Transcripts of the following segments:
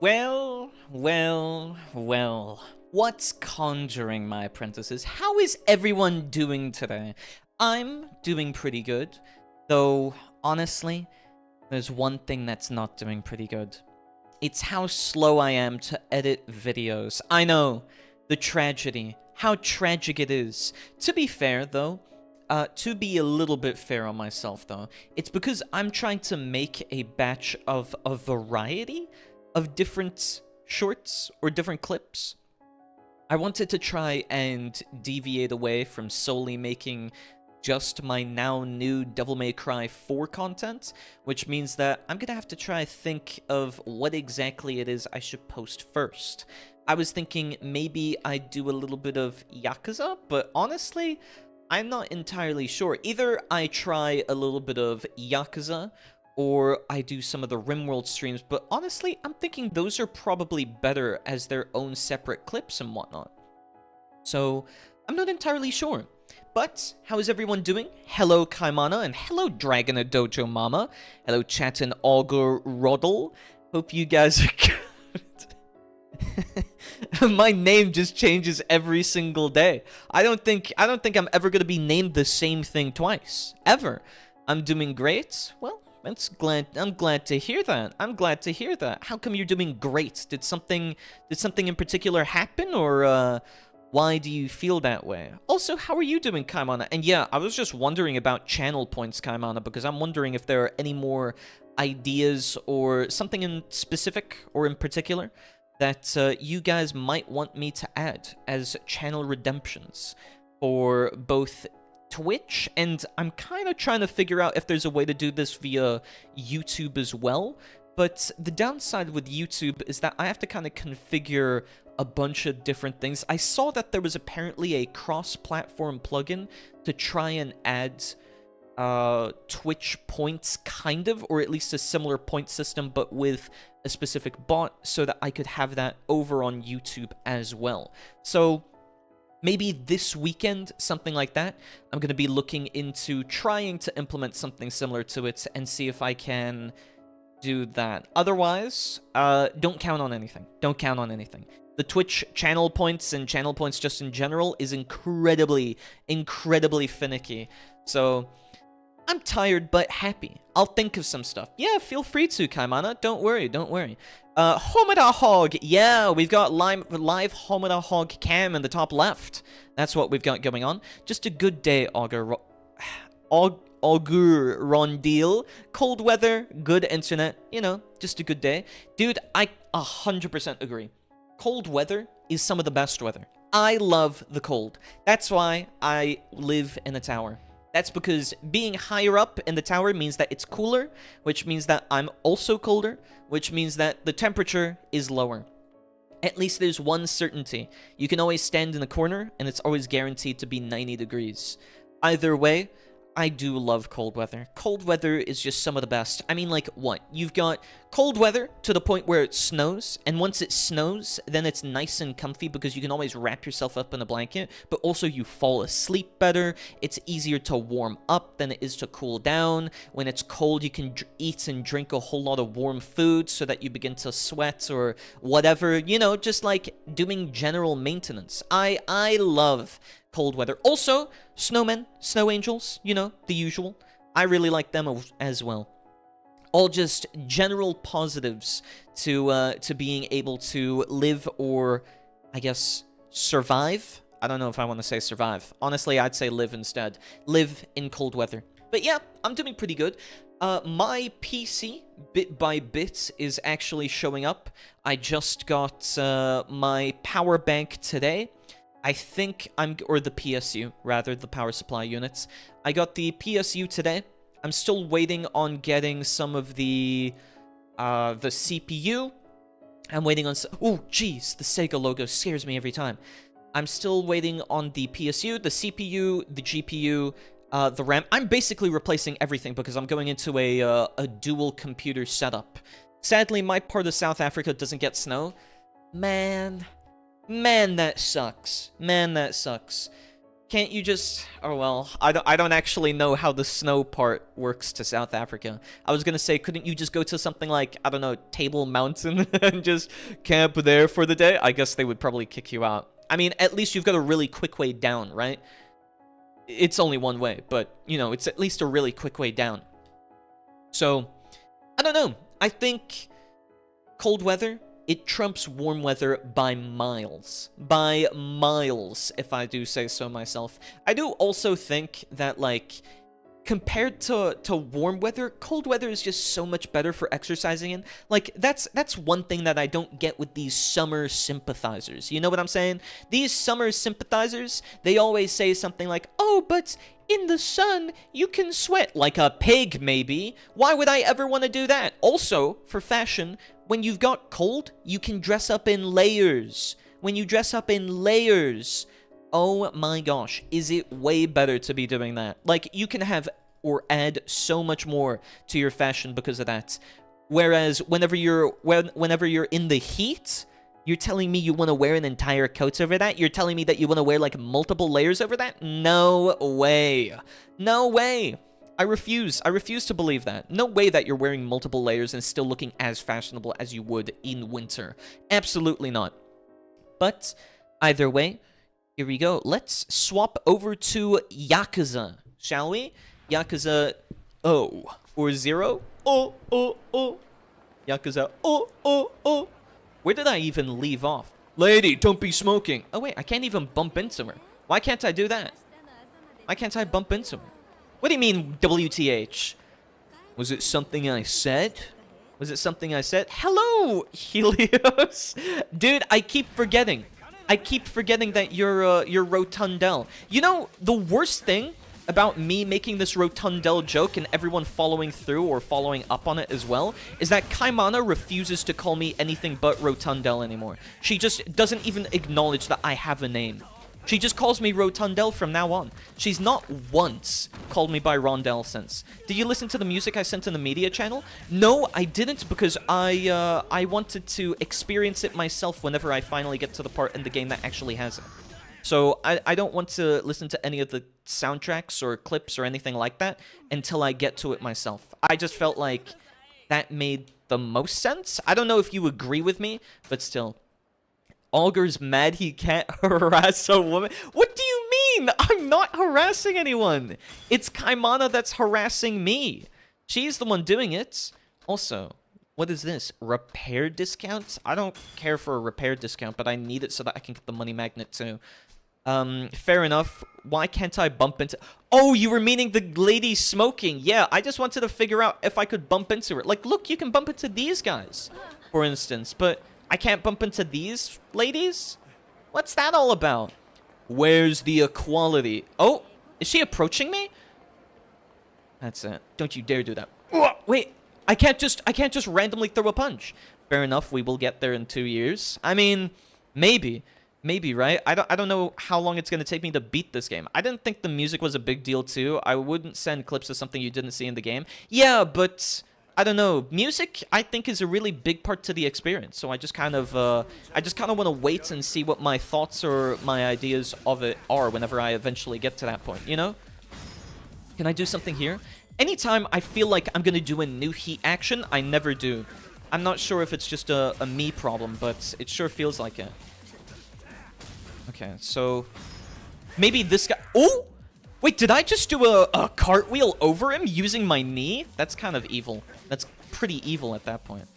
Well. What's conjuring, my apprentices? How is everyone doing today? I'm doing pretty good, though honestly, there's one thing that's not doing pretty good. It's how slow I am to edit videos. I know, the tragedy, how tragic it is. To be fair, though, to be a little bit fair on myself, though, it's because I'm trying to make a batch of a variety of different shorts or different clips. I wanted to try and deviate away from solely making just my now new Devil May Cry 4 content, which means that I'm gonna have to try think of what exactly it is I should post first. I was thinking maybe I'd do a little bit of Yakuza, but honestly, I'm not entirely sure. Either I try a little bit of Yakuza, or I do some of the RimWorld streams, but honestly, I'm thinking those are probably better as their own separate clips and whatnot. So, I'm not entirely sure. But, how is everyone doing? Hello, Kaimana, and hello, Dragon Dojo Mama. Hello, chat and Auger Rondel. Hope you guys are good. My name just changes every single day. I don't think I'm ever gonna be named the same thing twice. Ever. I'm doing great. Well, I'm glad to hear that. I'm glad to hear that. How come you're doing great? Did something in particular happen, or why do you feel that way? Also, how are you doing, Kaimana? And yeah, I was just wondering about channel points, Kaimana, because I'm wondering if there are any more ideas or something in specific or in particular that you guys might want me to add as channel redemptions for both Twitch, and I'm kind of trying to figure out if there's a way to do this via YouTube as well. But the downside with YouTube is that I have to kind of configure a bunch of different things. I saw that there was apparently a cross-platform plugin to try and add Twitch points, kind of, or at least a similar point system, but with a specific bot, so that I could have that over on YouTube as well. So maybe this weekend, something like that, I'm going to be looking into trying to implement something similar to it and see if I can do that. Otherwise, don't count on anything. Don't count on anything. The Twitch channel points and channel points just in general is incredibly finicky. So I'm tired but happy. I'll think of some stuff. Yeah, feel free to, Kaimana. Don't worry, don't worry. Homida Hog. Yeah, we've got live Homida Hog cam in the top left. That's what we've got going on. Just a good day, Auger. Auger Rondel. Cold weather, good internet. You know, just a good day. Dude, I 100% agree. Cold weather is some of the best weather. I love the cold. That's why I live in a tower. That's because being higher up in the tower means that it's cooler, which means that I'm also colder, which means that the temperature is lower. At least there's one certainty. You can always stand in a corner, and it's always guaranteed to be 90 degrees. Either way, I do love cold weather. Cold weather is just some of the best. I mean, like, what? You've got cold weather to the point where it snows, and once it snows, then it's nice and comfy because you can always wrap yourself up in a blanket, but also you fall asleep better. It's easier to warm up than it is to cool down. When it's cold, you can eat and drink a whole lot of warm food so that you begin to sweat or whatever, you know, just like doing general maintenance. I love cold weather. Also, snowmen, snow angels, you know, the usual. I really like them as well. All just general positives to being able to live, or I guess survive. I don't know if I want to say survive. Honestly, I'd say live instead. Live in cold weather. But yeah, I'm doing pretty good. My PC, bit by bit, is actually showing up. I just got my power bank today. I think or the PSU, rather, the power supply units. I got the PSU today. I'm still waiting on getting some of the CPU. I'm waiting on... Oh, jeez, the Sega logo scares me every time. I'm still waiting on the PSU, the CPU, the GPU, the RAM. I'm basically replacing everything because I'm going into a dual computer setup. Sadly, my part of South Africa doesn't get snow. Man, that sucks. Man, that sucks. Can't you just... Oh, well, I don't actually know how the snow part works to South Africa. I was gonna say, couldn't you just go to something like, I don't know, Table Mountain and just camp there for the day? I guess they would probably kick you out. I mean, at least you've got a really quick way down, right? It's only one way, but, you know, it's at least a really quick way down. So, I don't know. I think cold weather, it trumps warm weather by miles. By miles, if I do say so myself. I do also think that, like, compared to warm weather, cold weather is just so much better for exercising in. Like, that's one thing that I don't get with these summer sympathizers. You know what I'm saying? These summer sympathizers, they always say something like, oh, but in the sun, you can sweat like a pig, maybe. Why would I ever want to do that? Also, for fashion, when you've got cold, you can dress up in layers. When you dress up in layers, oh my gosh, is it way better to be doing that? Like, you can have or add so much more to your fashion because of that. Whereas whenever you're in the heat, you're telling me you want to wear an entire coat over that? You're telling me that you want to wear like multiple layers over that? No way. No way. I refuse to believe that. No way that you're wearing multiple layers and still looking as fashionable as you would in winter. Absolutely not. But either way, here we go. Let's swap over to Yakuza, shall we? Yakuza O or 0. Oh. Yakuza oh. Where did I even leave off? Lady, don't be smoking. Oh wait, I can't even bump into her. Why can't I do that? Why can't I bump into her? What do you mean, WTH? Was it something I said? Was it something I said? Hello, Helios. Dude, I keep forgetting. That you're Rotundel. You know, the worst thing about me making this Rotundel joke and everyone following through or following up on it as well is that Kaimana refuses to call me anything but Rotundel anymore. She just doesn't even acknowledge that I have a name. She just calls me Rotundel from now on. She's not once called me by Rondel since. Did you listen to the music I sent in the media channel? No, I didn't because I wanted to experience it myself whenever I finally get to the part in the game that actually has it. So I don't want to listen to any of the soundtracks or clips or anything like that until I get to it myself. I just felt like that made the most sense. I don't know if you agree with me, but still. Auger's mad he can't harass a woman. What do you mean? I'm not harassing anyone. It's Kaimana that's harassing me. She's the one doing it. Also, what is this? Repair discount? I don't care for a repair discount, but I need it so that I can get the money magnet too. Fair enough. Why can't I bump into... Oh, you were meaning the lady smoking. Yeah, I just wanted to figure out if I could bump into her. Like, look, you can bump into these guys, for instance, but I can't bump into these ladies? What's that all about? Where's the equality? Oh, is she approaching me? That's it. Don't you dare do that. Wait, I can't just randomly throw a punch. Fair enough, we will get there in 2 years. I mean, maybe, right? I don't know how long it's going to take me to beat this game. I didn't think the music was a big deal too. I wouldn't send clips of something you didn't see in the game. Yeah, but I don't know. Music, I think, is a really big part to the experience. So I just kind of want to wait and see what my thoughts or my ideas of it are whenever I eventually get to that point, you know? Can I do something here? Anytime I feel like I'm going to do a new heat action, I never do. I'm not sure if it's just a me problem, but it sure feels like it. Okay, so maybe this guy... Oh! Wait, did I just do a cartwheel over him using my knee? That's kind of evil. That's pretty evil at that point.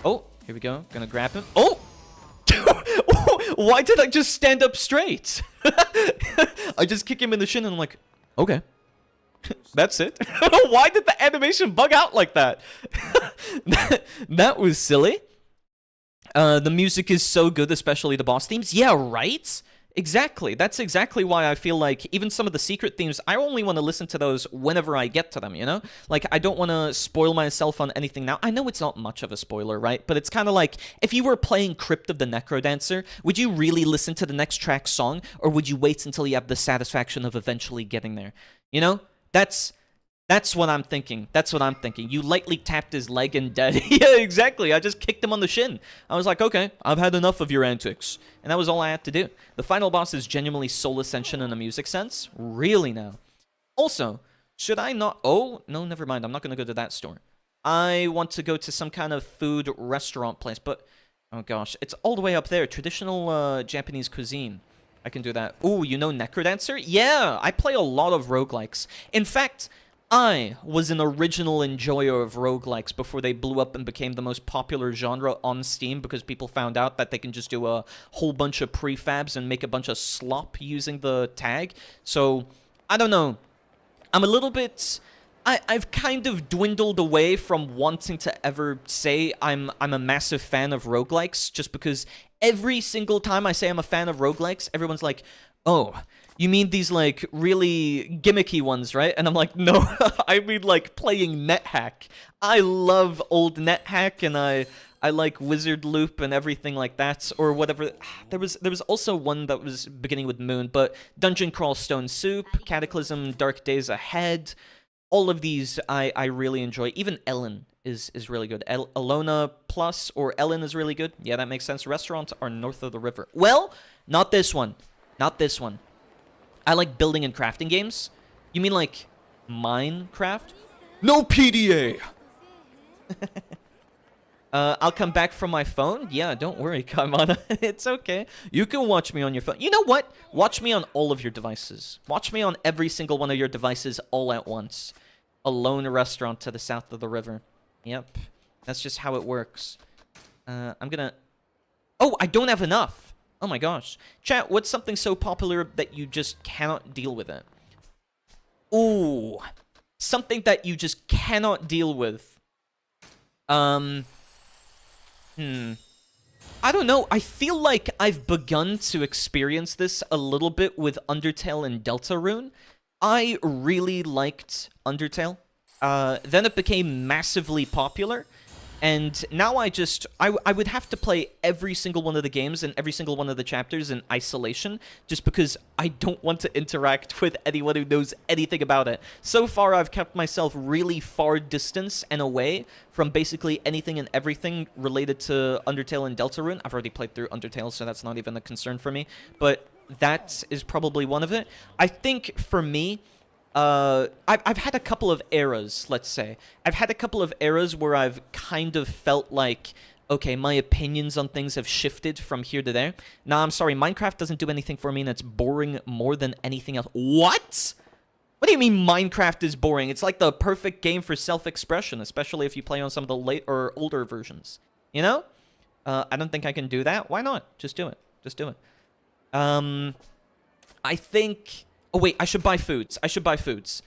Oh, here we go. Gonna grab him. Oh! Why did I just stand up straight? I just kick him in the shin and I'm like, okay. That's it. Why did the animation bug out like that? That was silly. The music is so good, especially the boss themes. Yeah, right? Exactly. That's exactly why I feel like even some of the secret themes, I only want to listen to those whenever I get to them, you know? Like, I don't want to spoil myself on anything now. I know it's not much of a spoiler, right? But it's kind of like, if you were playing Crypt of the Necrodancer, would you really listen to the next track's song? Or would you wait until you have the satisfaction of eventually getting there? You know? That's That's what I'm thinking. That's what I'm thinking. You lightly tapped his leg and dead. Yeah, exactly. I just kicked him on the shin. I was like, okay, I've had enough of your antics. And that was all I had to do. The final boss is genuinely Soul Ascension in a music sense. Really now. Also, should I not... Oh, no, never mind. I'm not going to go to that store. I want to go to some kind of food restaurant place, but... Oh, gosh. It's all the way up there. Traditional Japanese cuisine. I can do that. Ooh, you know Necrodancer? Yeah, I play a lot of roguelikes. In fact... I was an original enjoyer of roguelikes before they blew up and became the most popular genre on Steam because people found out that they can just do a whole bunch of prefabs and make a bunch of slop using the tag. So, I don't know. I'm a little bit... I've kind of dwindled away from wanting to ever say I'm a massive fan of roguelikes just because every single time I say I'm a fan of roguelikes, everyone's like, oh... You mean these, like, really gimmicky ones, right? And I'm like, no, I mean, like, playing NetHack. I love old NetHack, and I like Wizard Loop and everything like that, or whatever. There was also one that was beginning with Moon, but Dungeon Crawl Stone Soup, Cataclysm, Dark Days Ahead, all of these I really enjoy. Even Ellen is really good. Alona Plus or Ellen is really good. Yeah, that makes sense. Restaurants are north of the river. Well, not this one. Not this one. I like building and crafting games. You mean like Minecraft? No PDA! I'll come back from my phone? Yeah, don't worry, come on. It's okay. You can watch me on your phone. You know what? Watch me on all of your devices. Watch me on every single one of your devices all at once. A lone restaurant to the south of the river. Yep. That's just how it works. I'm gonna... Oh, I don't have enough! Oh my gosh. Chat, what's something so popular that you just cannot deal with it? Ooh. Something that you just cannot deal with. I don't know. I feel like I've begun to experience this a little bit with Undertale and Deltarune. I really liked Undertale. Then it became massively popular. And now I would have to play every single one of the games and every single one of the chapters in isolation just because I don't want to interact with anyone who knows anything about it. So far, I've kept myself really far distance and away from basically anything and everything related to Undertale and Deltarune. I've already played through Undertale, so that's not even a concern for me. But that is probably one of it. I think for me... I've had a couple of eras, let's say. I've had a couple of eras where I've kind of felt like, okay, my opinions on things have shifted from here to there. Nah, I'm sorry, Minecraft doesn't do anything for me, and it's boring more than anything else. What? What do you mean Minecraft is boring? It's like the perfect game for self-expression, especially if you play on some of the late or older versions. You know? I don't think I can do that. Why not? Just do it. Just do it. I think... Oh, wait, I should buy foods. I should buy foods.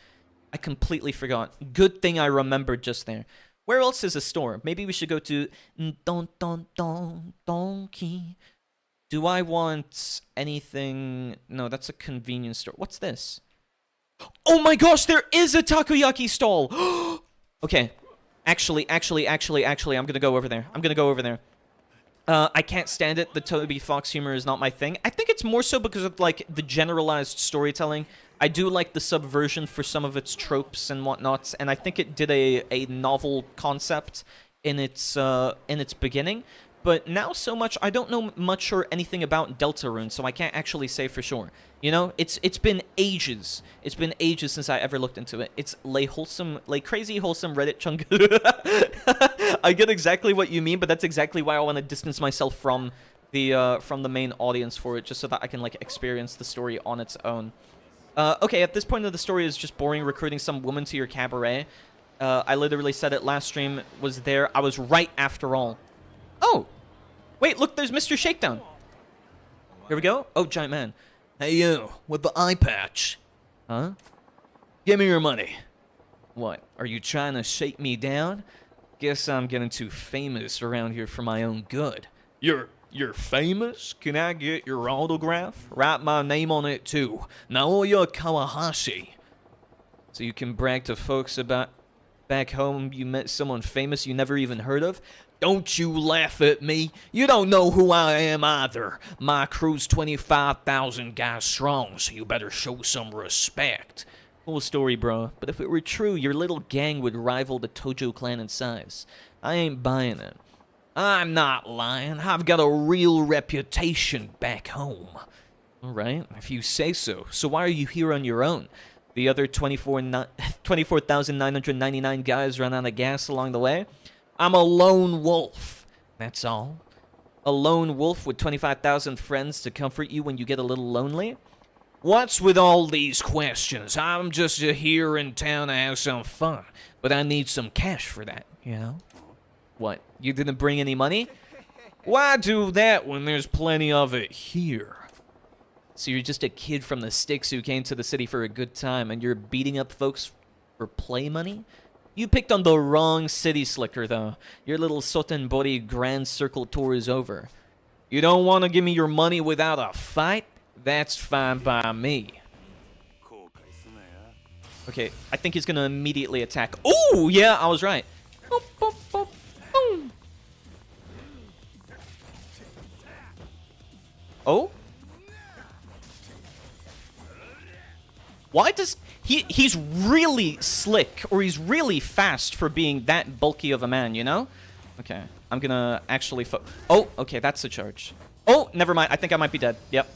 I completely forgot. Good thing I remembered just there. Where else is a store? Maybe we should go to... Donkey. Do I want anything... No, that's a convenience store. What's this? Oh my gosh, there is a takoyaki stall! Okay. Actually, I'm gonna go over there. I'm gonna go over there. I can't stand it. The Toby Fox humor is not my thing. I think it's more so because of, like, the generalized storytelling. I do like the subversion for some of its tropes and whatnot, and I think it did a novel concept in its beginning. But now so much, I don't know much or anything about Deltarune, so I can't actually say for sure. You know, it's been ages. It's been ages since I ever looked into it. It's crazy wholesome Reddit chunk. I get exactly what you mean, but that's exactly why I want to distance myself from the main audience for it, just so that I can like experience the story on its own. Okay, at this point of the story is just boring recruiting some woman to your cabaret. I literally said it last stream, was there. I was right after all. Oh! Wait, look, there's Mr. Shakedown. Here we go. Oh, giant man. Hey, you, with the eye patch. Huh? Give me your money. What, are you trying to shake me down? Guess I'm getting too famous around here for my own good. You're famous? Can I get your autograph? Write my name on it, too. Naoya Kawahashi. So you can brag to folks about back home you met someone famous you never even heard of? Don't you laugh at me. You don't know who I am either. My crew's 25,000 guys strong, so you better show some respect. Cool story, bro. But if it were true, your little gang would rival the Tojo clan in size. I ain't buying it. I'm not lying. I've got a real reputation back home. Alright, if you say so. So why are you here on your own? The other 24,999 guys ran out of gas along the way? I'm a lone wolf. That's all. A lone wolf with 25,000 friends to comfort you when you get a little lonely? What's with all these questions? I'm just here in town to have some fun, but I need some cash for that, you know? What, you didn't bring any money? Why do that when there's plenty of it here? So you're just a kid from the sticks who came to the city for a good time, and you're beating up folks for play money? You picked on the wrong city slicker, though. Your little Sotenbori Grand Circle tour is over. You don't want to give me your money without a fight? That's fine by me. Okay, I think he's going to immediately attack. Oh, yeah, I was right. Boop, boop, boop, boom. Oh? Why does... He's really slick, or he's really fast for being that bulky of a man, you know? Okay, I'm gonna actually... Oh, okay, that's a charge. Oh, never mind. I think I might be dead. Yep.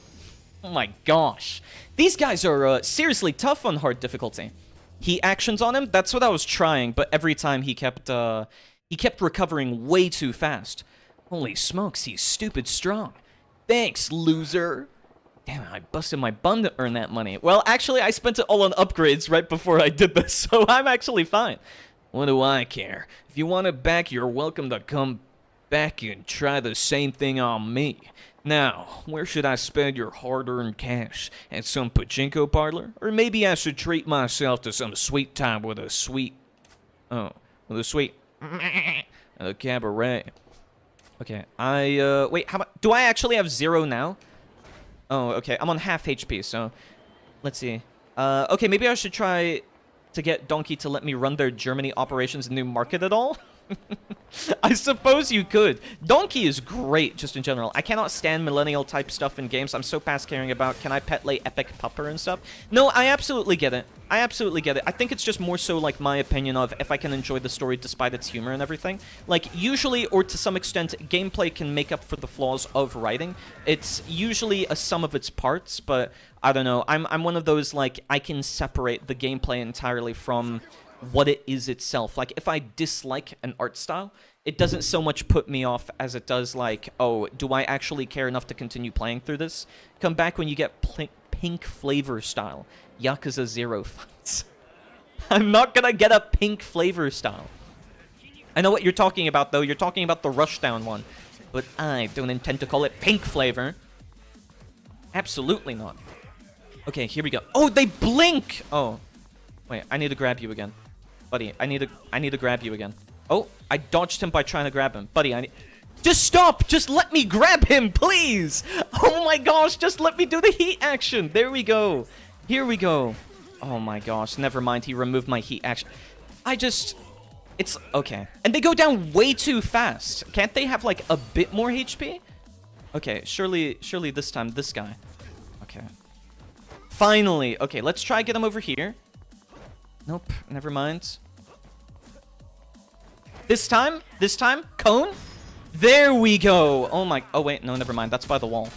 Oh my gosh. These guys are seriously tough on hard difficulty. He actions on him. That's what I was trying, but every time he kept recovering way too fast. Holy smokes, he's stupid strong. Thanks, loser. Damn it, I busted my bum to earn that money. Well, actually, I spent it all on upgrades right before I did this, so I'm actually fine. What do I care? If you want it back, you're welcome to come back and try the same thing on me. Now, where should I spend your hard-earned cash? At some pachinko parlor? Or maybe I should treat myself to some sweet time with a sweet... Oh, with a sweet... a cabaret. Okay, wait, how about... Do I actually have 0 now? Oh, okay, I'm on half HP, so... Let's see. Okay, maybe I should try to get Donkey to let me run their Germany operations in New Market at all? I suppose you could. Donkey is great, just in general. I cannot stand millennial-type stuff in games. I'm so past caring about, can I pet lay epic pupper and stuff? No, I absolutely get it. I absolutely get it. I think it's just more so, like, my opinion of if I can enjoy the story despite its humor and everything. Like, usually, or to some extent, gameplay can make up for the flaws of writing. It's usually a sum of its parts, but I don't know. I'm one of those, like, I can separate the gameplay entirely from what it is itself. Like, if I dislike an art style, it doesn't so much put me off as it does, like, oh, do I actually care enough to continue playing through this? Come back when you get pink flavor style. Yakuza 0 fights. I'm not gonna get a pink flavor style. I know what you're talking about, though. You're talking about the Rushdown one. But I don't intend to call it pink flavor. Absolutely not. Okay, here we go. Oh, they blink! Oh. Wait, I need to grab you again. Buddy, I need to grab you again. Oh, I dodged him by trying to grab him. Buddy, just stop! Just let me grab him, please! Oh my gosh, just let me do the heat action! There we go. Here we go. Oh my gosh, never mind. He removed my heat action. It's okay. And they go down way too fast. Can't they have, like, a bit more HP? Okay, surely this time, this guy. Okay. Finally. Okay, let's try get him over here. Nope, never mind. This time, cone? There we go. Oh my, oh wait, no, never mind. That's by the wall.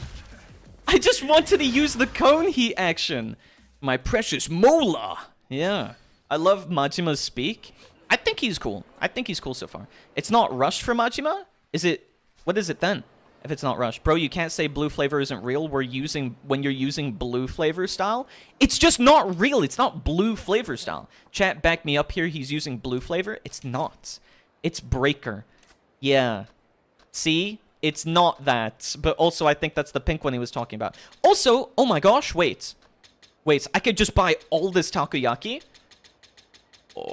I just wanted to use the cone heat action. My precious Mola. Yeah, I love Majima's speak. I think he's cool. I think he's cool so far. It's not Rush for Majima? Is it, what is it then? If it's not Rush. Bro, you can't say blue flavor isn't real when you're using blue flavor style. It's just not real. It's not blue flavor style. Chat, back me up here. He's using blue flavor. It's not. It's Breaker. Yeah. See? It's not that. But also, I think that's the pink one he was talking about. Also, oh my gosh, wait. Wait, I could just buy all this takoyaki? Oh,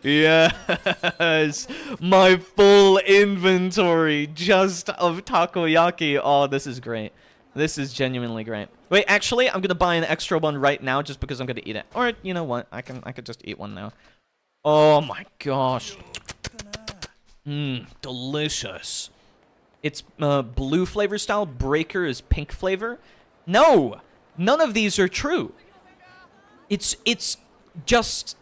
yes, my full inventory just of takoyaki. Oh, this is great. This is genuinely great. Wait, actually, I'm gonna buy an extra one right now just because I'm gonna eat it. Or you know what? I could just eat one now. Oh my gosh. Delicious. It's blue flavor style. Breaker is pink flavor. No! None of these are true. It's just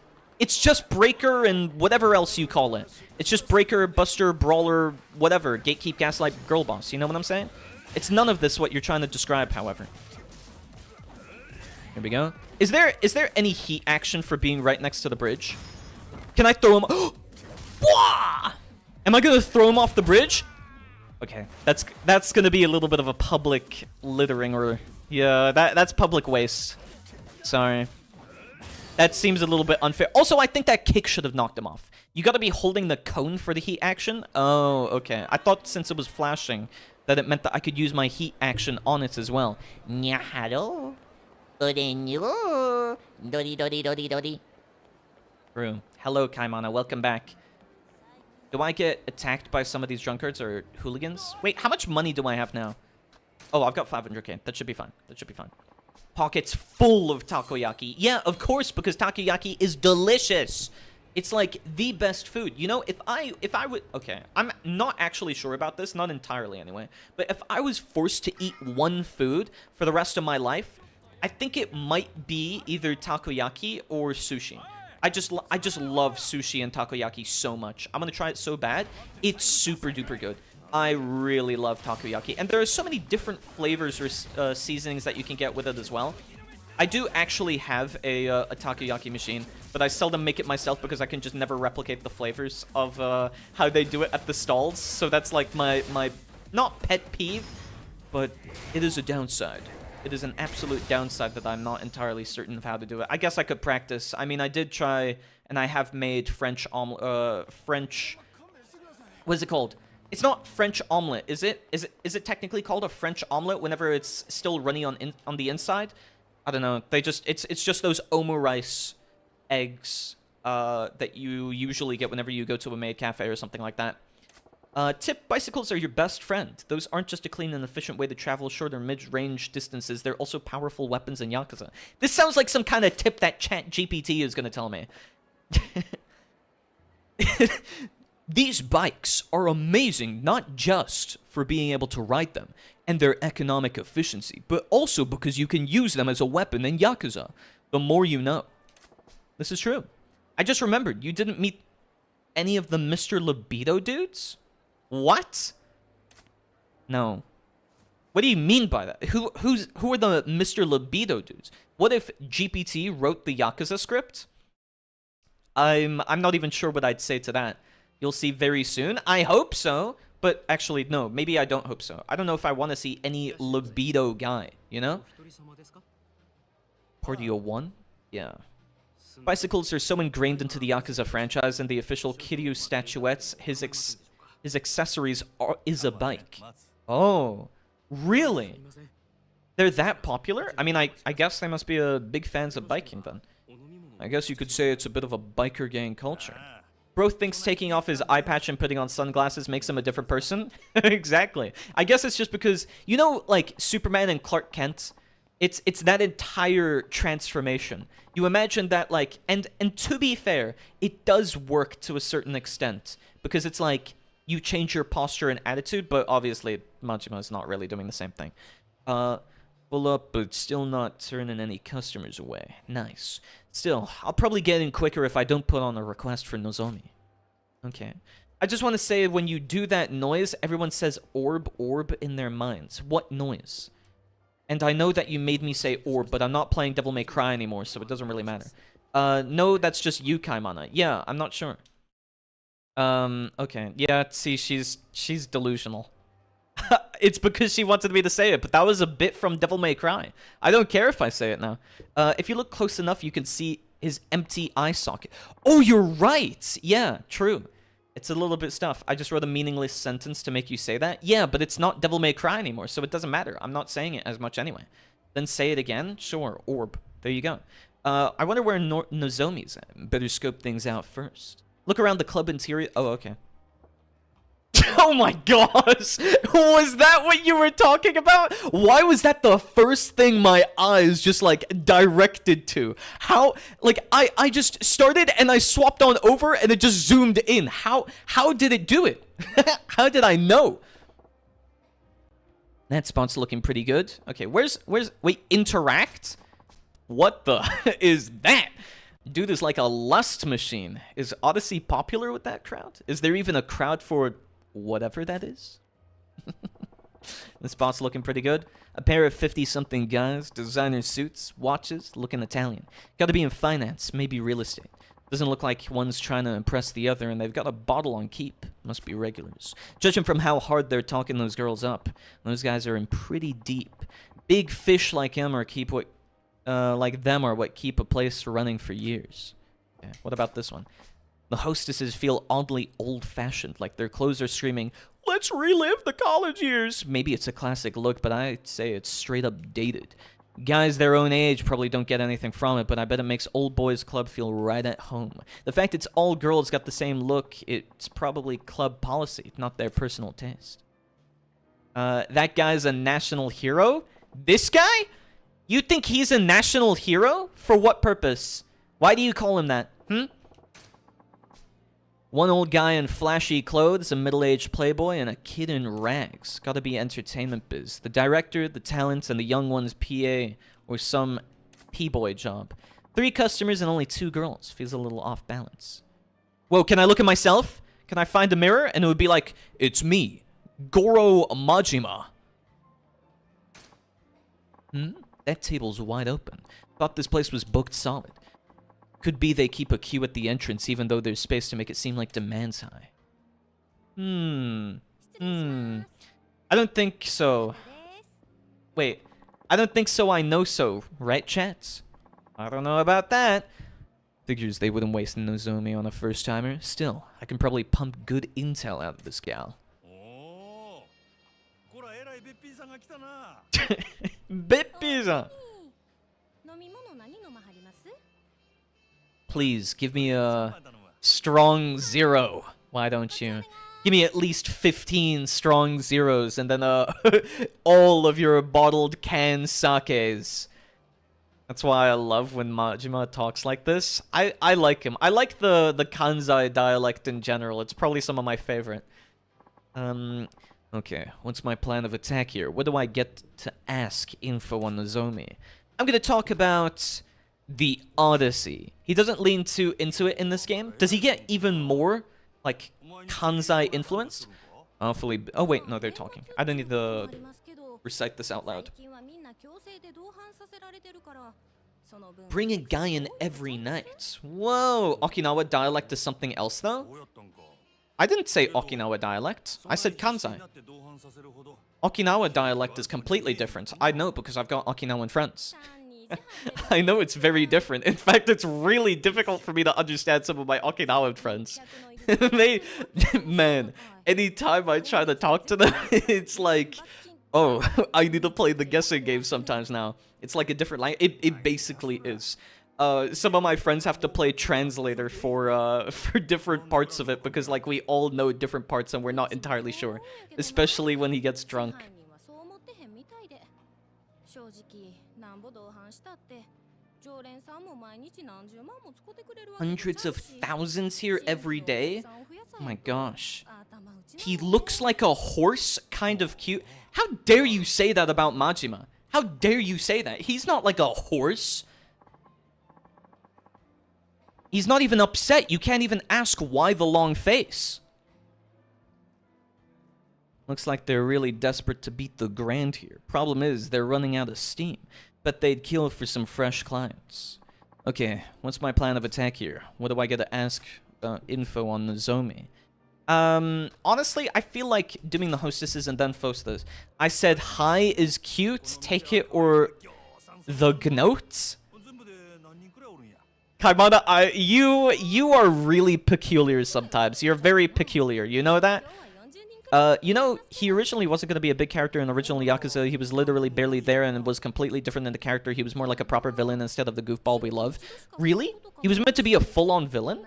Breaker and whatever else you call it. It's just Breaker, Buster, Brawler, whatever. Gatekeep, Gaslight, Girl Boss. You know what I'm saying? It's none of this what you're trying to describe, however. Here we go. Is there any heat action for being right next to the bridge? Can I throw him? Am I gonna throw him off the bridge? Okay, that's gonna be a little bit of a public littering, or yeah, that's public waste. Sorry. That seems a little bit unfair. Also, I think that kick should have knocked him off. You gotta be holding the cone for the heat action? Oh, okay. I thought since it was flashing, that it meant that I could use my heat action on it as well. Nyaharo. True. Hello, Kaimana. Welcome back. Do I get attacked by some of these drunkards or hooligans? Wait, how much money do I have now? Oh, I've got 500k. That should be fine. That should be fine. Pockets full of takoyaki. Yeah, of course, because takoyaki is delicious. It's like the best food. You know, if I would... Okay, I'm not actually sure about this. Not entirely, anyway. But if I was forced to eat one food for the rest of my life, I think it might be either takoyaki or sushi. I just love sushi and takoyaki so much. I'm gonna try it so bad. It's super duper good. I really love takoyaki. And there are so many different flavors or seasonings that you can get with it as well. I do actually have a takoyaki machine, but I seldom make it myself because I can just never replicate the flavors of how they do it at the stalls. So that's like my not pet peeve, but it is a downside. It is an absolute downside that I'm not entirely certain of how to do it. I guess I could practice. I mean, I did try, and I have made French French... What is it called? It's not French omelet, is it? Is it technically called a French omelet whenever it's still runny on the inside? I don't know. It's just those omurice eggs that you usually get whenever you go to a maid cafe or something like that. Tip, bicycles are your best friend. Those aren't just a clean and efficient way to travel short or mid-range distances. They're also powerful weapons in Yakuza. This sounds like some kind of tip that ChatGPT is going to tell me. These bikes are amazing not just for being able to ride them and their economic efficiency, but also because you can use them as a weapon in Yakuza. The more you know. This is true. I just remembered, you didn't meet any of the Mr. Libido dudes? What? No. What do you mean by that? Who are the Mr. Libido dudes? What if GPT wrote the Yakuza script? I'm not even sure what I'd say to that. You'll see very soon. I hope so. But actually, no. Maybe I don't hope so. I don't know if I want to see any libido guy, you know? Pordio 1? Yeah. Bicycles are so ingrained into the Yakuza franchise and the official Kiryu statuettes, his accessories is a bike. Oh, really? They're that popular? I mean, I guess they must be big fans of biking then. I guess you could say it's a bit of a biker gang culture. Bro thinks taking off his eye patch and putting on sunglasses makes him a different person? Exactly. I guess it's just because, you know, like Superman and Clark Kent? It's that entire transformation. You imagine that, like, and to be fair, it does work to a certain extent. Because it's like, you change your posture and attitude, but obviously Majima is not really doing the same thing. Full up, but still not turning any customers away. Nice. Still, I'll probably get in quicker if I don't put on a request for Nozomi. Okay. I just want to say, when you do that noise, everyone says orb in their minds. What noise? And I know that you made me say orb, but I'm not playing Devil May Cry anymore, so it doesn't really matter. No, that's just you, Kaimana. Yeah, I'm not sure. Okay. Yeah, see, she's delusional. It's because she wanted me to say it, but that was a bit from Devil May Cry. I don't care if I say it now. If you look close enough, you can see his empty eye socket. Oh, you're right! Yeah, true. It's a little bit stuff. I just wrote a meaningless sentence to make you say that. Yeah, but it's not Devil May Cry anymore, so it doesn't matter. I'm not saying it as much anyway. Then say it again? Sure, orb. There you go. I wonder where Nozomi's at. Better scope things out first. Look around the club interior. Oh, okay. Oh my gosh! Was that what you were talking about? Why was that the first thing my eyes just, like, directed to? How, like, I just started and I swapped on over and it just zoomed in. How did it do it? How did I know? That spot's looking pretty good. Okay, wait, interact? What the is that? Dude is like a lust machine. Is Odyssey popular with that crowd? Is there even a crowd for whatever that is? The spot's looking pretty good. A pair of 50-something guys, designer suits, watches, looking Italian. Gotta be in finance, maybe real estate. Doesn't look like one's trying to impress the other, and they've got a bottle on keep. Must be regulars. Judging from how hard they're talking those girls up, those guys are in pretty deep. Big fish like them are what keep a place running for years. Okay, what about this one? The hostesses feel oddly old-fashioned, like their clothes are screaming, "Let's relive the college years!" Maybe it's a classic look, but I'd say it's straight up dated. Guys their own age probably don't get anything from it, but I bet it makes Old Boys Club feel right at home. The fact it's all girls got the same look, it's probably club policy, not their personal taste. That guy's a national hero? This guy? You think he's a national hero? For what purpose? Why do you call him that? One old guy in flashy clothes, a middle-aged playboy, and a kid in rags. Gotta be entertainment biz. The director, the talent, and the young one's PA, or some P-boy job. 3 customers and only 2 girls. Feels a little off balance. Whoa, can I look at myself? Can I find a mirror? And it would be like, it's me, Goro Majima. That table's wide open. Thought this place was booked solid. Could be they keep a queue at the entrance even though there's space to make it seem like demand's high. I don't think so. Wait, I don't think so I know so, right, chats? I don't know about that. Figures they wouldn't waste Nozomi on a first-timer. Still, I can probably pump good intel out of this gal. Beppi-san! Please, give me a strong 0. Why don't you? Give me at least 15 strong 0s and then all of your bottled canned sakes. That's why I love when Majima talks like this. I like him. I like the Kansai dialect in general. It's probably some of my favorite. Okay, what's my plan of attack here? What do I get to ask info on Nozomi? I'm gonna talk about the Odyssey. He doesn't lean too into it in this game. Does he get even more, like, Kansai influenced? Hopefully. Oh, wait, no, they're talking. I don't need to recite this out loud. Bring a guy in every night. Whoa! Okinawa dialect is something else, though? I didn't say Okinawa dialect. I said Kansai. Okinawa dialect is completely different. I know because I've got Okinawan friends. I know it's very different. In fact, it's really difficult for me to understand some of my Okinawan friends. Man, anytime I try to talk to them, it's like, oh, I need to play the guessing game sometimes now. It's like a different language. It basically is. Some of my friends have to play translator for different parts of it because, like, we all know different parts and we're not entirely sure, especially when he gets drunk. Hundreds of thousands here every day? Oh my gosh. He looks like a horse, kind of cute. How dare you say that about Majima? How dare you say that? He's not like a horse. He's not even upset. You can't even ask why the long face. Looks like they're really desperate to beat the Grand here. Problem is, they're running out of steam. Bet they'd kill for some fresh clients. Okay, what's my plan of attack here? What do I get to ask info on Nozomi? Honestly, I feel like doing the hostesses and then Fostas. I said hi is cute, take it, or the Gnotes? Kaimana, you are really peculiar sometimes. You're very peculiar, you know that? You know, he originally wasn't going to be a big character in original Yakuza. He was literally barely there and was completely different than the character. He was more like a proper villain instead of the goofball we love. Really? He was meant to be a full-on villain?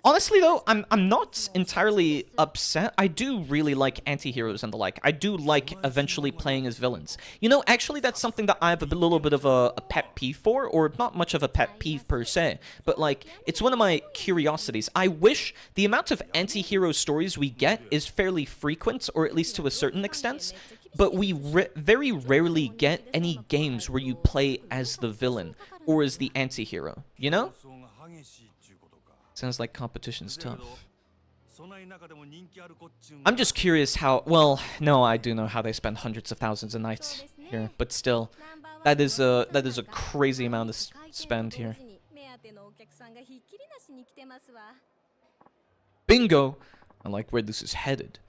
Honestly, though, I'm not entirely upset. I do really like anti-heroes and the like. I do like eventually playing as villains. You know, actually, that's something that I have a little bit of a pet peeve for, or not much of a pet peeve per se, but, like, it's one of my curiosities. I wish the amount of anti-hero stories we get is fairly frequent, or at least to a certain extent. but we very rarely get any games where you play as the villain or as the anti-hero, you know? Sounds like competition's tough. I'm just curious how... Well, no, I do know how they spend hundreds of thousands of nights here, but still, that is a crazy amount to spend here. Bingo! I like where this is headed.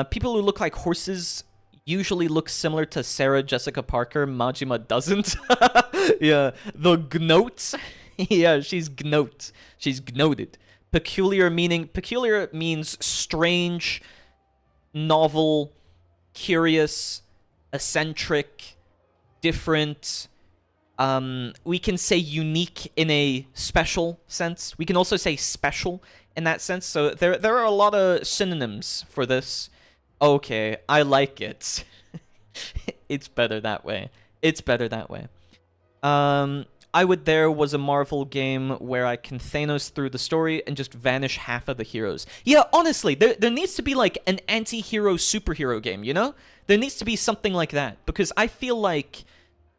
People who look like horses usually look similar to Sarah Jessica Parker. Majima doesn't. Yeah, the gnote. Yeah, she's gnote. She's gnoted. Peculiar means strange, novel, curious, eccentric, different. We can say unique in a special sense. We can also say special in that sense. So there are a lot of synonyms for this. Okay, I like it. It's better that way. It's better that way. I Would There was a Marvel game where I can Thanos through the story and just vanish half of the heroes. Yeah, honestly, there needs to be like an anti-hero superhero game, you know? There needs to be something like that, because I feel like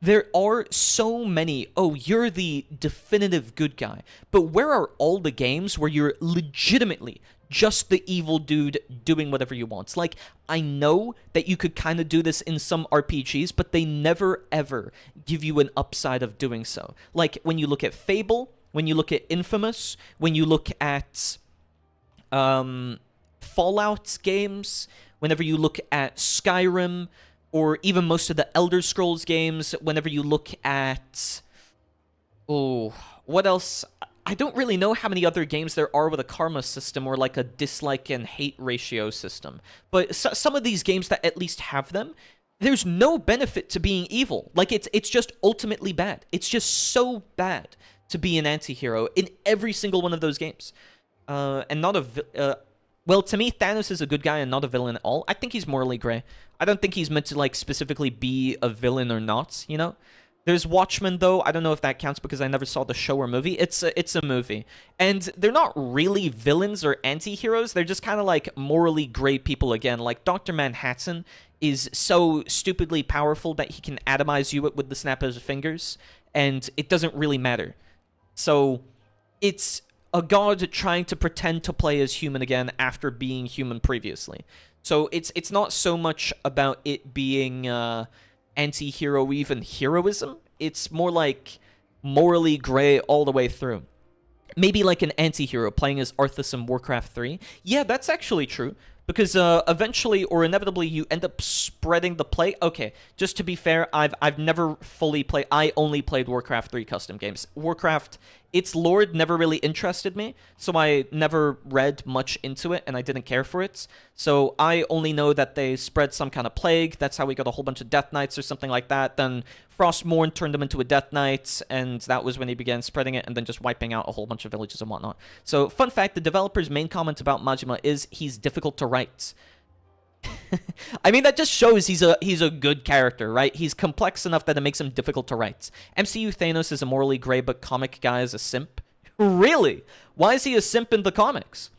there are so many, oh, you're the definitive good guy, but where are all the games where you're legitimately just the evil dude doing whatever you want? Like, I know that you could kind of do this in some RPGs, but they never, ever give you an upside of doing so. Like, when you look at Fable, when you look at Infamous, when you look at Fallout games, whenever you look at Skyrim, or even most of the Elder Scrolls games, whenever you look at... Oh, what else? I don't really know how many other games there are with a karma system or like a dislike and hate ratio system. But some of these games that at least have them, there's no benefit to being evil. Like, it's just ultimately bad. It's just so bad to be an anti-hero in every single one of those games. And not a... well, to me, Thanos is a good guy and not a villain at all. I think he's morally gray. I don't think he's meant to, like, specifically be a villain or not, you know? There's Watchmen, though. I don't know if that counts because I never saw the show or movie. It's a movie. And they're not really villains or anti-heroes. They're just kind of like morally gray people again. Like Dr. Manhattan is so stupidly powerful that he can atomize you with the snap of his fingers. And it doesn't really matter. So it's a god trying to pretend to play as human again after being human previously. So it's not so much about it being... anti-hero, even heroism. It's more like morally gray all the way through. Maybe like an anti-hero playing as Arthas in Warcraft 3. Yeah, that's actually true. Because eventually or inevitably you end up spreading the play. Okay, just to be fair, I've never fully played... I only played Warcraft 3 custom games. Warcraft, its lore never really interested me, so I never read much into it, and I didn't care for it. So I only know that they spread some kind of plague. That's how we got a whole bunch of Death Knights or something like that. Then Frostmourne turned them into a Death Knight, and that was when he began spreading it and then just wiping out a whole bunch of villages and whatnot. So, fun fact, the developer's main comment about Majima is he's difficult to write. I mean, that just shows he's a good character, right? He's complex enough that it makes him difficult to write. MCU Thanos is a morally gray but comic guy is a simp. Really? Why is he a simp in the comics?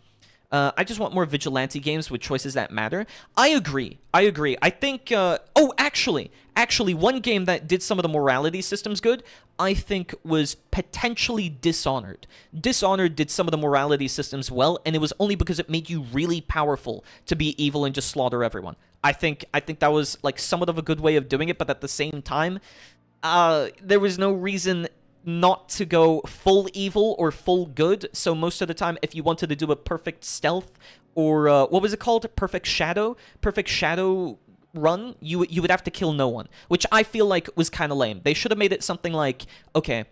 I just want more vigilante games with choices that matter. I agree. I think... oh, actually, one game that did some of the morality systems good, I think, was potentially Dishonored. Dishonored did some of the morality systems well, and it was only because it made you really powerful to be evil and just slaughter everyone. I think that was, like, somewhat of a good way of doing it, but at the same time, there was no reason... not to go full evil or full good. So most of the time, if you wanted to do a perfect stealth or what was it called? Perfect shadow run, you would have to kill no one, which I feel like was kind of lame. They should have made it something like, okay,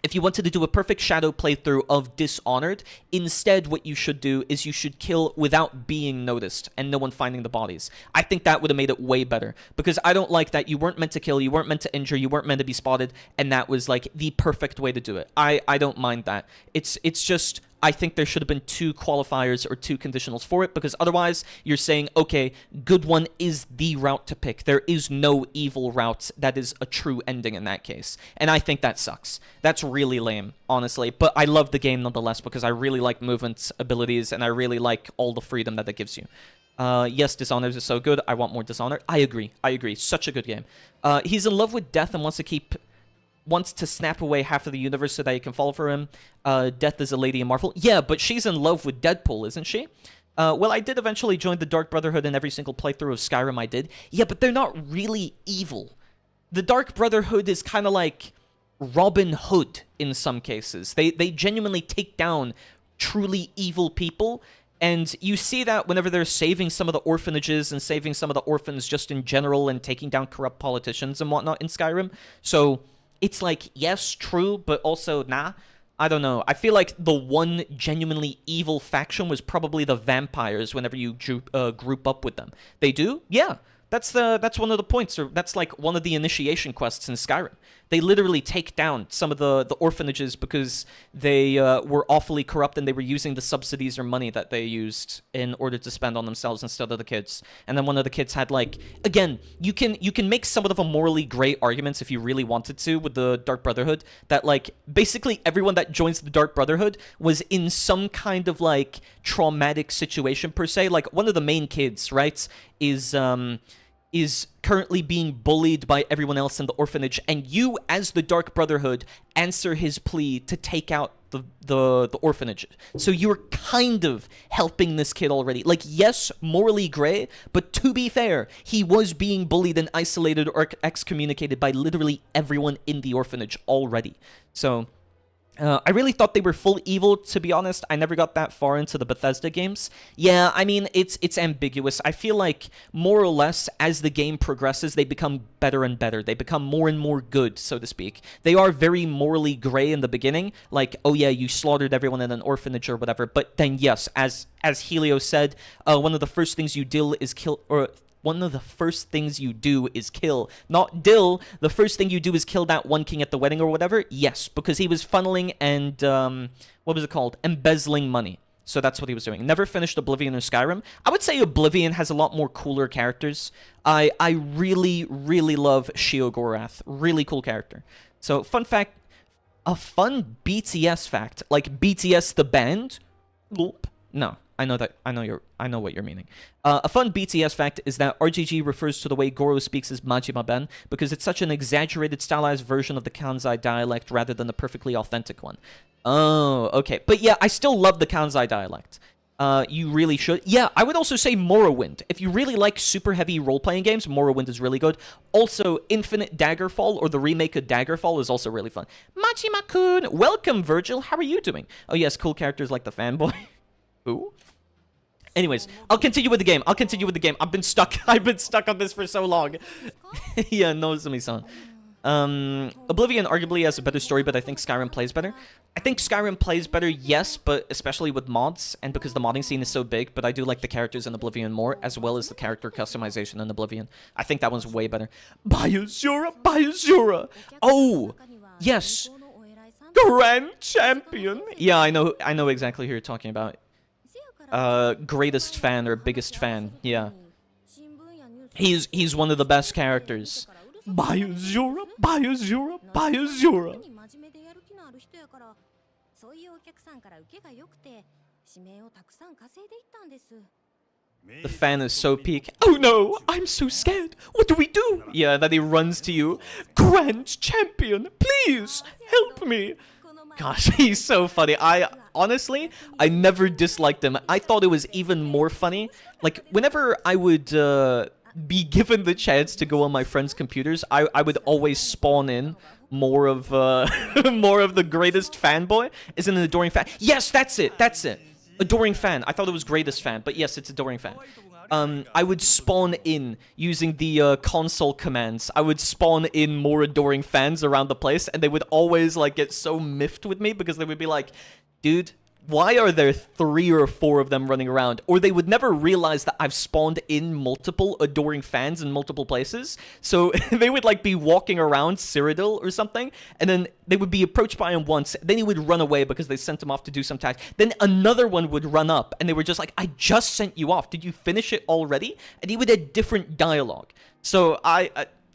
if you wanted to do a perfect shadow playthrough of Dishonored, instead what you should do is you should kill without being noticed and no one finding the bodies. I think that would have made it way better, because I don't like that you weren't meant to kill, you weren't meant to injure, you weren't meant to be spotted, and that was like the perfect way to do it. I don't mind that. It's just... I think there should have been 2 qualifiers or 2 conditionals for it, because otherwise you're saying, okay, good one is the route to pick. There is no evil route that is a true ending in that case. And I think that sucks. That's really lame, honestly. But I love the game nonetheless, because I really like movement abilities, and I really like all the freedom that it gives you. Yes, Dishonored is so good. I want more Dishonored. I agree. I agree. Such a good game. He's in love with death and wants to snap away half of the universe so that he can fall for him. Death is a lady in Marvel. Yeah, but she's in love with Deadpool, isn't she? Well, I did eventually join the Dark Brotherhood in every single playthrough of Skyrim I did. Yeah, but they're not really evil. The Dark Brotherhood is kind of like Robin Hood in some cases. They genuinely take down truly evil people, and you see that whenever they're saving some of the orphanages and saving some of the orphans just in general and taking down corrupt politicians and whatnot in Skyrim. So it's like, yes, true, but also nah. I don't know. I feel like the one genuinely evil faction was probably the vampires whenever you group up with them. They do? Yeah. That's one of the points, or that's like one of the initiation quests in Skyrim. They literally take down some of the orphanages because they were awfully corrupt and they were using the subsidies or money that they used in order to spend on themselves instead of the kids. And then one of the kids had like, again, you can make somewhat of a morally gray arguments if you really wanted to with the Dark Brotherhood, that like basically everyone that joins the Dark Brotherhood was in some kind of like traumatic situation per se. Like one of the main kids, right, is currently being bullied by everyone else in the orphanage, and you, as the Dark Brotherhood, answer his plea to take out the orphanage. So you're kind of helping this kid already. Like, yes, morally gray, but to be fair, he was being bullied and isolated or excommunicated by literally everyone in the orphanage already. So I really thought they were full evil, to be honest. I never got that far into the Bethesda games. Yeah, I mean, it's ambiguous. I feel like, more or less, as the game progresses, they become better and better. They become more and more good, so to speak. They are very morally gray in the beginning, like, oh yeah, you slaughtered everyone in an orphanage or whatever, but then yes, as Helio said, one of the first things you do is kill, or one of the first things you do is kill, not Dill, the first thing you do is kill that one king at the wedding or whatever. Yes, because he was funneling and, what was it called? Embezzling money. So that's what he was doing. Never finished Oblivion or Skyrim. I would say Oblivion has a lot more cooler characters. I really, really love Sheogorath. Really cool character. So, fun fact, a fun BTS fact, like BTS the band? No. I know what you're meaning. A fun BTS fact is that RGG refers to the way Goro speaks as Majima-ben because it's such an exaggerated, stylized version of the Kansai dialect rather than the perfectly authentic one. Oh, okay. But yeah, I still love the Kansai dialect. You really should. Yeah, I would also say Morrowind. If you really like super heavy role-playing games, Morrowind is really good. Also, Infinite Daggerfall, or the remake of Daggerfall, is also really fun. Majima-kun! Welcome, Virgil. How are you doing? Oh yes, cool characters like the fanboy. Ooh. Anyways, I'll continue with the game. I've been stuck on this for so long. Yeah, Nozumi-san. Oblivion arguably has a better story, but I think Skyrim plays better. I think Skyrim plays better, yes, but especially with mods, and because the modding scene is so big, but I do like the characters in Oblivion more, as well as the character customization in Oblivion. I think that one's way better. Biozura! Oh! Yes! Grand Champion! Yeah, I know exactly who you're talking about. Greatest fan or biggest fan, yeah. He's one of the best characters. Biozura. The fan is so peak. Oh no, I'm so scared. What do we do? Yeah, then he runs to you. Grand Champion, please help me. Gosh, he's so funny. Honestly, I never disliked him. I thought it was even more funny. Like, whenever I would be given the chance to go on my friends' computers, I would always spawn in more of more of the greatest fanboy. Isn't an adoring fan? Yes, that's it. Adoring fan. I thought it was greatest fan, but yes, it's adoring fan. I would spawn in using the console commands. I would spawn in more adoring fans around the place, and they would always like get so miffed with me because they would be like, dude, why are there 3 or 4 of them running around? Or they would never realize that I've spawned in multiple adoring fans in multiple places. So they would like be walking around Cyrodiil or something, and then they would be approached by him once, then he would run away because they sent him off to do some task. Then another one would run up, and they were just like, I just sent you off. Did you finish it already? And he would have different dialogue. So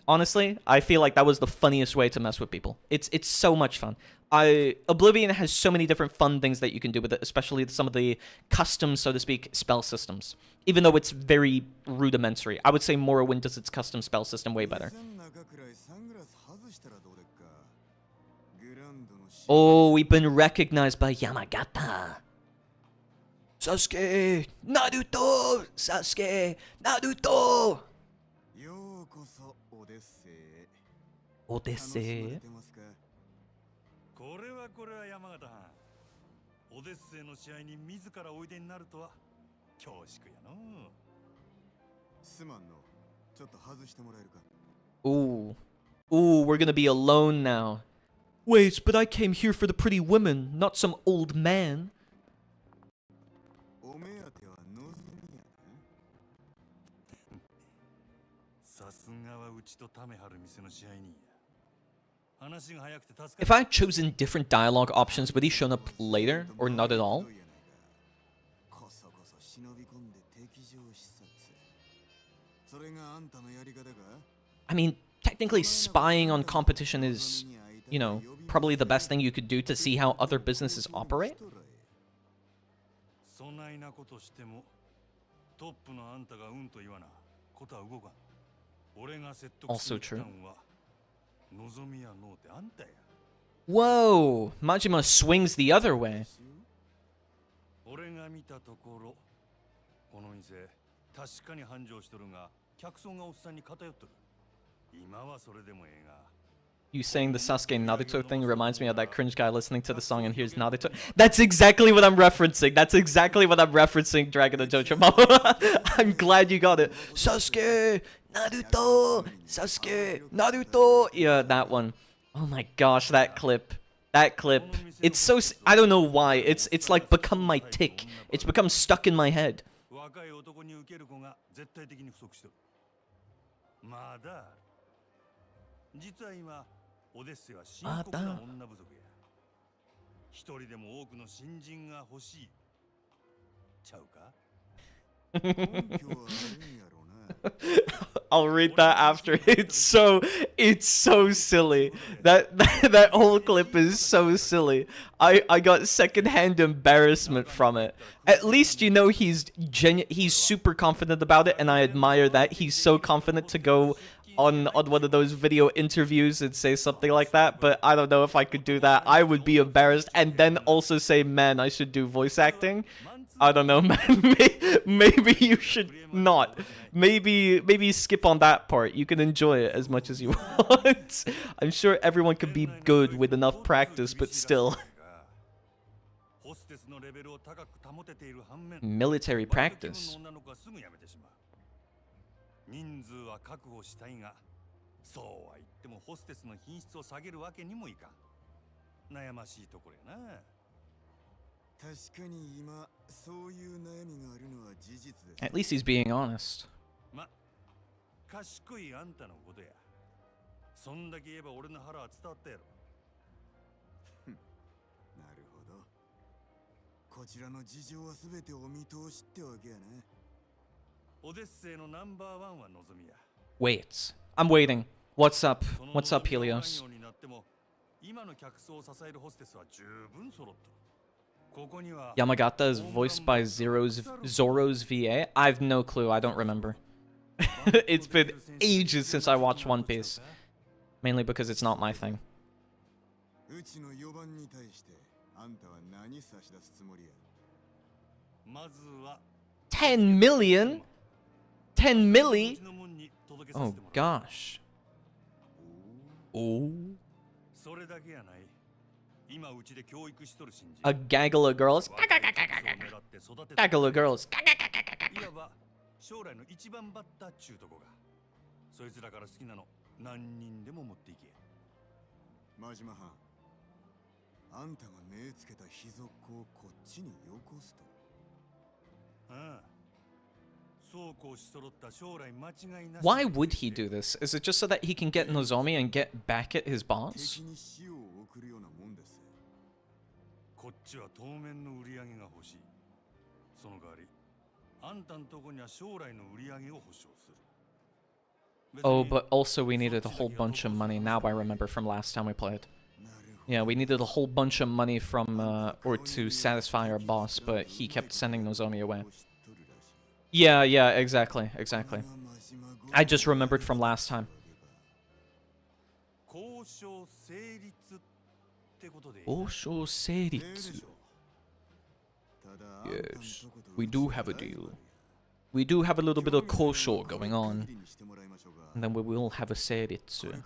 honestly, I feel like that was the funniest way to mess with people. It's so much fun. Oblivion has so many different fun things that you can do with it, especially some of the custom, so to speak, spell systems. Even though it's very rudimentary, I would say Morrowind does its custom spell system way better. Oh, we've been recognized by Yamagata. Sasuke! Naruto! Sasuke! Naruto! Odyssey. Ooh. Ooh, we're gonna be alone now. Wait, but I came here for the pretty women, not some old man. If I had chosen different dialogue options, would he shown up later or not at all? I mean, technically spying on competition is, you know, probably the best thing you could do to see how other businesses operate. Also true. Whoa! Majima swings the other way. You saying the Sasuke Naruto thing reminds me of that cringe guy listening to the song and hears Naruto. That's exactly what I'm referencing. That's exactly what I'm referencing, Dragon and Jojo. I'm glad you got it. Sasuke Naruto! Sasuke Naruto! Yeah, that one. Oh my gosh, that clip. That clip. It's so... I don't know why. It's like become my tick. It's become stuck in my head. I'll read that after. It's so silly. That whole clip is so silly. I got secondhand embarrassment from it. At least you know he's super confident about it, and I admire that. He's so confident to go on one of those video interviews and say something like that, but I don't know if I could do that. I would be embarrassed and then also say, man, I should do voice acting. I don't know, man. Maybe you should not. Maybe skip on that part. You can enjoy it as much as you want. I'm sure everyone could be good with enough practice, but still. Military practice. At least he's being honest. Wait, I'm waiting. What's up? What's up, Helios? Yamagata is voiced by Zoro's VA? I have no clue, I don't remember. It's been ages since I watched One Piece. Mainly because it's not my thing. 10 million? 10 milli? Oh gosh. Oh. A gaggle of girls? Gaggle of girls. Why would he do this? Is it just so that he can get Nozomi and get back at his boss? Oh, but also we needed a whole bunch of money. Now I remember from last time we played. Yeah, we needed a whole bunch of money from, or to satisfy our boss, but he kept sending Nozomi away. Yeah, yeah, exactly, exactly. I just remembered from last time. Kōshō seiritsu. Yes, we do have a deal. We do have a little bit of kōshō going on. And then we will have a seiritsu.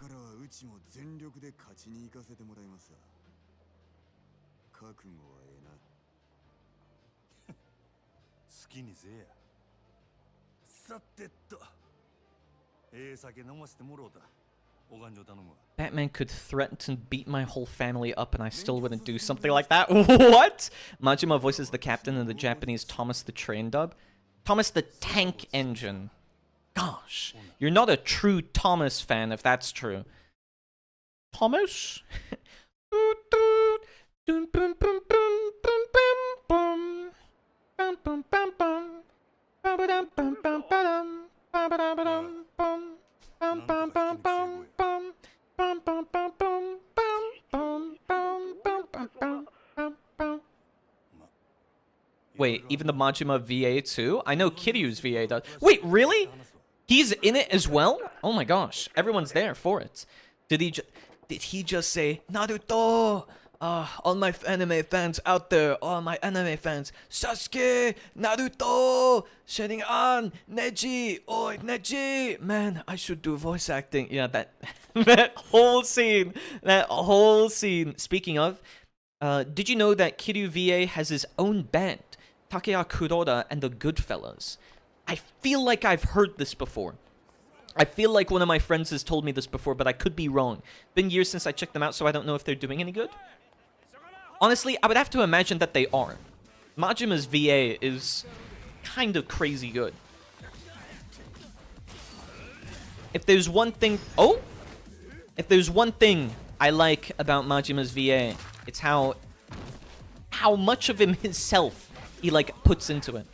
Batman could threaten to beat my whole family up and I still wouldn't do something like that? What? Majima voices the captain in the Japanese Thomas the Train dub. Thomas the Tank Engine. Gosh, you're not a true Thomas fan if that's true. Thomas? Wait, even the Majima VA too? I know Kiryu's VA does. Wait, really? He's in it as well? Oh my gosh, everyone's there for it. Did he just say, Naruto? All my anime fans out there, all my anime fans, Sasuke, Naruto, Sharingan, Neji, oi, Neji. Man, I should do voice acting. Yeah, that that whole scene. Speaking of, did you know that Kiryu VA has his own band, Takeya Kuroda and the Goodfellas? I feel like I've heard this before. I feel like one of my friends has told me this before, but I could be wrong. Been years since I checked them out, so I don't know if they're doing any good. Honestly, I would have to imagine that they are. Majima's VA is kind of crazy good. If there's one thing... Oh! If there's one thing I like about Majima's VA, it's how much of him himself he, like, puts into it.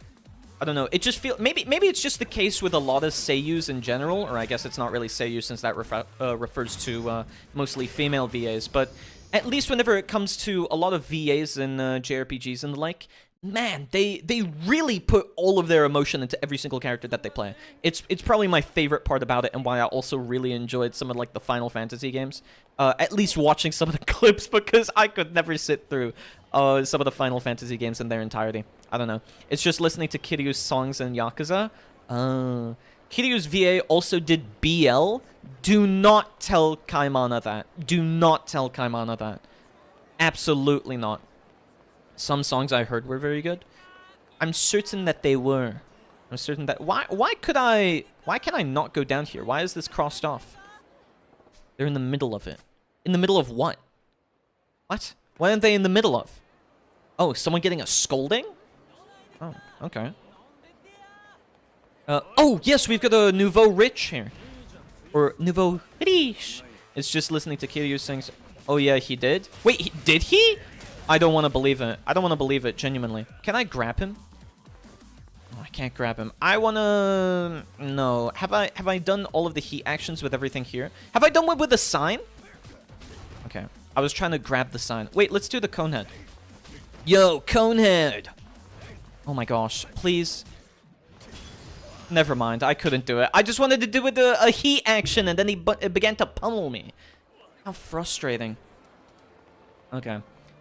I don't know, it just feels... Maybe it's just the case with a lot of seiyus in general, or I guess it's not really seiyu since that refers to mostly female VAs, but at least whenever it comes to a lot of VAs in JRPGs and the like, man, they really put all of their emotion into every single character that they play. It's probably my favorite part about it, and why I also really enjoyed some of, like, the Final Fantasy games. At least watching some of the clips, because I could never sit through some of the Final Fantasy games in their entirety. I don't know. It's just listening to Kiryu's songs in Yakuza. Kiryu's VA also did BL. Do not tell Kaimana that. Do not tell Kaimana that. Absolutely not. Some songs I heard were very good. I'm certain that they were. I'm certain that... Why can I not go down here? Why is this crossed off? They're in the middle of it. In the middle of what? What? What are they in the middle of? Oh, someone getting a scolding? Oh, okay. Oh, yes, we've got a nouveau rich here. Or nouveau riche. It's just listening to Kiryu sing. Oh, yeah, he did? Wait, did he? I don't want to believe it. I don't want to believe it, genuinely. Can I grab him? Oh, I can't grab him. I want to... No. Have I done all of the heat actions with everything here? Have I done one with the sign? Okay. I was trying to grab the sign. Wait, let's do the Conehead. Yo, Conehead! Oh my gosh. Please. Never mind. I couldn't do it. I just wanted to do it a heat action, and then he began to pummel me. How frustrating. Okay.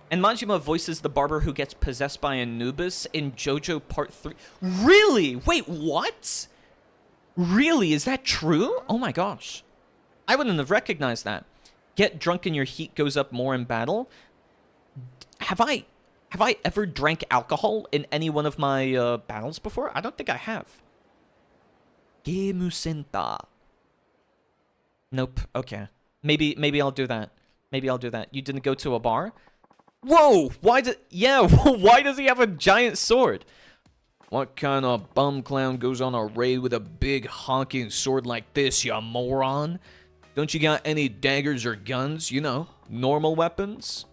And Majima voices the barber who gets possessed by Anubis in JoJo Part 3. Really? Wait, what? Really? Is that true? Oh my gosh. I wouldn't have recognized that. Get drunk and your heat goes up more in battle. Have I ever drank alcohol in any one of my battles before? I don't think I have. Game Center. Nope. Okay. Maybe I'll do that. Maybe I'll do that. You didn't go to a bar? Whoa! Why does he have a giant sword? What kind of bum clown goes on a raid with a big honking sword like this, you moron? Don't you got any daggers or guns? You know, normal weapons?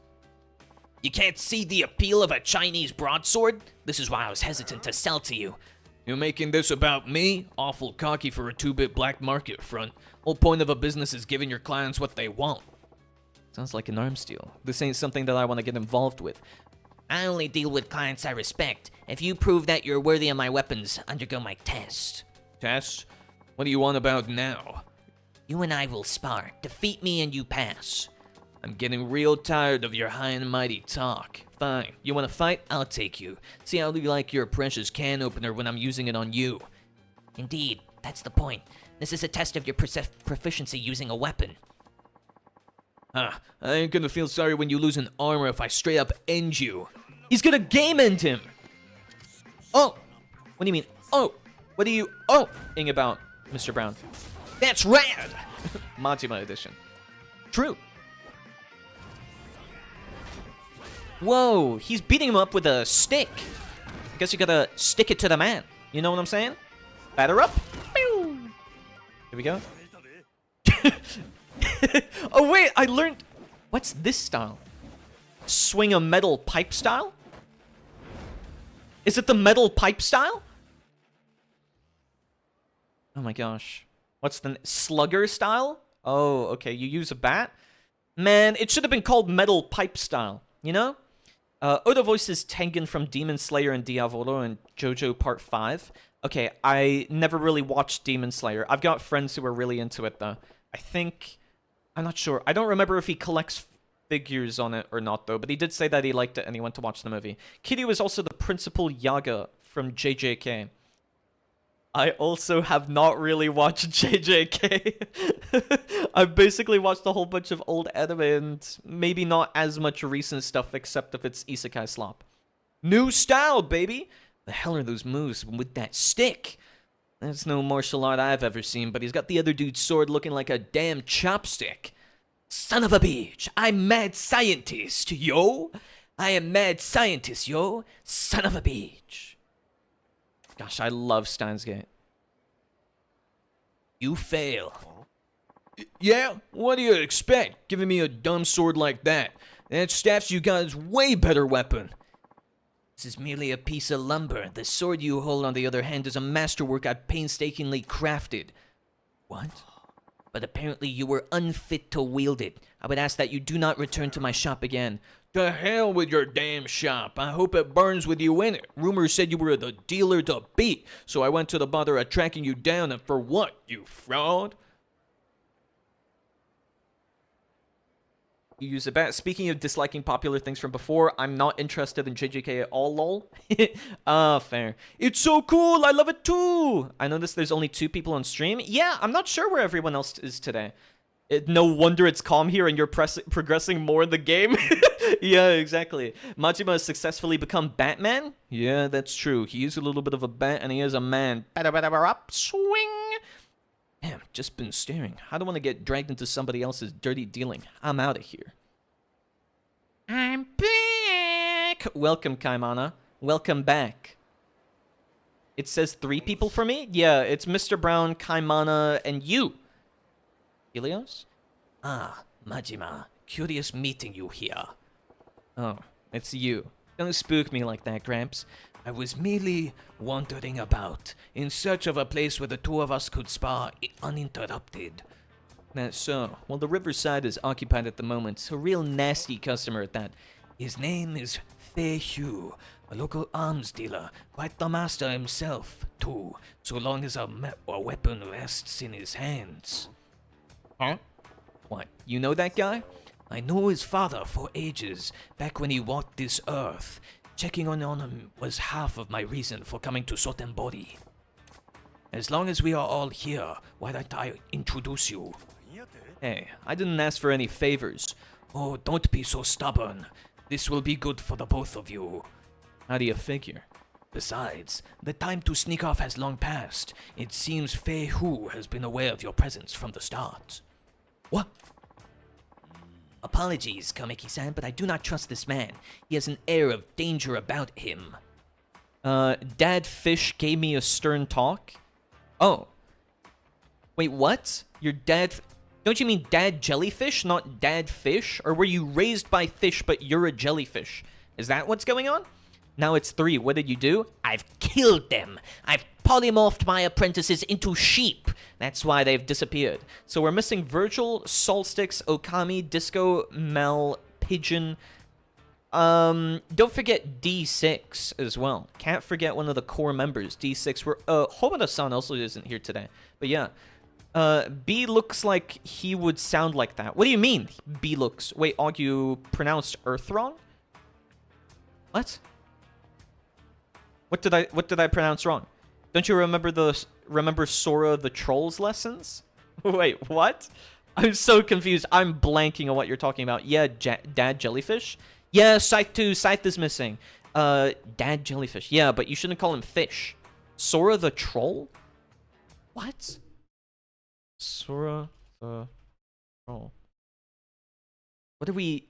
You can't see the appeal of a Chinese broadsword? This is why I was hesitant to sell to you. You're making this about me? Awful cocky for a 2-bit black market front. Whole point of a business is giving your clients what they want. Sounds like an arms deal. This ain't something that I want to get involved with. I only deal with clients I respect. If you prove that you're worthy of my weapons, undergo my test. Test? What do you want about now? You and I will spar. Defeat me and you pass. I'm getting real tired of your high and mighty talk. Fine. You want to fight? I'll take you. See how you like your precious can opener when I'm using it on you. Indeed, that's the point. This is a test of your proficiency using a weapon. Ah, I ain't gonna feel sorry when you lose an armor if I straight up end you. He's gonna game end him! Oh! What do you mean, oh? What are you oh-ing about, Mr. Brown? That's rad! Majima edition. True. Whoa, he's beating him up with a stick. I guess you gotta stick it to the man. You know what I'm saying? Batter up. Pew! Here we go. Oh wait, I learned... What's this style? Swing a metal pipe style? Is it the metal pipe style? Oh my gosh. What's the... Slugger style? Oh, okay, you use a bat? Man, it should have been called metal pipe style, you know? Oda voices Tengen from Demon Slayer and Diavolo and JoJo Part 5. Okay, I never really watched Demon Slayer. I've got friends who are really into it, though. I think... I'm not sure. I don't remember if he collects figures on it or not, though, but he did say that he liked it and he went to watch the movie. Kiryu is also the principal Yaga from JJK. I also have not really watched JJK. I've basically watched a whole bunch of old anime and maybe not as much recent stuff except if it's isekai slop. New style, baby! The hell are those moves with that stick? That's no martial art I've ever seen, but he's got the other dude's sword looking like a damn chopstick. Son of a bitch, I'm mad scientist, yo! I am mad scientist, yo! Son of a bitch! Gosh, I love Steins Gate. You fail. Yeah? What do you expect, giving me a dumb sword like that? That staff you got is way better weapon. This is merely a piece of lumber. The sword you hold, on the other hand, is a masterwork I've painstakingly crafted. What? But apparently you were unfit to wield it. I would ask that you do not return to my shop again. To hell with your damn shop. I hope it burns with you in it. Rumors said you were the dealer to beat, so I went to the bother of tracking you down, and for what, you fraud? You use a bat. Speaking of disliking popular things from before, I'm not interested in JJK at all, lol. Fair. It's so cool, I love it too! I noticed there's only 2 people on stream. Yeah, I'm not sure where everyone else is today. No wonder it's calm here and you're progressing more in the game. Yeah, exactly. Majima has successfully become Batman? Yeah, that's true. He is a little bit of a bat and he is a man. Up, swing! Damn, just been staring. I don't want to get dragged into somebody else's dirty dealing. I'm out of here. I'm back! Welcome, Kaimana. Welcome back. It says 3 people for me? Yeah, it's Mr. Brown, Kaimana, and you. Helios? Ah, Majima. Curious meeting you here. Oh, it's you. Don't spook me like that, Gramps. I was merely wandering about, in search of a place where the 2 of us could spar uninterrupted. That's so. Well, the Riverside is occupied at the moment. A real nasty customer at that. His name is Fei Hu, a local arms dealer. Quite the master himself, too, so long as a weapon rests in his hands. Huh? What, you know that guy? I know his father for ages, back when he walked this earth. Checking on him was half of my reason for coming to Sotenbori. As long as we are all here, why don't I introduce you? Hey, I didn't ask for any favors. Oh, don't be so stubborn. This will be good for the both of you. How do you figure? Besides, the time to sneak off has long passed. It seems Fei Hu has been aware of your presence from the start. What? Apologies, Kameki-san, but I do not trust this man. He has an air of danger about him. Dad Fish gave me a stern talk? Oh. Wait, what? Your dad... Don't you mean Dad Jellyfish, not Dad Fish? Or were you raised by fish, but you're a jellyfish? Is that what's going on? Now it's 3. What did you do? I've killed them. I've polymorphed my apprentices into sheep. That's why they've disappeared. So we're missing Virgil, Solstix, Okami, Disco, Mel, Pigeon. Don't forget D6 as well. Can't forget one of the core members, D6. Homada-san also isn't here today. But yeah. B looks like he would sound like that. What do you mean, B looks? Wait, Aug, you pronounced Earth wrong? What? What did I pronounce wrong? Don't you remember Sora the Troll's lessons? Wait, what? I'm so confused. I'm blanking on what you're talking about. Yeah, Dad Jellyfish? Yeah, Scythe 2. Scythe is missing. Dad Jellyfish. Yeah, but you shouldn't call him Fish. Sora the Troll? What? Sora the Troll. What are we...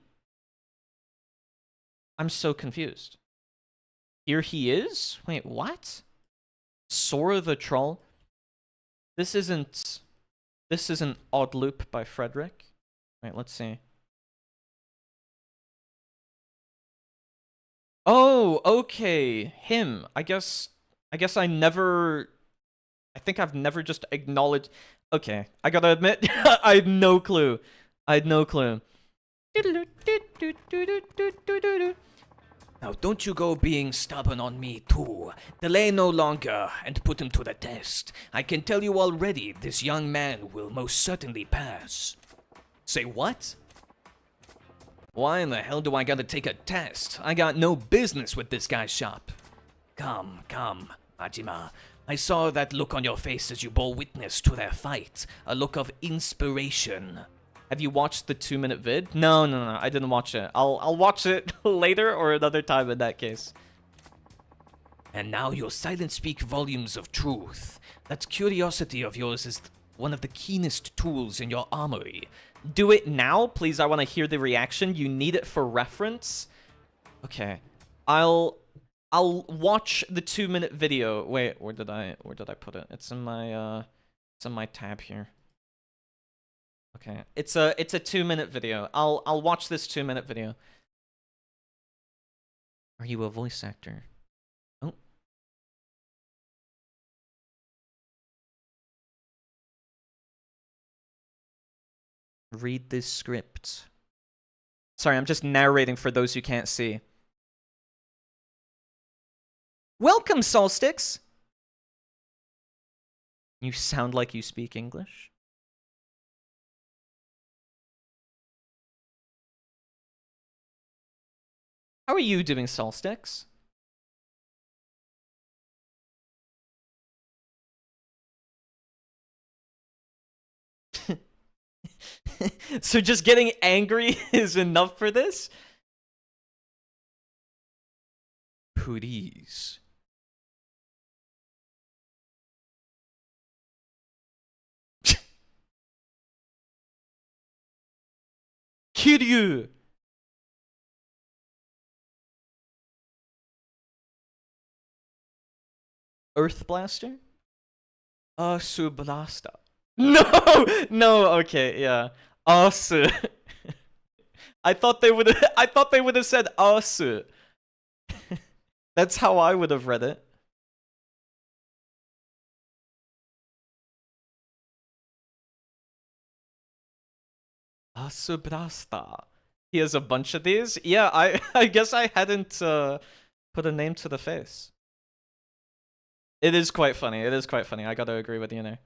I'm so confused. Here he is? Wait, what? Sora the Troll? This isn't Odd Loop by Frederick. Wait, let's see. Oh, okay. Him. I think I've never just acknowledged. Okay, I gotta admit, I had no clue. Now don't you go being stubborn on me too. Delay no longer and put him to the test. I can tell you already, this young man will most certainly pass. Say what? Why in the hell do I gotta take a test? I got no business with this guy's shop. Come, Majima. I saw that look on your face as you bore witness to their fight. A look of inspiration. Have you watched the 2-minute vid? No, I didn't watch it. I'll watch it later or another time in that case. And now your silence speak volumes of truth. That curiosity of yours is one of the keenest tools in your armory. Do it now, please. I want to hear the reaction. You need it for reference. Okay. I'll watch the 2-minute video. Wait, where did I put it? It's in my tab here. Okay. It's a 2-minute video. I'll watch this 2-minute video. Are you a voice actor? Oh. Read this script. Sorry, I'm just narrating for those who can't see. Welcome, Solstix! You sound like you speak English. How are you doing, Solstix? So just getting angry is enough for this? Please. Kiryu! Earth Blaster? Asu Blaster. No! No, okay, yeah. Asu. I thought they would have said Asu. That's how I would have read it. Asu Blaster. He has a bunch of these? Yeah, I guess I hadn't put a name to the face. It is quite funny. It is quite funny. I gotta agree with you there.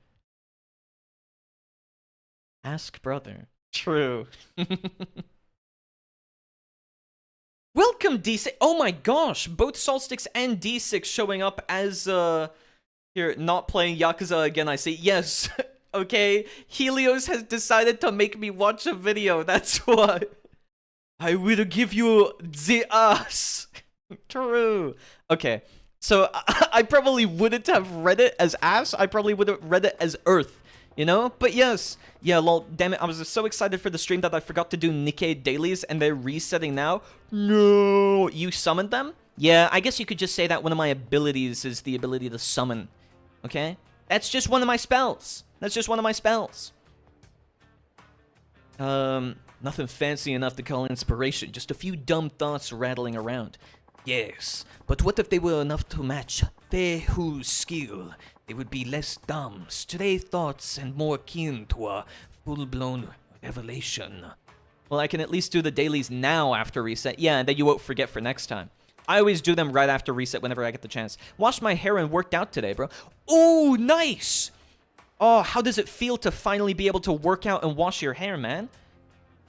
Ask brother. True. Welcome, D6. Oh my gosh, both Solstix and D6 showing up as here, not playing Yakuza again. I say yes. Okay, Helios has decided to make me watch a video. That's why. I will give you the ass. True. Okay. So I probably wouldn't have read it as ass. I probably would have read it as earth, you know? But yes. Yeah, lol, damn it. I was so excited for the stream that I forgot to do Nikkei dailies and they're resetting now. No. You summoned them? Yeah, I guess you could just say that one of my abilities is the ability to summon. Okay? That's just one of my spells. That's just one of my spells. Nothing fancy enough to call inspiration. Just a few dumb thoughts rattling around. Yes, but what if they were enough to match Fei Hu's skill, they would be less dumb, stray thoughts, and more keen to a full-blown revelation. Well, I can at least do the dailies now after reset. Yeah, and then you won't forget for next time. I always do them right after reset whenever I get the chance. Washed my hair and worked out today, bro. Oh, nice! Oh, how does it feel to finally be able to work out and wash your hair, man?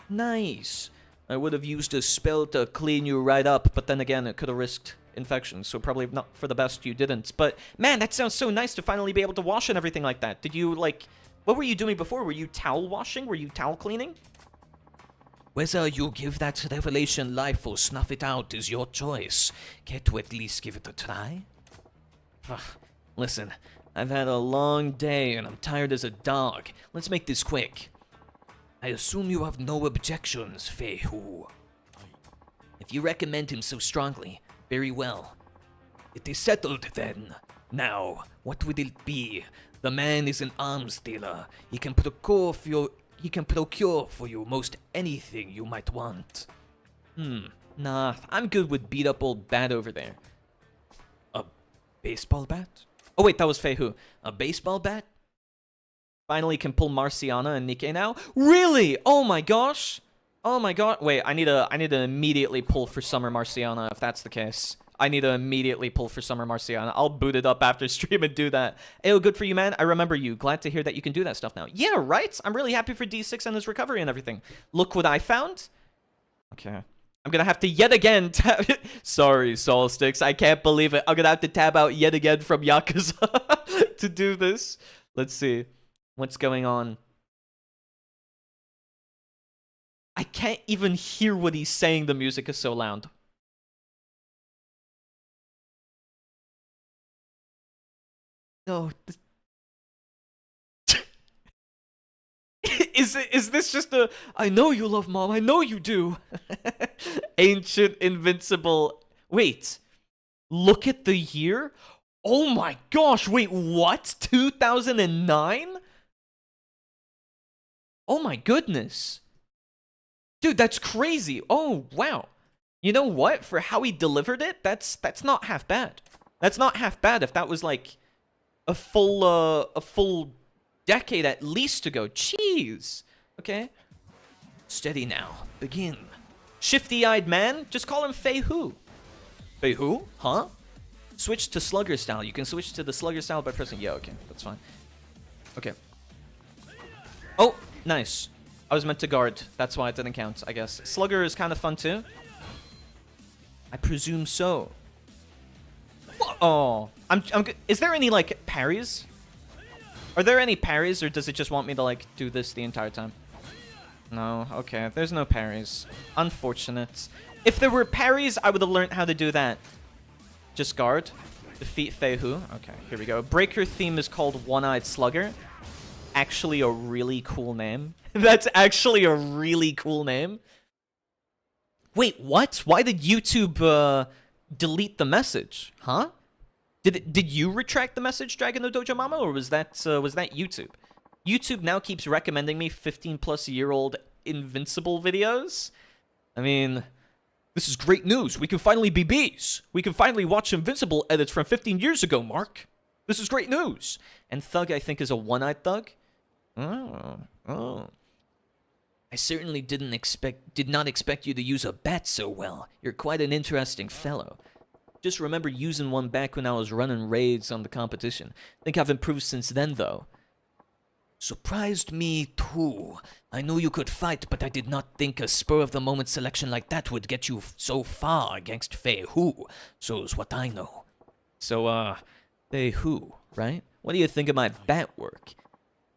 Nice. I would have used a spell to clean you right up, but then again, it could have risked infection, so probably not for the best you didn't. But, man, that sounds so nice to finally be able to wash and everything like that. Did you, like... What were you doing before? Were you towel washing? Were you towel cleaning? Whether you give that revelation life or snuff it out is your choice. Care to at least give it a try? Listen, I've had a long day and I'm tired as a dog. Let's make this quick. I assume you have no objections, Fei Hu. If you recommend him so strongly, very well. It is settled then. Now, what would it be? The man is an arms dealer. He can procure for you most anything you might want. Nah, I'm good with beat up old bat over there. A baseball bat? Oh wait, that was Fei Hu. A baseball bat? Finally can pull Marciana and Nikke now? Really? Oh my gosh! Oh my god. Wait, I need to immediately pull for Summer Marciana if that's the case. I need to immediately pull for Summer Marciana. I'll boot it up after stream and do that. Ayo, good for you, man. I remember you. Glad to hear that you can do that stuff now. Yeah, right? I'm really happy for D6 and his recovery and everything. Look what I found. Okay. I'm gonna have to yet again tab... Sorry, Solsticks. I can't believe it. I'm gonna have to tab out yet again from Yakuza to do this. Let's see. What's going on? I can't even hear what he's saying. The music is so loud. No. Is this just a I know you love mom, I know you do. Ancient invincible. Wait. Look at the year? Oh my gosh, wait, what? 2009? Oh my goodness. Dude, that's crazy. Oh, wow. You know what? For how he delivered it, that's not half bad. That's not half bad if that was like a full decade at least ago. Jeez. Okay. Steady now. Begin. Shifty-eyed man? Just call him Fei Hu. Fei Hu? Huh? Switch to slugger style. You can switch to the slugger style by pressing... Yeah, okay. That's fine. Okay. Oh, nice. I was meant to guard. That's why it didn't count, I guess. Slugger is kind of fun too. I presume so. Oh, is there any like parries? Are there any parries, or does it just want me to like do this the entire time? No, okay. There's no parries. Unfortunate. If there were parries, I would have learned how to do that. Just guard. Defeat Fei Hu. Okay, here we go. Breaker theme is called One-Eyed Slugger. Actually a really cool name. That's actually a really cool name. Wait, what? Why did YouTube delete the message? Huh? Did you retract the message, Dragon no Dojo Mama, or was that YouTube? YouTube now keeps recommending me 15-plus-year-old Invincible videos. I mean, this is great news. We can finally be bees. We can finally watch Invincible edits from 15 years ago, Mark. This is great news. And Thug, I think, is a one-eyed Thug. Oh. I certainly did not expect you to use a bat so well. You're quite an interesting fellow. Just remember using one back when I was running raids on the competition. Think I've improved since then, though. Surprised me, too. I knew you could fight, but I did not think a spur-of-the-moment selection like that would get you so far against Fei Hu. So's what I know. So, Fei Hu, right? What do you think of my bat work?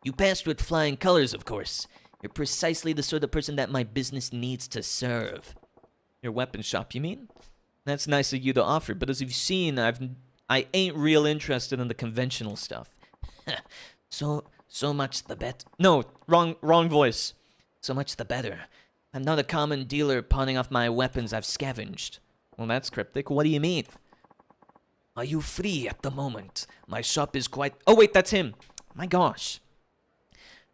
You passed with flying colors, of course. You're precisely the sort of person that my business needs to serve. Your weapon shop, you mean? That's nice of you to offer, but as you've seen, I ain't real interested in the conventional stuff. So much the better. No, wrong voice. So much the better. I'm not a common dealer pawning off my weapons I've scavenged. Well, that's cryptic. What do you mean? Are you free at the moment? My shop is quite... Oh, wait, that's him. My gosh.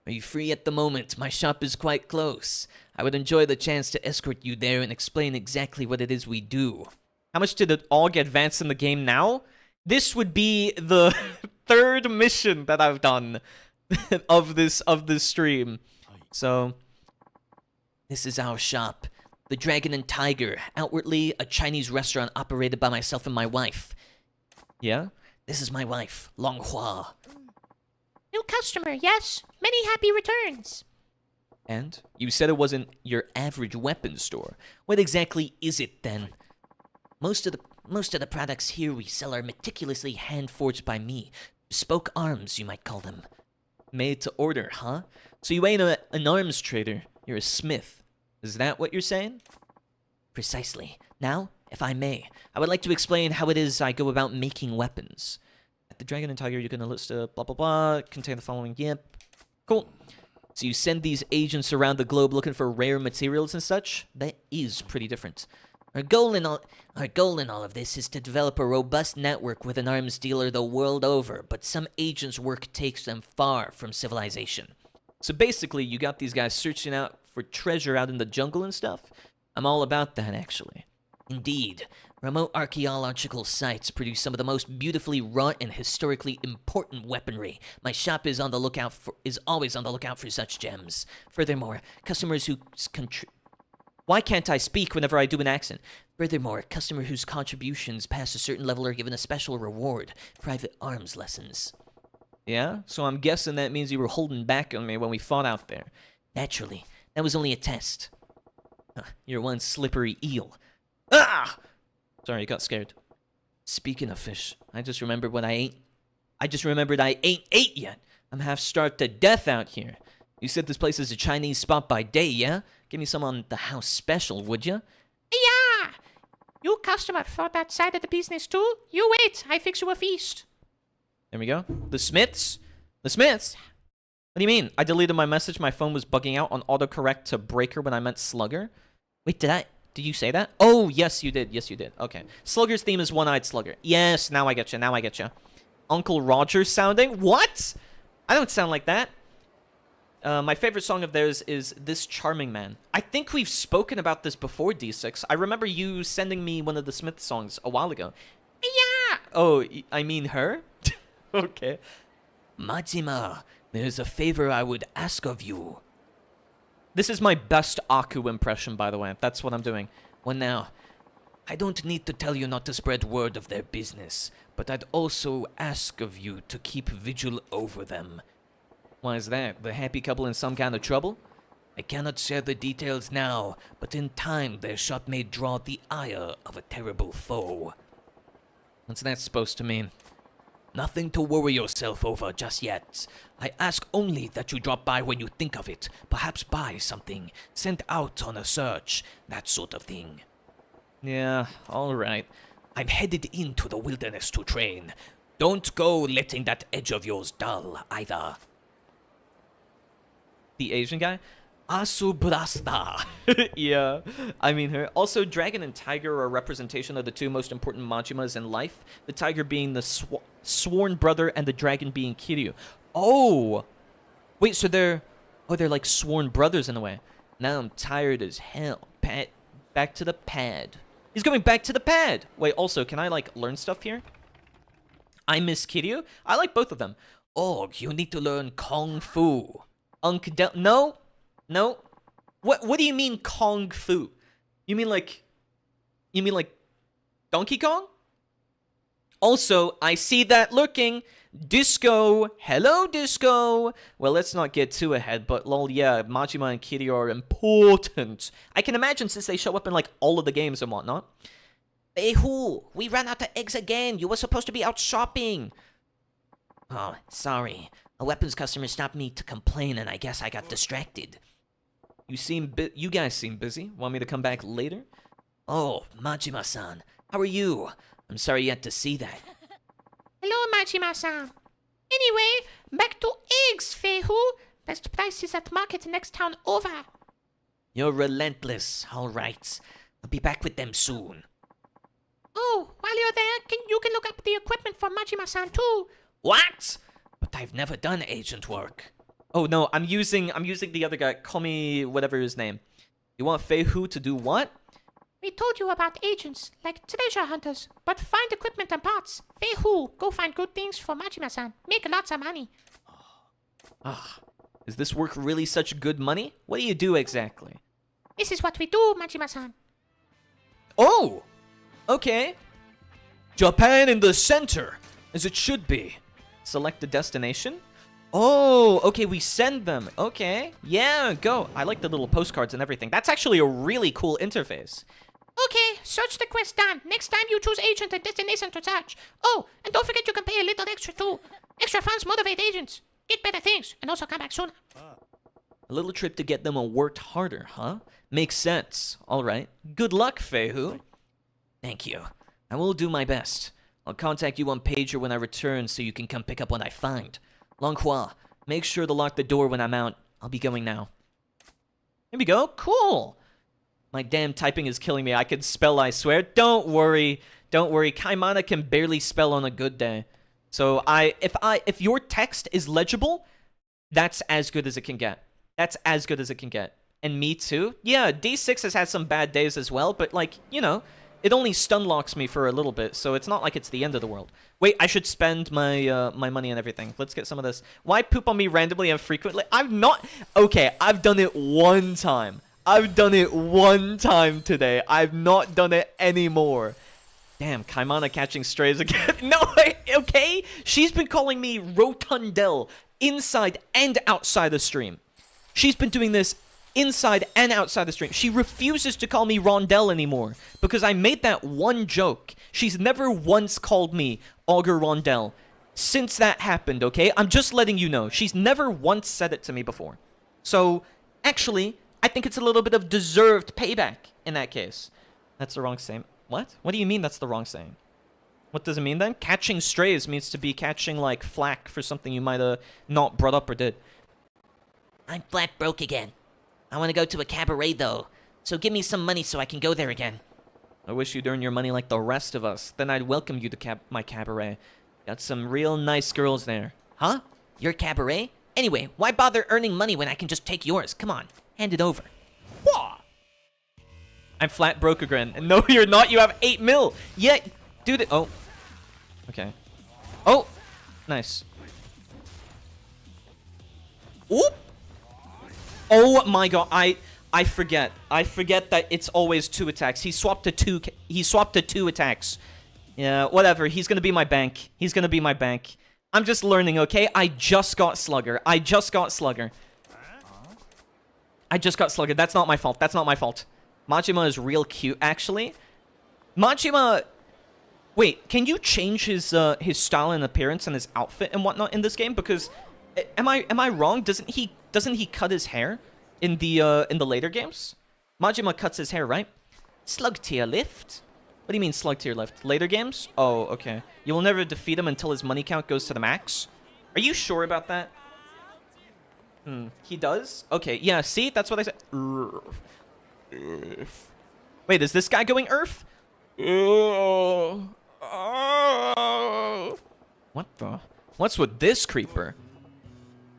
Are you free at the moment? My shop is quite close. I would enjoy the chance to escort you there and explain exactly what it is we do. How much did it all get advanced in the game now? This would be the third mission that I've done of this stream. So, this is our shop. The Dragon and Tiger, outwardly a Chinese restaurant operated by myself and my wife. Yeah? This is my wife, Long Hua. New customer, yes. Many happy returns. And? You said it wasn't your average weapons store. What exactly is it, then? Most of the products here we sell are meticulously hand-forged by me. Bespoke arms, you might call them. Made to order, huh? So you ain't an arms trader. You're a smith. Is that what you're saying? Precisely. Now, if I may, I would like to explain how it is I go about making weapons. At the Dragon and Tiger, you're gonna list a blah blah blah, contain the following, yep. Cool. So you send these agents around the globe looking for rare materials and such? That is pretty different. Our goal in all of this is to develop a robust network with an arms dealer the world over, but some agents' work takes them far from civilization. So basically, you got these guys searching out for treasure out in the jungle and stuff? I'm all about that, actually. Indeed. Remote archaeological sites produce some of the most beautifully wrought and historically important weaponry. My shop is always on the lookout for such gems. Furthermore, customers who Why can't I speak whenever I do an accent? Furthermore, customers whose contributions pass a certain level are given a special reward, private arms lessons. Yeah? So I'm guessing that means you were holding back on me when we fought out there. Naturally. That was only a test. You're one slippery eel. Ah! Sorry, I got scared. Speaking of fish, I just remembered what I ate. I just remembered I ain't ate yet. I'm half starved to death out here. You said this place is a Chinese spot by day, yeah? Give me some on the house special, would ya? Yeah! You customer for that side of the business too? You wait, I fix you a feast. There we go. The Smiths? The Smiths? What do you mean? I deleted my message. My phone was bugging out on autocorrect to breaker when I meant slugger. Wait, did you say that? Oh, yes, you did. Yes, you did. Okay. Slugger's theme is one-eyed slugger. Yes, now I get you. Now I get you. Uncle Roger sounding? What? I don't sound like that. My favorite song of theirs is This Charming Man. I think we've spoken about this before, D6. I remember you sending me one of the Smith songs a while ago. Yeah! Oh, I mean her? Okay. Majima, there's a favor I would ask of you. This is my best Aku impression, by the way. That's what I'm doing. Well now, I don't need to tell you not to spread word of their business, but I'd also ask of you to keep vigil over them. Why is that? The happy couple in some kind of trouble? I cannot share the details now, but in time their shot may draw the ire of a terrible foe. What's that supposed to mean? Nothing to worry yourself over just yet. I ask only that you drop by when you think of it, perhaps buy something, sent out on a search, that sort of thing. Yeah, alright. I'm headed into the wilderness to train. Don't go letting that edge of yours dull, either. The Asian guy? Asubrasta. Yeah, I mean her. Also, Dragon and Tiger are a representation of the two most important Majimas in life. The tiger being the sworn brother and the dragon being Kiryu. Oh! Wait, so they're like sworn brothers in a way. Now I'm tired as hell. Back to the pad. He's going back to the pad! Wait, also, can I, like, learn stuff here? I miss Kiryu? I like both of them. Org, you need to learn Kung Fu. No? No? What do you mean Kung Fu? You mean like Donkey Kong? Also, I see that lurking. Disco. Hello, Disco. Well, let's not get too ahead, but lol, yeah, Majima and Kiryu are important. I can imagine since they show up in like all of the games and whatnot. Hey, who? We ran out of eggs again. You were supposed to be out shopping. Oh, sorry. A weapons customer stopped me to complain, and I guess I got distracted. You guys seem busy. Want me to come back later? Oh, Majima-san. How are you? I'm sorry you had to see that. Hello, Majima-san. Anyway, back to eggs, Feihu. Best prices at market next town over. You're relentless. All right. I'll be back with them soon. Oh, while you're there, you can look up the equipment for Majima-san too. What? But I've never done agent work. Oh no, I'm using the other guy. Call me whatever his name. You want Feihu to do what? We told you about agents, like treasure hunters, but find equipment and parts. Feihu, go find good things for Majima-san. Make lots of money. Ah, is this work really such good money? What do you do exactly? This is what we do, Majima-san. Oh! Okay. Japan in the center, as it should be. Select the destination. Oh, okay, we send them. Okay, yeah, go. I like the little postcards and everything. That's actually a really cool interface. Okay, search the quest done. Next time you choose agent and destination to search. Oh, and don't forget you can pay a little extra too. Extra funds motivate agents. Get better things, and also come back sooner. A little trip to get them worked harder, huh? Makes sense. All right. Good luck, Feihu. Thank you. I will do my best. I'll contact you on pager when I return so you can come pick up what I find. Longhua, make sure to lock the door when I'm out. I'll be going now. Here we go. Cool. My damn typing is killing me. I can spell, I swear. Don't worry. Don't worry. Kaimana can barely spell on a good day. So if your text is legible, that's as good as it can get. That's as good as it can get. And me too. Yeah, D6 has had some bad days as well, but like, you know, it only stun locks me for a little bit, so it's not like it's the end of the world. Wait, I should spend my my money and everything. Let's get some of this. Why poop on me randomly and frequently? I've not... Okay, I've done it one time. I've done it one time today. I've not done it anymore. Damn, Kaimana catching strays again. No, okay? She's been calling me Rotundel inside and outside the stream. She's been doing this inside and outside the stream. She refuses to call me Rondel anymore because I made that one joke. She's never once called me Auger Rondel since that happened, okay? I'm just letting you know. She's never once said it to me before. So, actually, I think it's a little bit of deserved payback in that case. That's the wrong saying. What? What do you mean that's the wrong saying? What does it mean then? Catching strays means to be catching, like, flack for something you might have not brought up or did. I'm flat broke again. I want to go to a cabaret, though. So give me some money so I can go there again. I wish you'd earn your money like the rest of us. Then I'd welcome you to my cabaret. Got some real nice girls there. Huh? Your cabaret? Anyway, why bother earning money when I can just take yours? Come on, hand it over. Whoa! I'm flat broke again. And no, you're not. You have 8 mil. Yeah, dude. Oh. Okay. Oh. Nice. Oop. Oh my god. I forget. I forget that it's always 2 attacks. He swapped to 2 attacks. Yeah, whatever. He's going to be my bank. He's going to be my bank. I'm just learning, okay? I just got Slugger. I just got Slugger. That's not my fault. That's not my fault. Majima is real cute, actually. Majima... Wait, can you change his style and appearance and his outfit and whatnot in this game? Because am I wrong? Doesn't he cut his hair in the later games? Majima cuts his hair, right? Slug tier lift. What do you mean slug tier lift? Later games? Oh, okay. You will never defeat him until his money count goes to the max. Are you sure about that? He does? Okay, yeah, see? That's what I said. Wait, is this guy going Earth? What the? What's with this creeper?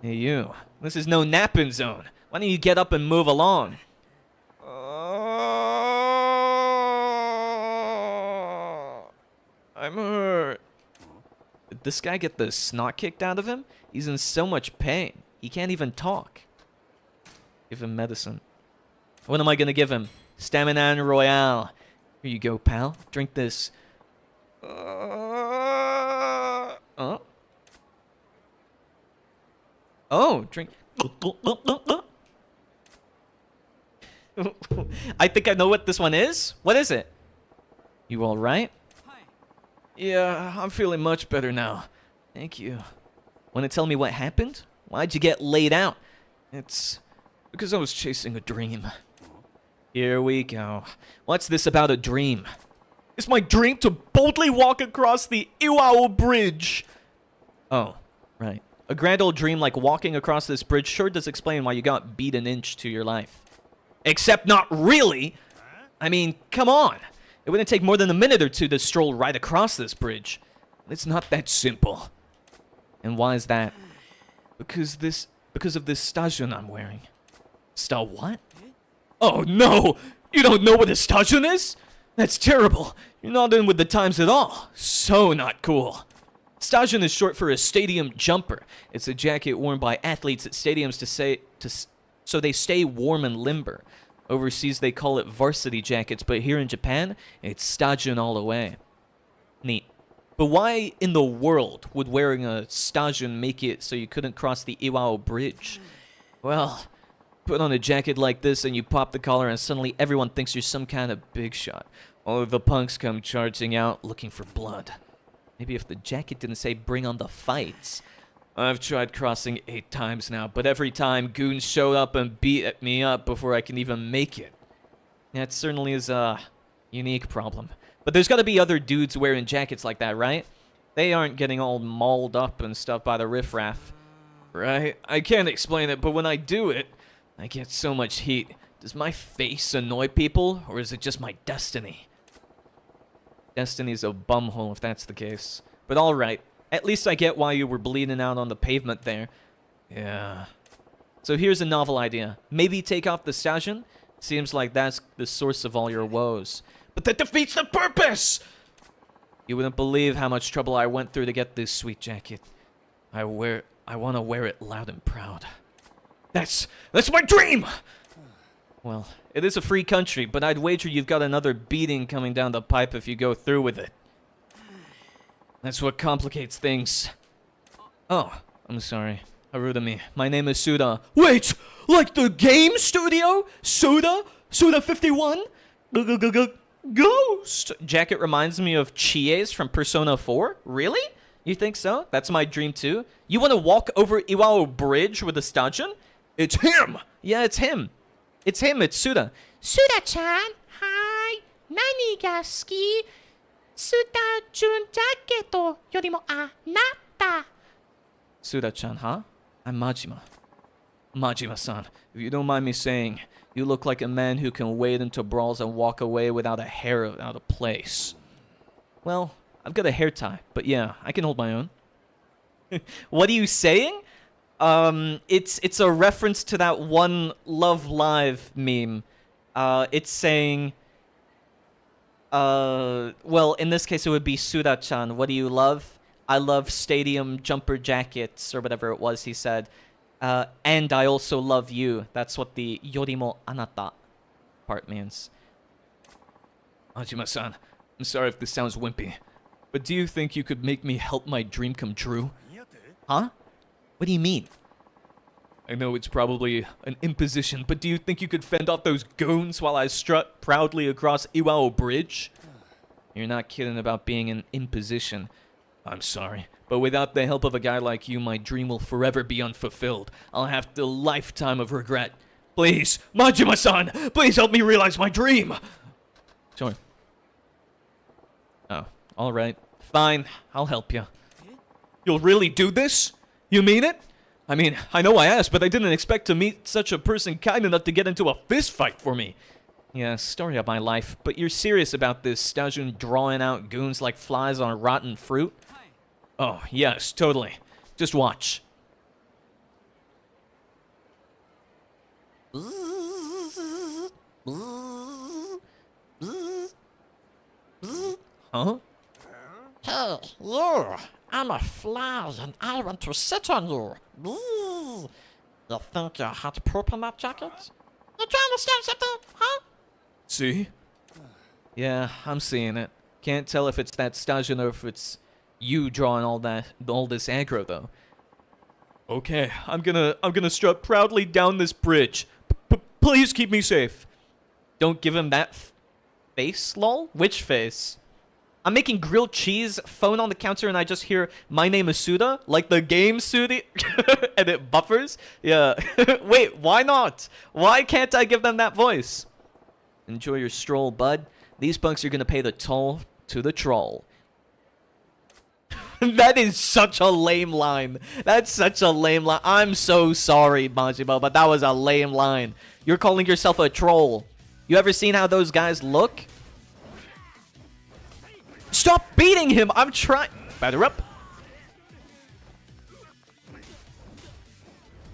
Hey, you. This is no napping zone. Why don't you get up and move along? I'm hurt. Did this guy get the snot kicked out of him? He's in so much pain. He can't even talk. Give him medicine. What am I gonna give him? Stamina Royale. Here you go, pal. Drink this. Oh. Oh, drink. I think I know what this one is. What is it? You all right? Yeah, I'm feeling much better now. Thank you. Want to tell me what happened? Why'd you get laid out? It's because I was chasing a dream. Here we go. What's this about a dream? It's my dream to boldly walk across the Iwao Bridge. Oh, right. A grand old dream like walking across this bridge sure does explain why you got beat an inch to your life. Except not really. I mean, come on. It wouldn't take more than a minute or two to stroll right across this bridge. It's not that simple. And why is that? Because of this station I'm wearing. What? Oh no! You don't know what a stajun is? That's terrible. You're not in with the times at all. So not cool. Stajun is short for a stadium jumper. It's a jacket worn by athletes at stadiums so they stay warm and limber. Overseas they call it varsity jackets, but here in Japan, it's stajun all the way. Neat. But why in the world would wearing a stajun make it so you couldn't cross the Iwao Bridge? Well, put on a jacket like this and you pop the collar and suddenly everyone thinks you're some kind of big shot. All of the punks come charging out looking for blood. Maybe if the jacket didn't say bring on the fights. I've tried crossing 8 times now, but every time goons show up and beat me up before I can even make it. That certainly is a unique problem. But there's gotta be other dudes wearing jackets like that, right? They aren't getting all mauled up and stuff by the riffraff. Right? I can't explain it, but when I do it, I get so much heat. Does my face annoy people, or is it just my destiny? Destiny's a bumhole if that's the case. But alright. At least I get why you were bleeding out on the pavement there. Yeah. So here's a novel idea. Maybe take off the stajun? Seems like that's the source of all your woes. But that defeats the purpose! You wouldn't believe how much trouble I went through to get this sweet jacket. I want to wear it loud and proud. That's my dream! Well, it is a free country, but I'd wager you've got another beating coming down the pipe if you go through with it. That's what complicates things. Oh, I'm sorry. How rude of me. My name is Suda. Wait! Like the game studio? Suda? Suda 51? Ghost! Jacket reminds me of Chie's from Persona 4? Really? You think so? That's my dream too. You want to walk over Iwao Bridge with a stajun? It's him! Yeah, it's him. It's him, it's Suda. Suda-chan, hi. Nani ga suki? Suda-jun jacket to yorimo anata. Suda-chan, huh? I'm Majima. Majima-san, if you don't mind me saying, you look like a man who can wade into brawls and walk away without a hair out of place. Well, I've got a hair tie, but yeah, I can hold my own. What are you saying? It's a reference to that one Love Live meme. It's saying, well, in this case it would be Suda-chan. What do you love? I love stadium jumper jackets, or whatever it was he said. And I also love you. That's what the yorimo anata part means. Majima-san, I'm sorry if this sounds wimpy, but do you think you could make me help my dream come true? Huh? What do you mean? I know it's probably an imposition, but do you think you could fend off those goons while I strut proudly across Iwao Bridge? You're not kidding about being an imposition. I'm sorry, but without the help of a guy like you, my dream will forever be unfulfilled. I'll have a lifetime of regret. Please, Majima-san, please help me realize my dream! Sure. Oh, alright. Fine, I'll help you. You'll really do this? You mean it? I mean, I know I asked, but I didn't expect to meet such a person kind enough to get into a fist fight for me. Yeah, story of my life. But you're serious about this stajun drawing out goons like flies on rotten fruit? Oh, yes, totally. Just watch. Huh? Hey, you! I'm a fly and I want to sit on you. Bzzz. You think you had poop in that jacket? You trying to understand something, huh? See? Yeah, I'm seeing it. Can't tell if it's that stajun or if it's you drawing all this aggro though. Okay, I'm gonna strut proudly down this bridge. Please keep me safe. Don't give him that face, lol? Which face? I'm making grilled cheese, phone on the counter, and I just hear, my name is Suda, like the game Suda, and it buffers? Yeah. Wait, why not? Why can't I give them that voice? Enjoy your stroll, bud. These punks are gonna pay the toll to the troll. That is such a lame line. That's such a lame line. I'm so sorry, Majima, but that was a lame line. You're calling yourself a troll. You ever seen how those guys look? Stop beating him! I'm trying. Batter up.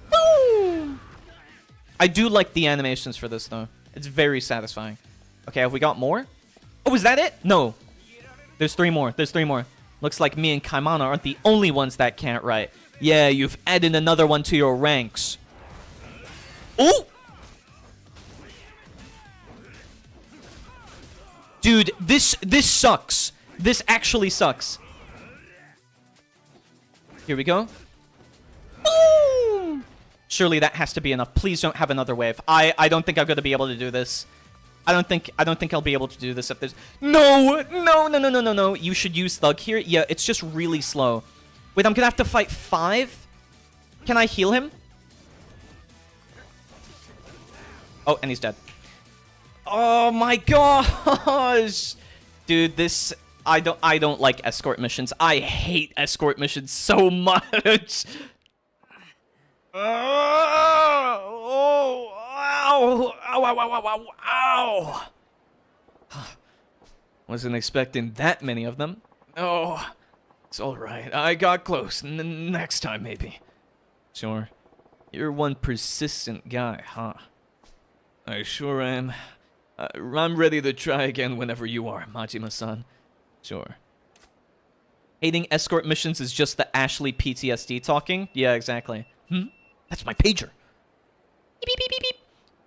Boom! I do like the animations for this though. It's very satisfying. Okay, have we got more? Oh, is that it? No. There's 3 more. There's 3 more. Looks like me and Kaimana aren't the only ones that can't write. Yeah, you've added another one to your ranks. Oh! Dude, this sucks. This actually sucks. Here we go. Boom! Surely that has to be enough. Please don't have another wave. I don't think I'm gonna be able to do this. I don't think I'll be able to do this if there's... No! You should use Thug here. Yeah, it's just really slow. Wait, I'm gonna have to fight 5? Can I heal him? Oh, and he's dead. Oh my gosh! Dude, this... I don't like escort missions. I hate escort missions so much. Oh, ow, ow, ow, ow, ow, ow, ow. Wasn't expecting that many of them. Oh, it's all right. I got close. Next time, maybe. Sure. You're one persistent guy, huh? I sure am. I'm ready to try again whenever you are, Majima-san. Sure. Hating escort missions is just the Ashley PTSD talking? Yeah, exactly. That's my pager. Beep, beep, beep, beep.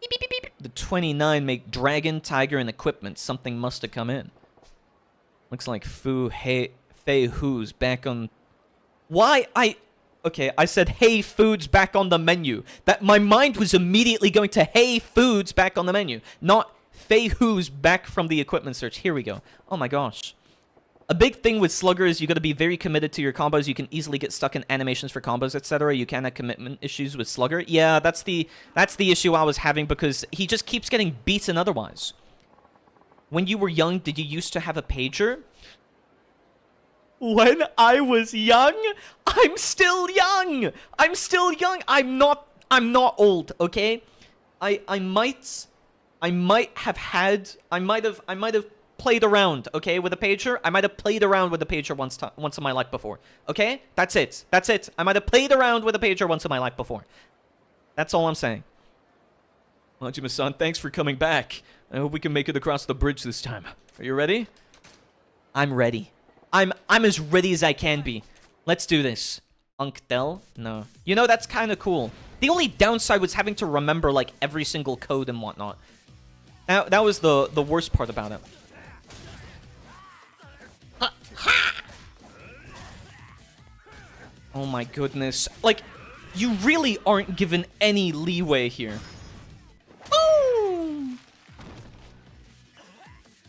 Beep, beep, beep, beep. The 29 make dragon, tiger, and equipment. Something must have come in. Looks like Fei Hu's back on... Why? Okay, I said, hey, food's back on the menu. That my mind was immediately going to, hey, food's back on the menu. Not Fei Hu's back from the equipment search. Here we go. Oh my gosh. A big thing with Slugger is you got to be very committed to your combos. You can easily get stuck in animations for combos, etc. You can have commitment issues with Slugger. Yeah, that's the issue I was having because he just keeps getting beaten otherwise. When you were young, did you used to have a pager? When I was young? I'm still young. I'm still young. I'm not old, okay? I might have played around, okay, with a pager. I might have played around with a pager once in my life before. Okay? That's it. That's it. I might have played around with a pager once in my life before. That's all I'm saying. Majima-san, thanks for coming back. I hope we can make it across the bridge this time. Are you ready? I'm ready. I'm as ready as I can be. Let's do this. Unctel? No. You know, that's kind of cool. The only downside was having to remember, like, every single code and whatnot. That was the worst part about it. Oh my goodness. Like, you really aren't given any leeway here. Boom!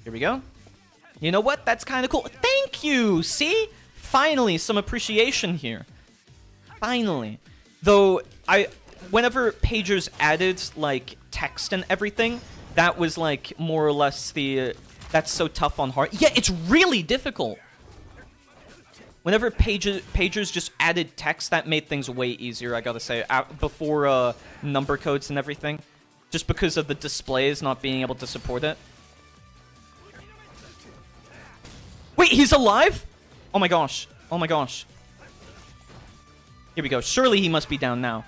Here we go. You know what? That's kind of cool. Thank you! See? Finally, some appreciation here. Finally. Though, whenever pagers added, like, text and everything, that was, like, more or less the... that's so tough on hard. Yeah, it's really difficult. Whenever pagers just added text, that made things way easier, I gotta say. Before number codes and everything. Just because of the displays not being able to support it. Wait, he's alive? Oh my gosh. Oh my gosh. Here we go. Surely he must be down now.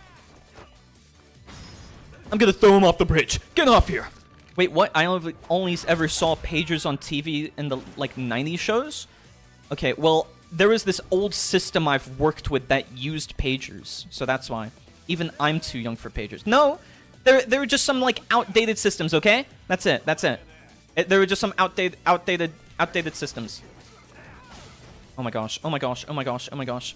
I'm gonna throw him off the bridge. Get off here. Wait, what? I only ever saw pagers on TV in the, like, 90s shows? Okay, well, there was this old system I've worked with that used pagers, so that's why. Even I'm too young for pagers. No! There were just some, like, outdated systems, okay? That's it, that's it. There were just some outdated systems. Oh my gosh, oh my gosh, oh my gosh, oh my gosh.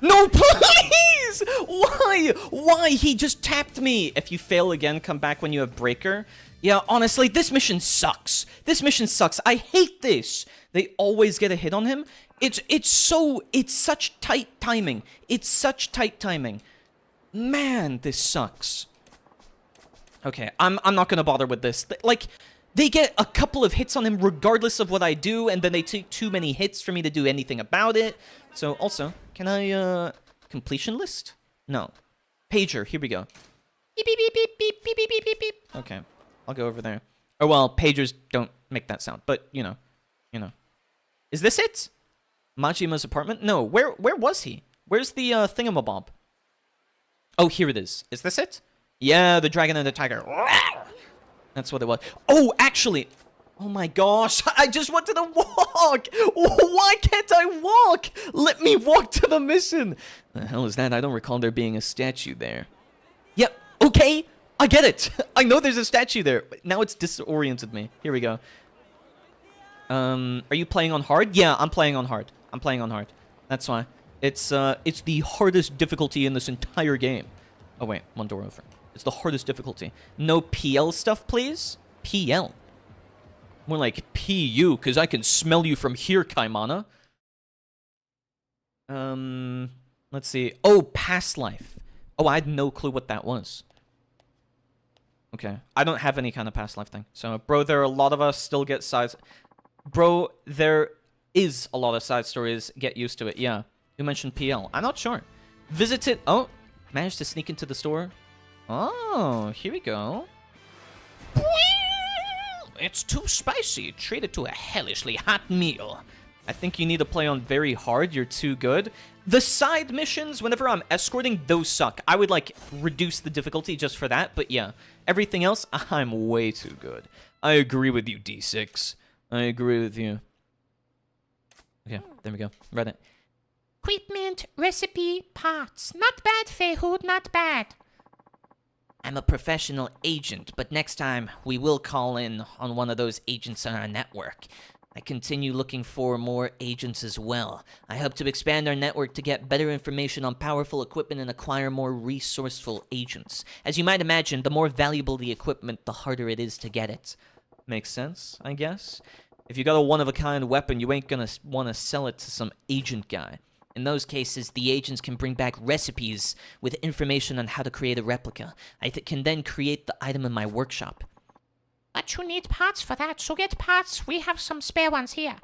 No, please! Why? Why? He just tapped me. If you fail again, come back when you have breaker. Yeah, honestly, this mission sucks. This mission sucks. I hate this. They always get a hit on him. It's such tight timing. It's such tight timing. Man, this sucks. Okay, I'm not gonna bother with this. Like, they get a couple of hits on him regardless of what I do, and then they take too many hits for me to do anything about it. So, also, can I, completion list? No. Pager, here we go. Beep, beep, beep, beep, beep, beep, beep, beep, beep. Okay, I'll go over there. Oh, well, pagers don't make that sound, but, you know. Is this it? Majima's apartment? No, where was he? Where's the, thingamabob? Oh, here it is. Is this it? Yeah, the dragon and the tiger. That's what it was. Oh, actually. Oh my gosh. I just wanted to walk. Why can't I walk? Let me walk to the mission. The hell is that? I don't recall there being a statue there. Yep. Okay. I get it. I know there's a statue there. But now it's disoriented me. Here we go. Are you playing on hard? Yeah, I'm playing on hard. I'm playing on hard. That's why. It's the hardest difficulty in this entire game. Oh wait, one door over. It's the hardest difficulty. No PL stuff, please? PL. More like PU, because I can smell you from here, Kaimana. Let's see. Oh, past life. Oh, I had no clue what that was. Okay. I don't have any kind of past life thing. So, bro, there are a lot of us still get sides. Bro, there is a lot of side stories. Get used to it. Yeah. You mentioned PL. I'm not sure. Visit it. Oh, managed to sneak into the store. Oh, here we go. It's too spicy. Treat it to a hellishly hot meal. I think you need to play on very hard. You're too good. The side missions, whenever I'm escorting, those suck. I would, like, reduce the difficulty just for that. But, yeah. Everything else, I'm way too good. I agree with you, D6. I agree with you. Okay, there we go. Read it. Equipment, recipe, parts. Not bad, Feyhood, not bad. I'm a professional agent, but next time we will call in on one of those agents on our network. I continue looking for more agents as well. I hope to expand our network to get better information on powerful equipment and acquire more resourceful agents. As you might imagine, the more valuable the equipment, the harder it is to get it. Makes sense, I guess. If you got a one-of-a-kind weapon, you ain't gonna want to sell it to some agent guy. In those cases, the agents can bring back recipes with information on how to create a replica. I can then create the item in my workshop. But you need parts for that, so get parts. We have some spare ones here.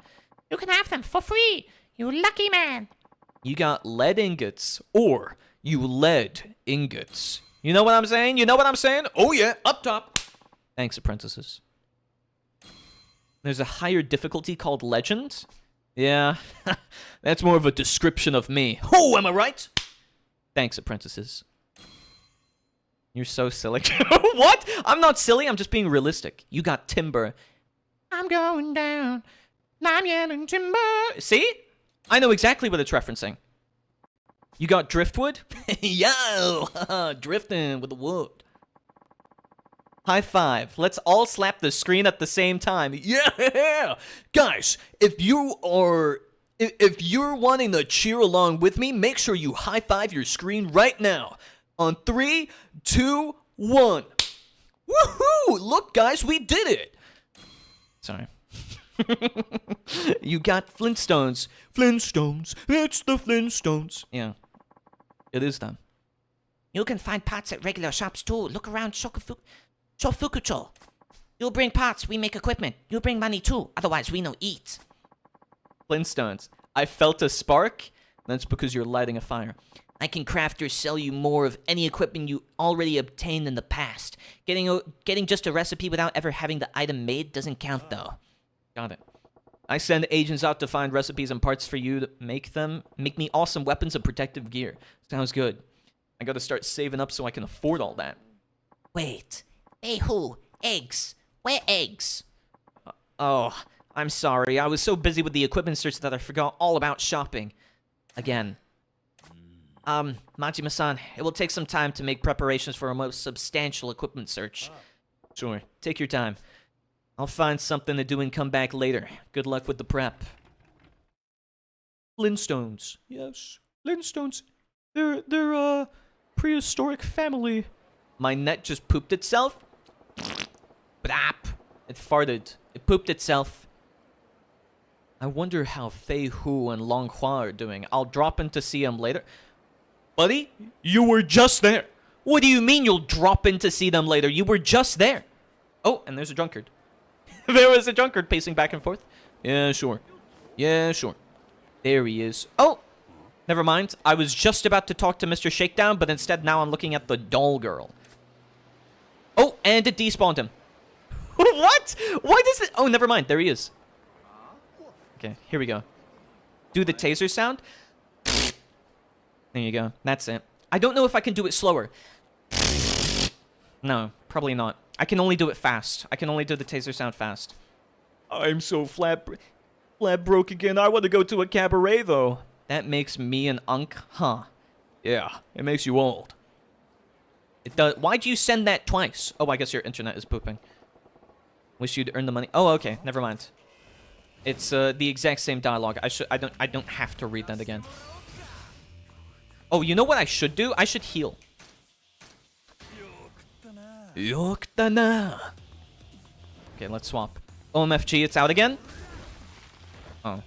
You can have them for free, you lucky man. You got lead ingots, or you lead ingots. You know what I'm saying? You know what I'm saying? Oh yeah, up top. Thanks, apprentices. There's a higher difficulty called Legend. Yeah, that's more of a description of me. Oh, am I right? Thanks, apprentices. You're so silly. What? I'm not silly. I'm just being realistic. You got timber. I'm going down. I'm yelling timber. See? I know exactly what it's referencing. You got driftwood? Yo, drifting with the wood. High five. Let's all slap the screen at the same time. Yeah! Guys, if you're wanting to cheer along with me, make sure you high five your screen right now. On 3, 2, 1. Woohoo! Look, guys, we did it. Sorry. You got Flintstones. Flintstones. It's the Flintstones. Yeah. It is them. You can find parts at regular shops too. Look around Shofukucho. You bring parts, we make equipment. You bring money too, otherwise we no eat. Flintstones. I felt a spark. That's because you're lighting a fire. I can craft or sell you more of any equipment you already obtained in the past. Getting just a recipe without ever having the item made doesn't count, though. Got it. I send agents out to find recipes and parts for you to make them. Make me awesome weapons and protective gear. Sounds good. I gotta start saving up so I can afford all that. Wait. Hey, who? Eggs. Where eggs? Oh, I'm sorry. I was so busy with the equipment search that I forgot all about shopping. Again. Majima-san, it will take some time to make preparations for a most substantial equipment search. Sure, take your time. I'll find something to do and come back later. Good luck with the prep. Flintstones. Yes, Flintstones. They're a prehistoric family. My net just pooped itself? Brap. It farted. It pooped itself. I wonder how Fei Hu and Long Hua are doing. I'll drop in to see them later. Buddy, you were just there. What do you mean you'll drop in to see them later? You were just there. Oh, and there's a drunkard. There was a drunkard pacing back and forth. Yeah, sure. Yeah, sure. There he is. Oh, never mind. I was just about to talk to Mr. Shakedown, but instead now I'm looking at the doll girl. Oh, and it despawned him. What? Why does it... Oh, never mind. There he is. Okay, here we go. Do the taser sound. There you go. That's it. I don't know if I can do it slower. No, probably not. I can only do it fast. I can only do the taser sound fast. I'm so flat broke again. I want to go to a cabaret, though. That makes me an unk, huh? Yeah, it makes you old. It does. Why'd you send that twice? Oh, I guess your internet is pooping. Wish you'd earn the money. Oh, okay. Never mind. It's the exact same dialogue. I don't have to read that again. Oh, you know what I should do? I should heal. Yoktana. Okay, let's swap. OMFG, it's out again. Oh.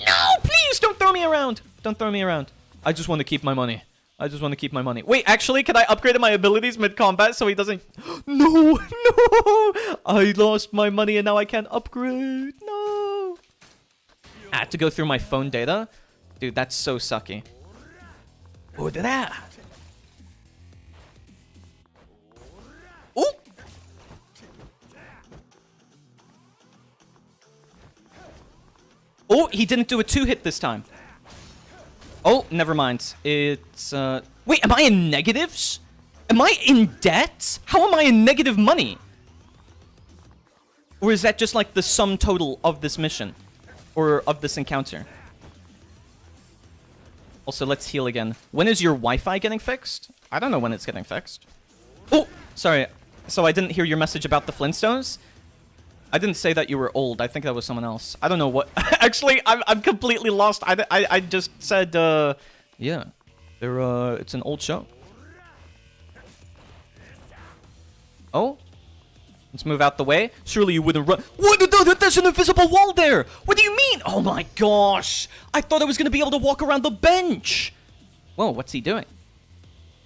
No, please don't throw me around. Don't throw me around. I just want to keep my money. I just want to keep my money. Wait, actually, can I upgrade my abilities mid-combat so he doesn't... No, no! I lost my money and now I can't upgrade. No! I had to go through my phone data. Dude, that's so sucky. Oh, that. Oh! Oh, he didn't do a 2-hit this time. Oh, never mind. It's, Wait, am I in negatives? Am I in debt? How am I in negative money? Or is that just like the sum total of this mission? Or of this encounter? Also, let's heal again. When is your Wi-Fi getting fixed? I don't know when it's getting fixed. Oh, sorry. So I didn't hear your message about the Flintstones? I didn't say that you were old. I think that was someone else. I don't know what... Actually, I'm completely lost. I just said, yeah. It's an old show. Oh? Let's move out the way. Surely you wouldn't run... What? There's an invisible wall there! What do you mean? Oh my gosh! I thought I was gonna be able to walk around the bench! Whoa, what's he doing?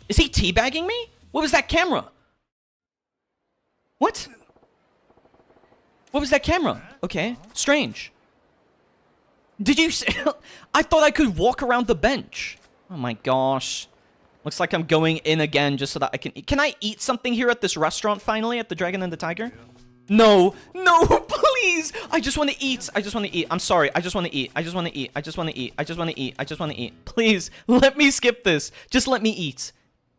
Is he teabagging me? What was that camera? What? What was that camera? Okay, strange. Did you say... I thought I could walk around the bench. Oh my gosh. Looks like I'm going in again just so that I can... Can I eat something here at this restaurant finally? At the Dragon and the Tiger? No. No, please. I just want to eat. I just want to eat. I'm sorry. I just want to eat. I just want to eat. I just want to eat. I just want to eat. I just want to eat. Please, let me skip this. Just let me eat.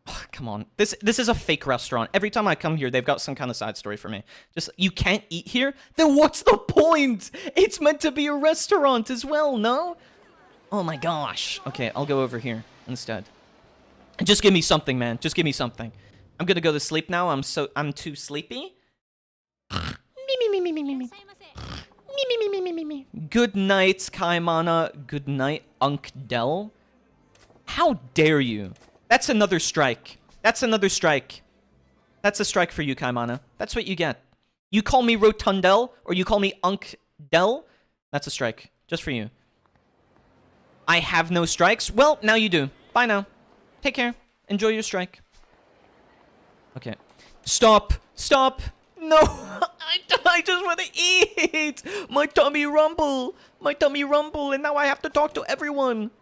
Oh, come on. This is a fake restaurant. Every time I come here, they've got some kind of side story for me. Just, you can't eat here? Then what's the point? It's meant to be a restaurant as well, no? Oh my gosh. Okay, I'll go over here instead. Just give me something, man. Just give me something. I'm gonna go to sleep now. I'm too sleepy. Good night, Kaimana. Good night, Unkdel. How dare you? That's another strike. That's another strike. That's a strike for you, Kaimana. That's what you get. You call me Rotundel, or you call me Unkdel. That's a strike. Just for you. I have no strikes. Well, now you do. Bye now. Take care. Enjoy your strike. Okay. Stop. Stop. No. I just want to eat. My tummy rumble. My tummy rumble. And now I have to talk to everyone.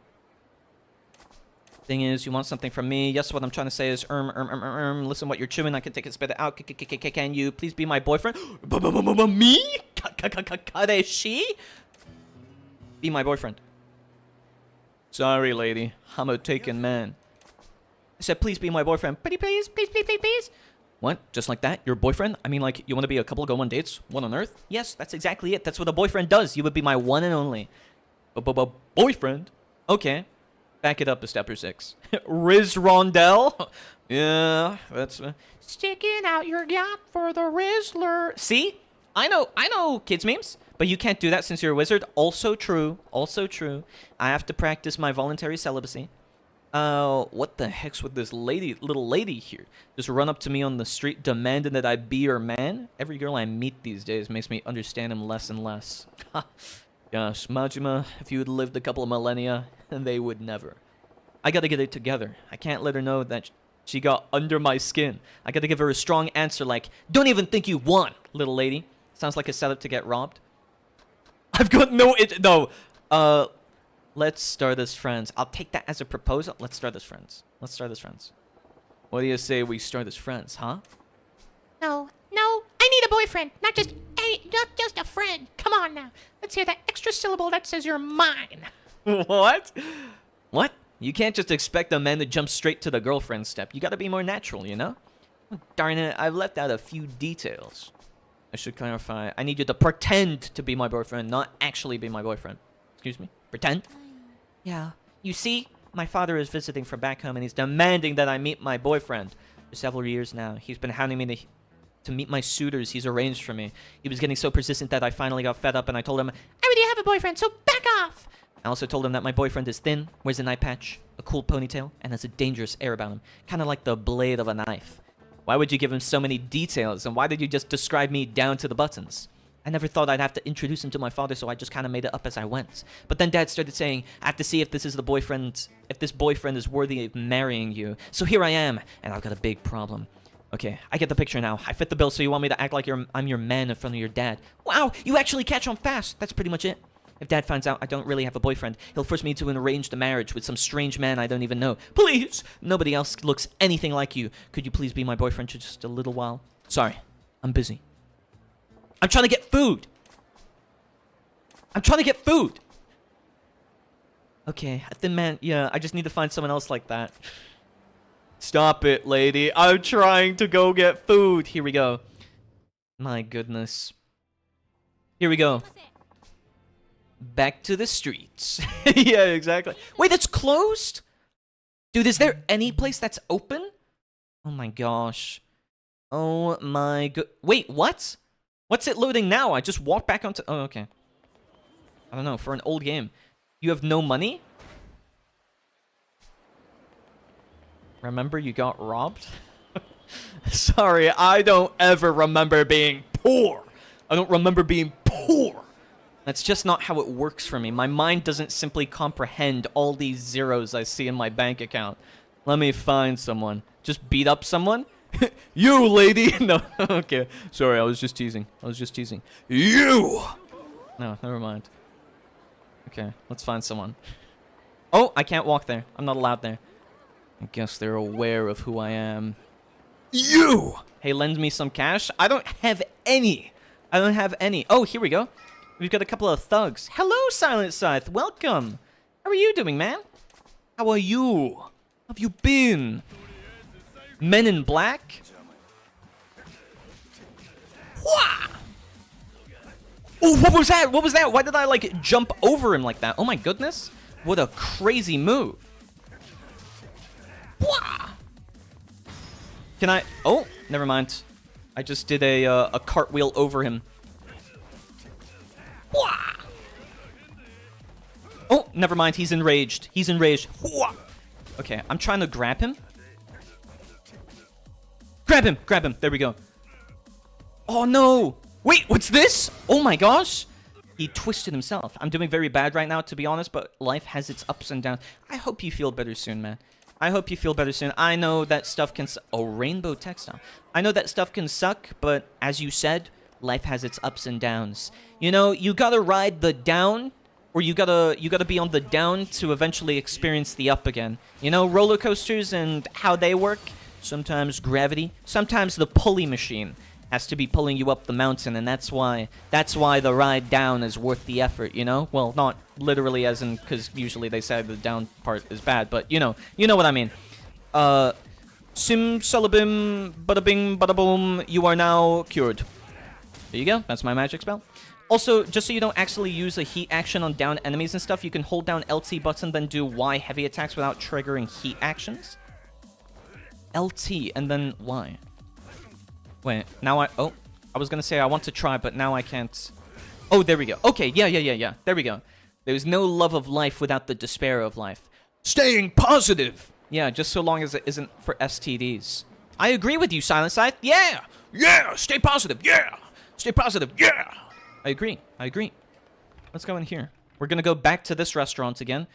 Thing is, you want something from me. Yes, what I'm trying to say is, listen what you're chewing. I can take it, spit it out. Can you please be my boyfriend? Me? Kareshi? Be my boyfriend. Sorry, lady. I'm a taken man. I said, please be my boyfriend. Pretty please, please, please, please, please. What? Just like that? Your boyfriend? I mean, like, you want to be a couple, go on dates? One on Earth? Yes, that's exactly it. That's what a boyfriend does. You would be my one and only. Boyfriend? Okay. Back it up a step or 6. Riz Rondel? Yeah, that's... Sticking out your gap for the Rizzler. See? I know kids memes. But you can't do that since you're a wizard. Also true. Also true. I have to practice my voluntary celibacy. What the heck's with this little lady here? Just run up to me on the street demanding that I be her man? Every girl I meet these days makes me understand him less and less. Gosh, Majima, if you had lived a couple of millennia, they would never. I gotta get it together. I can't let her know that she got under my skin. I gotta give her a strong answer like, don't even think you won, little lady. Sounds like a setup to get robbed. I've got no... Let's start as friends. I'll take that as a proposal. Let's start as friends. Let's start as friends. What do you say we start as friends, huh? No, I need a boyfriend, not just a friend. Come on now. Let's hear that extra syllable that says you're mine. What? What? You can't just expect a man to jump straight to the girlfriend step. You gotta be more natural, you know? Darn it, I've left out a few details. I should clarify. I need you to pretend to be my boyfriend, not actually be my boyfriend. Excuse me? Pretend? Yeah. You see, my father is visiting from back home and he's demanding that I meet my boyfriend. For several years now, he's been hounding me to meet my suitors he's arranged for me. He was getting so persistent that I finally got fed up and I told him, I already have a boyfriend, so back off! I also told him that my boyfriend is thin, wears a night patch, a cool ponytail, and has a dangerous air about him. Kind of like the blade of a knife. Why would you give him so many details, and why did you just describe me down to the buttons? I never thought I'd have to introduce him to my father, so I just kind of made it up as I went. But then Dad started saying, I have to see if this is the boyfriend, if this boyfriend is worthy of marrying you. So here I am, and I've got a big problem. Okay, I get the picture now. I fit the bill, so you want me to act like I'm your man in front of your dad. Wow, you actually catch on fast. That's pretty much it. If Dad finds out I don't really have a boyfriend, he'll force me to an arranged marriage with some strange man I don't even know. Please! Nobody else looks anything like you. Could you please be my boyfriend for just a little while? Sorry, I'm busy. I'm trying to get food! I'm trying to get food! Okay, a thin man, yeah, I just need to find someone else like that. Stop it, lady. I'm trying to go get food. Here we go. My goodness. Here we go. Back to the streets. Yeah, exactly. Wait, that's closed? Dude, is there any place that's open? Oh my gosh. Oh my god. Wait, what? What's it loading now? I just walked back onto... Oh, okay. I don't know, for an old game. You have no money? Remember you got robbed? Sorry, I don't ever remember being poor. I don't remember being poor. That's just not how it works for me. My mind doesn't simply comprehend all these zeros I see in my bank account. Let me find someone. Just beat up someone? You, lady! No, okay. Sorry, I was just teasing. You! No, never mind. Okay, let's find someone. Oh, I can't walk there. I'm not allowed there. I guess they're aware of who I am. You! Hey, lend me some cash? I don't have any. Oh, here we go. We've got a couple of thugs. Hello, Silent Scythe. Welcome. How are you doing, man? How are you? How have you been? Men in Black? Wah! Oh, what was that? What was that? Why did I, like, jump over him like that? Oh, my goodness. What a crazy move. Wah! Can I... Oh, never mind. I just did a cartwheel over him. Wah! Oh, never mind. He's enraged. Wah! Okay, I'm trying to grab him. Grab him. There we go. Oh, no. Wait, what's this? Oh, my gosh. He twisted himself. I'm doing very bad right now, to be honest, but life has its ups and downs. I hope you feel better soon, man. I know that stuff can... Oh, rainbow textile. I know that stuff can suck, but as you said, life has its ups and downs. You know, you gotta ride the down, or you gotta be on the down to eventually experience the up again. You know, roller coasters and how they work. Sometimes gravity, sometimes the pulley machine has to be pulling you up the mountain, and that's why the ride down is worth the effort, you know? Well, not literally as in, because usually they say the down part is bad, but you know what I mean. Sim salabim, bada bing, bada boom, you are now cured. There you go, that's my magic spell. Also, just so you don't actually use a heat action on down enemies and stuff, you can hold down LT button, then do Y heavy attacks without triggering heat actions. LT, and then Y. Wait, now I was gonna say I want to try, but now I can't. Oh, there we go. Okay, yeah. There we go. There's no love of life without the despair of life. Staying positive! Yeah, just so long as it isn't for STDs. I agree with you, Silent Scythe. Yeah! Yeah! Stay positive! Yeah! Stay positive! Yeah! I agree. Let's go in here. We're gonna go back to this restaurant again.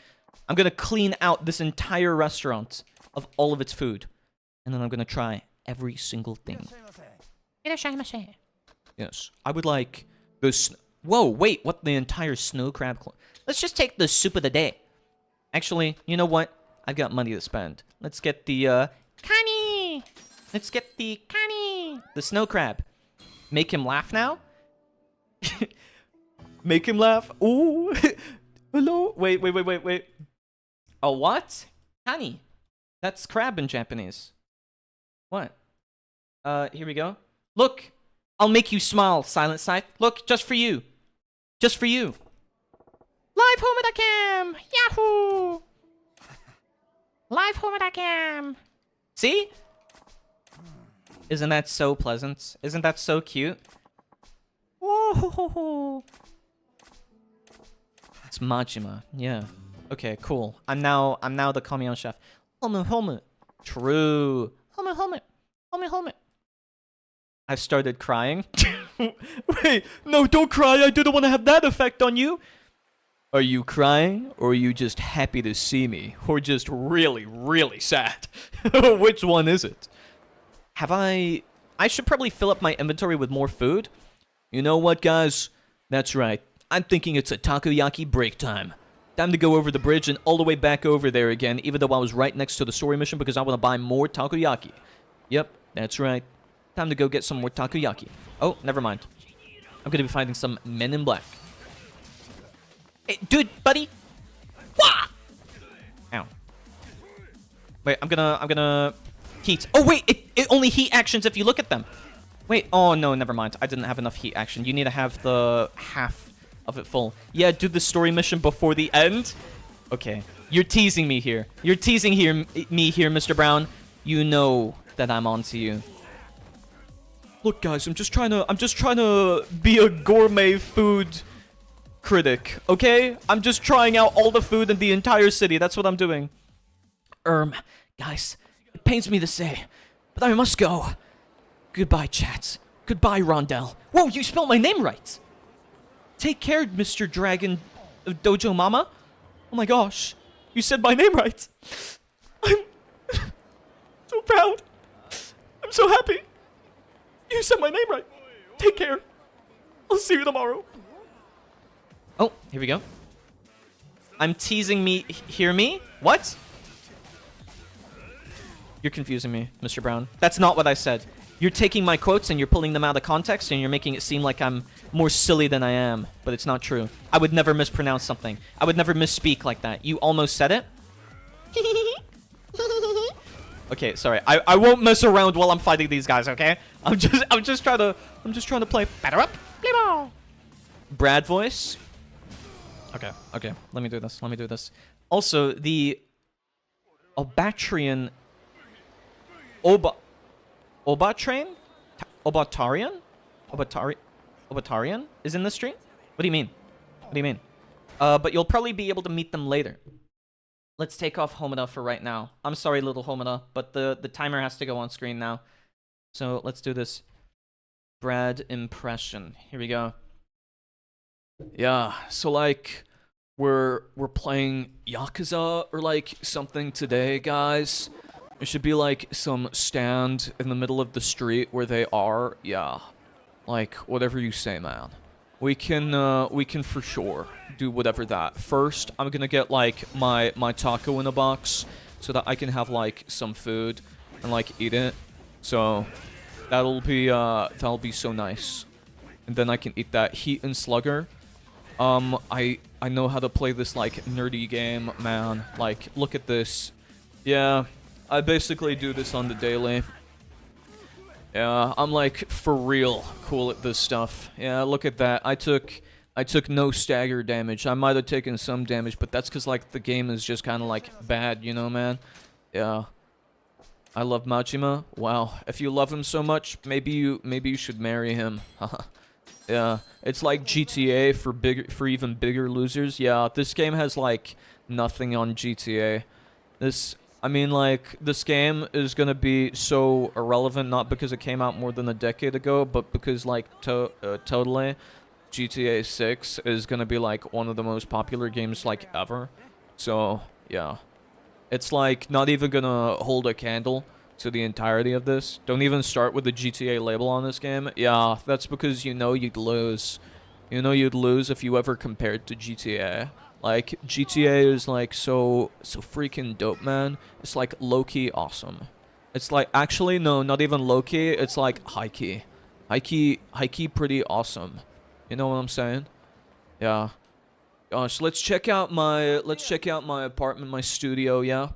I'm gonna clean out this entire restaurant of all of its food. And then I'm gonna try every single thing. Yes. I would like this. Whoa, wait, what? The entire snow crab? Let's just take the soup of the day. Actually, you know what? I've got money to spend. Let's get the, Connie! Let's get the Connie! snow crab. Make him laugh now? Make him laugh? Ooh. Hello? Wait. A what? Connie. That's crab in Japanese. What? Here we go. Look! I'll make you smile, Silent Scythe. Look, just for you. Just for you. Live home at a cam! Yahoo! Live home at a cam! See? Isn't that so pleasant? Isn't that so cute? Whoa! It's Majima. Yeah. Okay, cool. I'm now the Kamion chef. Home. True. Home. I started crying. Wait, no, don't cry. I didn't want to have that effect on you. Are you crying, or are you just happy to see me, or just really, really sad? Which one is it? Have I should probably fill up my inventory with more food. You know what, guys? That's right. I'm thinking it's a takoyaki break time. Time to go over the bridge and all the way back over there again, even though I was right next to the story mission because I want to buy more takoyaki. Yep, that's right. Time to go get some more takoyaki. Oh, never mind. I'm going to be finding some men in black. Hey, dude, buddy. Wah! Ow. Wait, I'm gonna heat. Oh, wait, it only heat actions if you look at them. Wait, oh, no, never mind. I didn't have enough heat action. You need to have the half of it full. Yeah, do the story mission before the end. Okay, you're teasing me here. You're teasing me here, Mr. Brown. You know that I'm onto you. Look, guys, I'm just trying to be a gourmet food critic, okay? I'm just trying out all the food in the entire city. That's what I'm doing. Guys, it pains me to say, but I must go. Goodbye, chat. Goodbye, Rondel. Whoa, you spelled my name right. Take care, Mr. Dragon Dojo Mama. Oh my gosh, you said my name right. I'm so proud. I'm so happy. You said my name right. Take care. I'll see you tomorrow. Oh, here we go. I'm teasing me. Hear me? What? You're confusing me, Mr. Brown. That's not what I said. You're taking my quotes and you're pulling them out of context and you're making it seem like I'm more silly than I am. But it's not true. I would never mispronounce something. I would never misspeak like that. You almost said it? Okay, sorry. I won't mess around while I'm fighting these guys, okay? I'm just trying to play better up. Play ball. Brad voice. Okay. Let me do this. Also, the Obatrian Obatarian is in the stream? What do you mean? But you'll probably be able to meet them later. Let's take off Homeda for right now. I'm sorry, little Homeda, but the timer has to go on screen now. So let's do this. Brad impression. Here we go. Yeah, so like we're playing Yakuza or like something today, guys. There should be like some stand in the middle of the street where they are. Yeah. Like whatever you say, man. We can for sure do whatever that. First, I'm gonna get like my taco in a box so that I can have like some food and like eat it. So that'll be so nice. And then I can eat that. Heat and Slugger. I know how to play this like nerdy game, man. Like look at this. Yeah, I basically do this on the daily. Yeah, I'm like for real cool at this stuff. Yeah, look at that. I took no stagger damage. I might have taken some damage, but that's because like the game is just kind of like bad, you know, man. Yeah. I love Majima. Wow, if you love him so much, maybe you should marry him. Yeah, it's like GTA for even bigger losers. Yeah, this game has like nothing on GTA. I mean, like, this game is gonna be so irrelevant, not because it came out more than a decade ago, but because, like, totally, GTA 6 is gonna be, like, one of the most popular games, like, ever. So, yeah. It's, like, not even gonna hold a candle to the entirety of this. Don't even start with the GTA label on this game. Yeah, that's because you know you'd lose. You know you'd lose if you ever compared to GTA. Like, GTA is, like, so freaking dope, man. It's, like, low-key awesome. It's, like, actually, no, not even low-key. It's, like, high-key. High-key pretty awesome. You know what I'm saying? Yeah. Gosh, let's check out my apartment, my studio, yeah?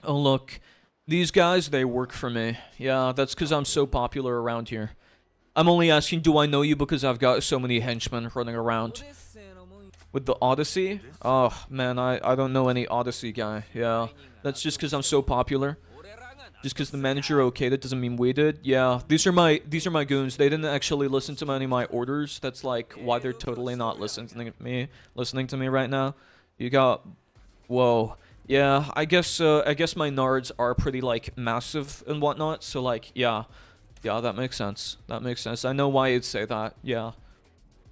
Oh, look. These guys, they work for me. Yeah, that's because I'm so popular around here. I'm only asking, do I know you because I've got so many henchmen running around. With the Odyssey? Oh, man, I don't know any Odyssey guy. Yeah, that's just because I'm so popular. Just because the manager okayed it doesn't mean we did. Yeah, these are my goons. They didn't actually listen to any of my orders. That's like why they're totally not listening to me right now. You got, whoa. Yeah, I guess my nards are pretty like massive and whatnot. So like, yeah, that makes sense. That makes sense. I know why you'd say that. Yeah.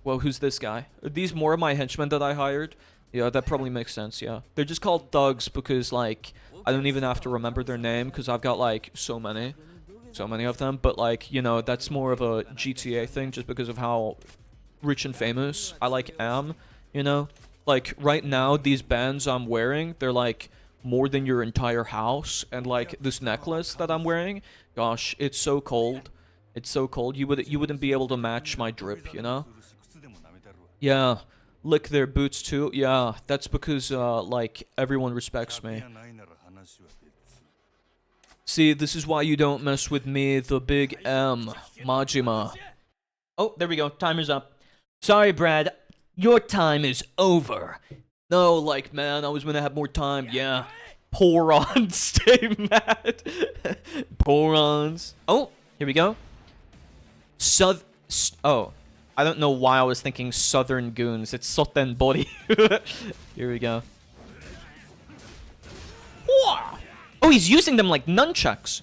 Well, who's this guy? Are these more of my henchmen that I hired? Yeah, that probably makes sense. Yeah, they're just called thugs because like I don't even have to remember their name because I've got like so many of them. But like, you know, that's more of a GTA thing just because of how rich and famous I like am. You know. Like, right now, these bands I'm wearing, they're, like, more than your entire house. And, like, this necklace that I'm wearing, gosh, it's so cold. It's so cold. You wouldn't be able to match my drip, you know? Yeah. Lick their boots, too. Yeah, that's because, like, everyone respects me. See, this is why you don't mess with me, the big M, Majima. Oh, there we go. Timer's up. Sorry, Brad. Your time is over. No, like, man, I was gonna have more time. Yeah. Porons, stay mad. Porons. Oh, here we go. Oh, I don't know why I was thinking Southern Goons. It's Soten Body. Here we go. Oh, he's using them like nunchucks.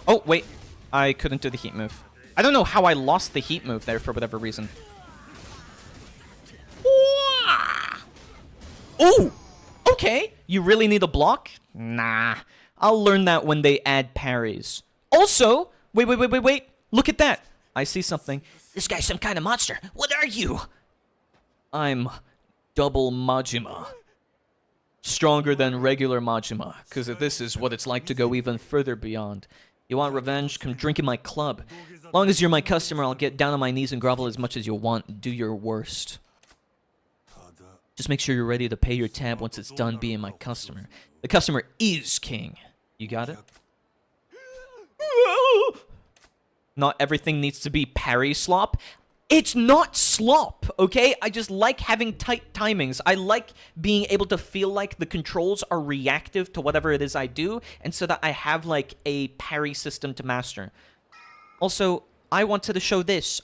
Oh, wait. I couldn't do the heat move. I don't know how I lost the heat move there for whatever reason. Oh! Okay, you really need a block? Nah. I'll learn that when they add parries. Also, wait. Look at that. I see something. This guy's some kind of monster. What are you? I'm double Majima. Stronger than regular Majima, because this is what it's like to go even further beyond. You want revenge? Come drink in my club. Long as you're my customer, I'll get down on my knees and grovel as much as you want. Do your worst. Just make sure you're ready to pay your tab once it's done being my customer. The customer is king. You got it? Not everything needs to be parry slop. It's not slop, okay? I just like having tight timings. I like being able to feel like the controls are reactive to whatever it is I do, and so that I have, like, a parry system to master. Also, I wanted to show this.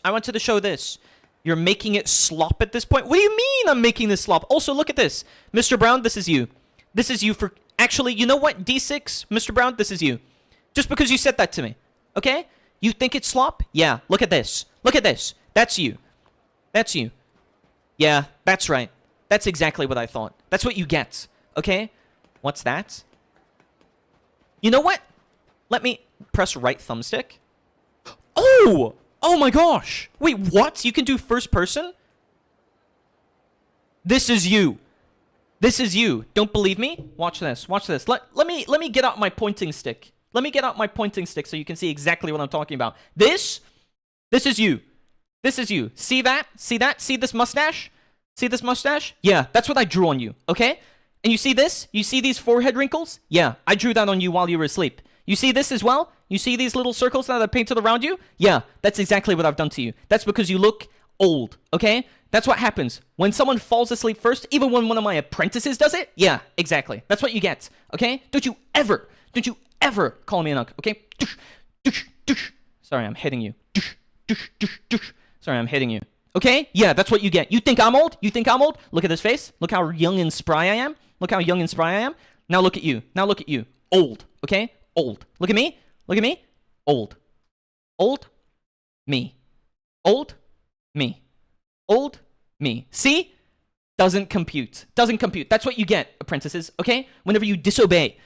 You're making it slop at this point? What do you mean I'm making this slop? Also, look at this. Mr. Brown, this is you. This is you for... Actually, you know what? D6, Mr. Brown, this is you. Just because you said that to me. Okay? You think it's slop? Yeah, look at this. Look at this. That's you. That's you. Yeah, that's right. That's exactly what I thought. That's what you get. Okay? What's that? You know what? Let me press right thumbstick. Oh! Oh my gosh! Wait, what? You can do first person? This is you. This is you. Don't believe me? Watch this. Watch this. Let me get out my pointing stick. Let me get out my pointing stick so you can see exactly what I'm talking about. This is you. This is you. See that? See that? See this mustache? See this mustache? Yeah, that's what I drew on you, okay? And you see this? You see these forehead wrinkles? Yeah, I drew that on you while you were asleep. You see this as well? You see these little circles that I painted around you? Yeah, that's exactly what I've done to you. That's because you look old, okay? That's what happens. When someone falls asleep first, even when one of my apprentices does it, yeah, exactly. That's what you get, okay? Don't you ever call me an unk, okay? Sorry, I'm hitting you. Sorry, I'm hitting you. Okay? Yeah, that's what you get. You think I'm old? You think I'm old? Look at this face. Look how young and spry I am. Look how young and spry I am. Now look at you. Now look at you. Old, okay? Old. Look at me. Look at me. Old. Old. Me. Old. Me. Old. Me. See? Doesn't compute. Doesn't compute. That's what you get, apprentices, okay? Whenever you disobey.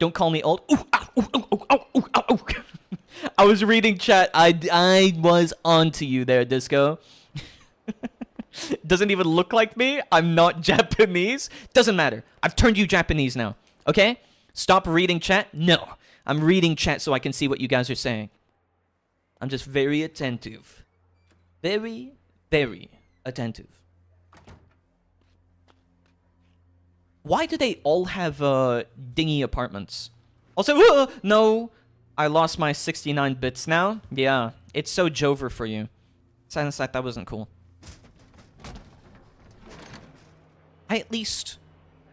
Don't call me old. Ooh, ow, ooh, ooh, ooh, ow, ooh, ow, ooh. I was reading chat. I was onto you there, Disco. Doesn't even look like me. I'm not Japanese. Doesn't matter. I've turned you Japanese now, okay? Stop reading chat. No. I'm reading chat so I can see what you guys are saying. I'm just very attentive. Very, very attentive. Why do they all have dingy apartments? Also, no, I lost my 69 bits now. Yeah, it's so Jover for you. Silence that wasn't cool. I at least...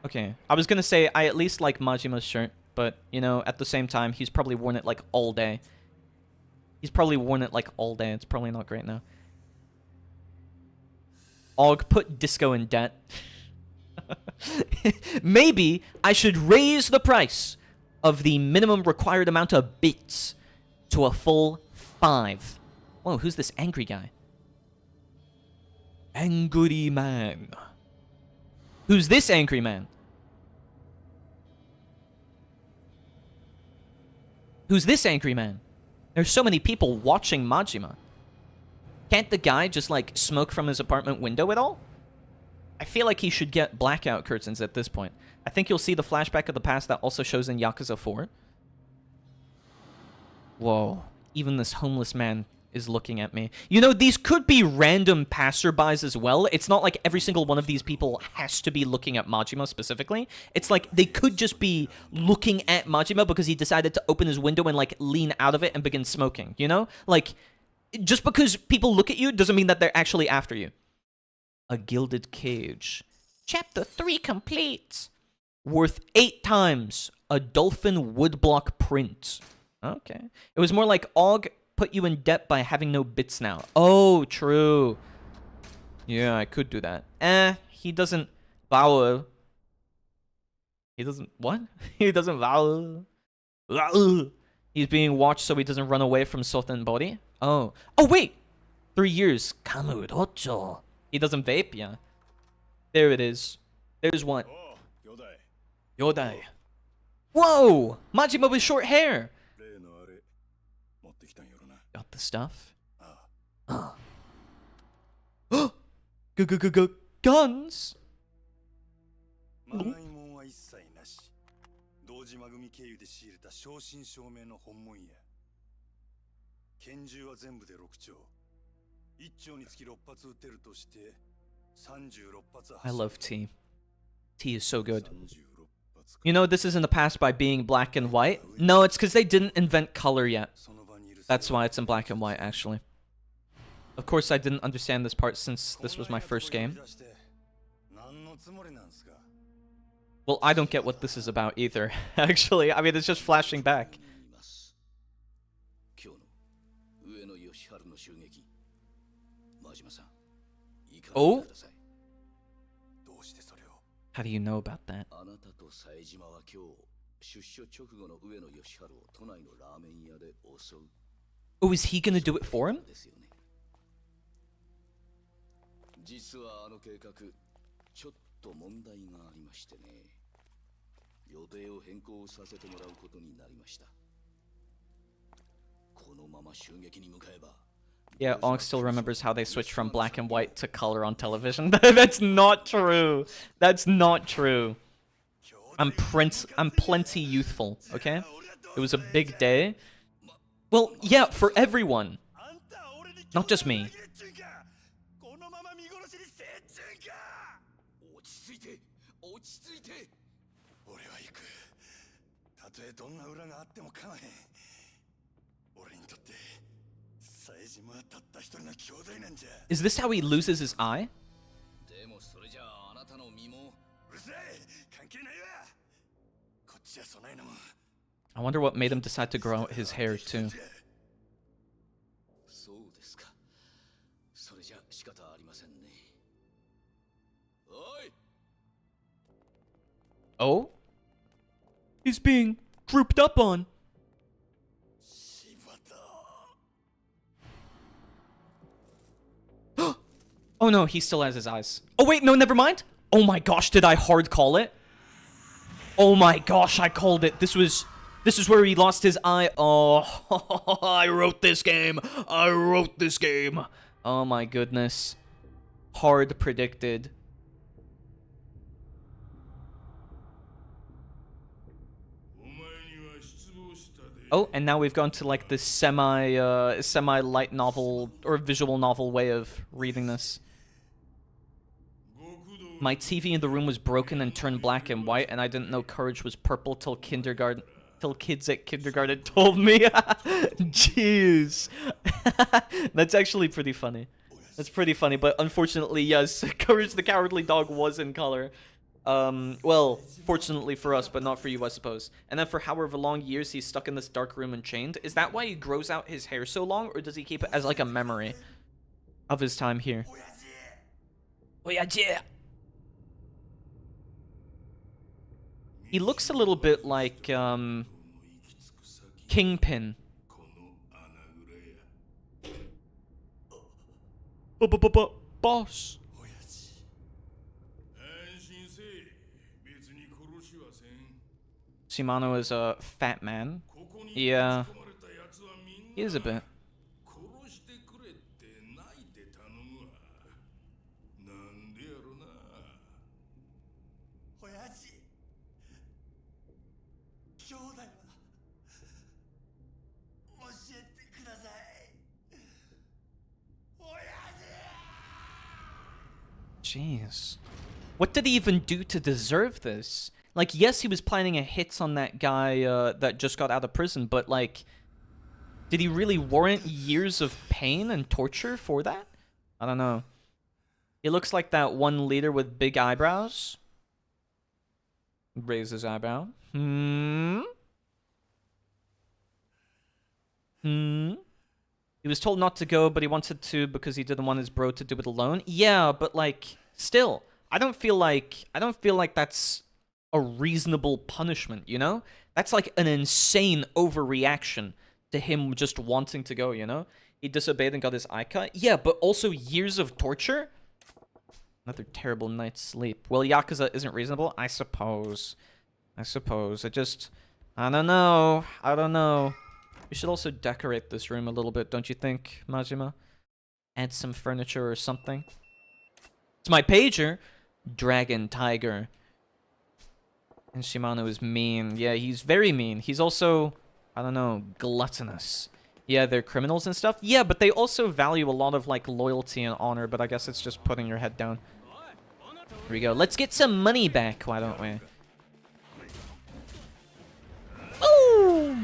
Okay, I was gonna say I at least like Majima's shirt, but, you know, at the same time, he's probably worn it, like, all day. He's probably worn it, like, all day. It's probably not great now. Aug, put Disco in debt. Maybe I should raise the price of the minimum required amount of bits to a full 5. Whoa, who's this angry guy? Angry man. Who's this angry man? Who's this angry man? There's so many people watching Majima. Can't the guy just, like, smoke from his apartment window at all? I feel like he should get blackout curtains at this point. I think you'll see the flashback of the past that also shows in Yakuza 4. Whoa. Even this homeless man is looking at me. You know, these could be random passerbys as well. It's not like every single one of these people has to be looking at Majima specifically. It's like they could just be looking at Majima because he decided to open his window and, like, lean out of it and begin smoking, you know? Like, just because people look at you doesn't mean that they're actually after you. A gilded cage. Chapter 3 complete. Worth 8 times a dolphin woodblock print. Okay. It was more like Aug put you in debt by having no bits now. Oh, true. Yeah, I could do that. He doesn't vow. He doesn't what? He doesn't vow. He's being watched so he doesn't run away from Soten body. Oh. Oh wait! 3 years. Kamurocho. He doesn't vape, yeah. There it is. There's one. Yodai. Whoa! Majima with short hair! Got the stuff. Guns! I love T. T is so good. You know, this is in the past by being black and white. No, it's because they didn't invent color yet. That's why it's in black and white, actually. Of course, I didn't understand this part since this was my first game. Well, I don't get what this is about either, actually. I mean, it's just flashing back. Oh? How do you know about that? Oh, is he gonna do it for him? Yeah, Aug still remembers how they switched from black and white to color on television. That's not true. That's not true. I'm plenty youthful, okay? It was a big day. Well, yeah, for everyone. Not just me. Is this how he loses his eye? I wonder what made him decide to grow out his hair too. Oh? He's being grouped up on. Oh no, he still has his eyes. Oh wait, no, never mind. Oh my gosh, did I hard call it? Oh my gosh, I called it. This is where he lost his eye. Oh, I wrote this game. I wrote this game. Oh my goodness. Hard predicted. Oh, and now we've gone to like this semi light novel or visual novel way of reading this. My TV in the room was broken and turned black and white, and I didn't know courage was purple till kindergarten. Till kids at kindergarten told me. Jeez. That's actually pretty funny. That's pretty funny, but unfortunately, yes, Courage the Cowardly Dog was in color. Well, fortunately for us, but not for you, I suppose. And then for however long years he's stuck in this dark room and chained. Is that why he grows out his hair so long, or does he keep it as like a memory of his time here? He looks a little bit like, Kingpin. Boss. Shimano is a fat man. Yeah. He is a bit. Jeez. What did he even do to deserve this? Like, yes, he was planning a hit on that guy that just got out of prison, but, like, did he really warrant years of pain and torture for that? I don't know. He looks like that one leader with big eyebrows. Raise his eyebrow. He was told not to go, but he wanted to because he didn't want his bro to do it alone. Yeah, but, like, still, I don't feel like that's a reasonable punishment, you know? That's like an insane overreaction to him just wanting to go, you know? He disobeyed and got his eye cut. Yeah, but also years of torture? Another terrible night's sleep. Well, Yakuza isn't reasonable? I suppose. I don't know. We should also decorate this room a little bit, don't you think, Majima? Add some furniture or something. It's my pager. Dragon Tiger. And Shimano is mean. Yeah, he's very mean. He's also, I don't know, gluttonous. Yeah, they're criminals and stuff. Yeah, but they also value a lot of, like, loyalty and honor, but I guess it's just putting your head down. Here we go. Let's get some money back, why don't we? Ooh!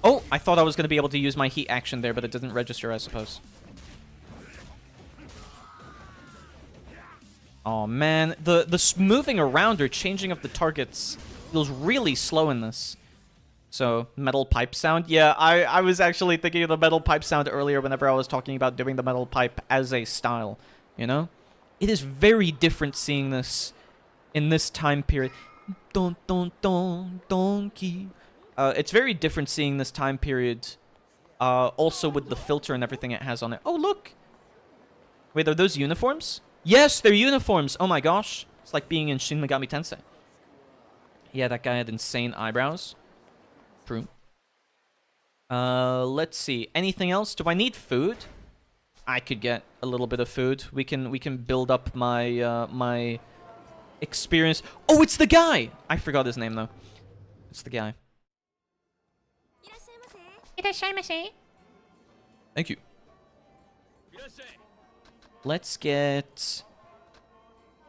Oh, I thought I was going to be able to use my heat action there, but it didn't register, I suppose. Oh man, the moving around or changing of the targets feels really slow in this. So, metal pipe sound? Yeah, I was actually thinking of the metal pipe sound earlier whenever I was talking about doing the metal pipe as a style, you know? It is very different seeing this in this time period. Donkey. It's very different seeing this time period, also with the filter and everything it has on it. Oh, look! Wait, are those uniforms? Yes, they're uniforms! Oh my gosh. It's like being in Shin Megami Tensei. Yeah, that guy had insane eyebrows. True. Let's see. Anything else? Do I need food? I could get a little bit of food. We can build up my, my experience. Oh, it's the guy! I forgot his name, though. It's the guy. Thank you. Let's get...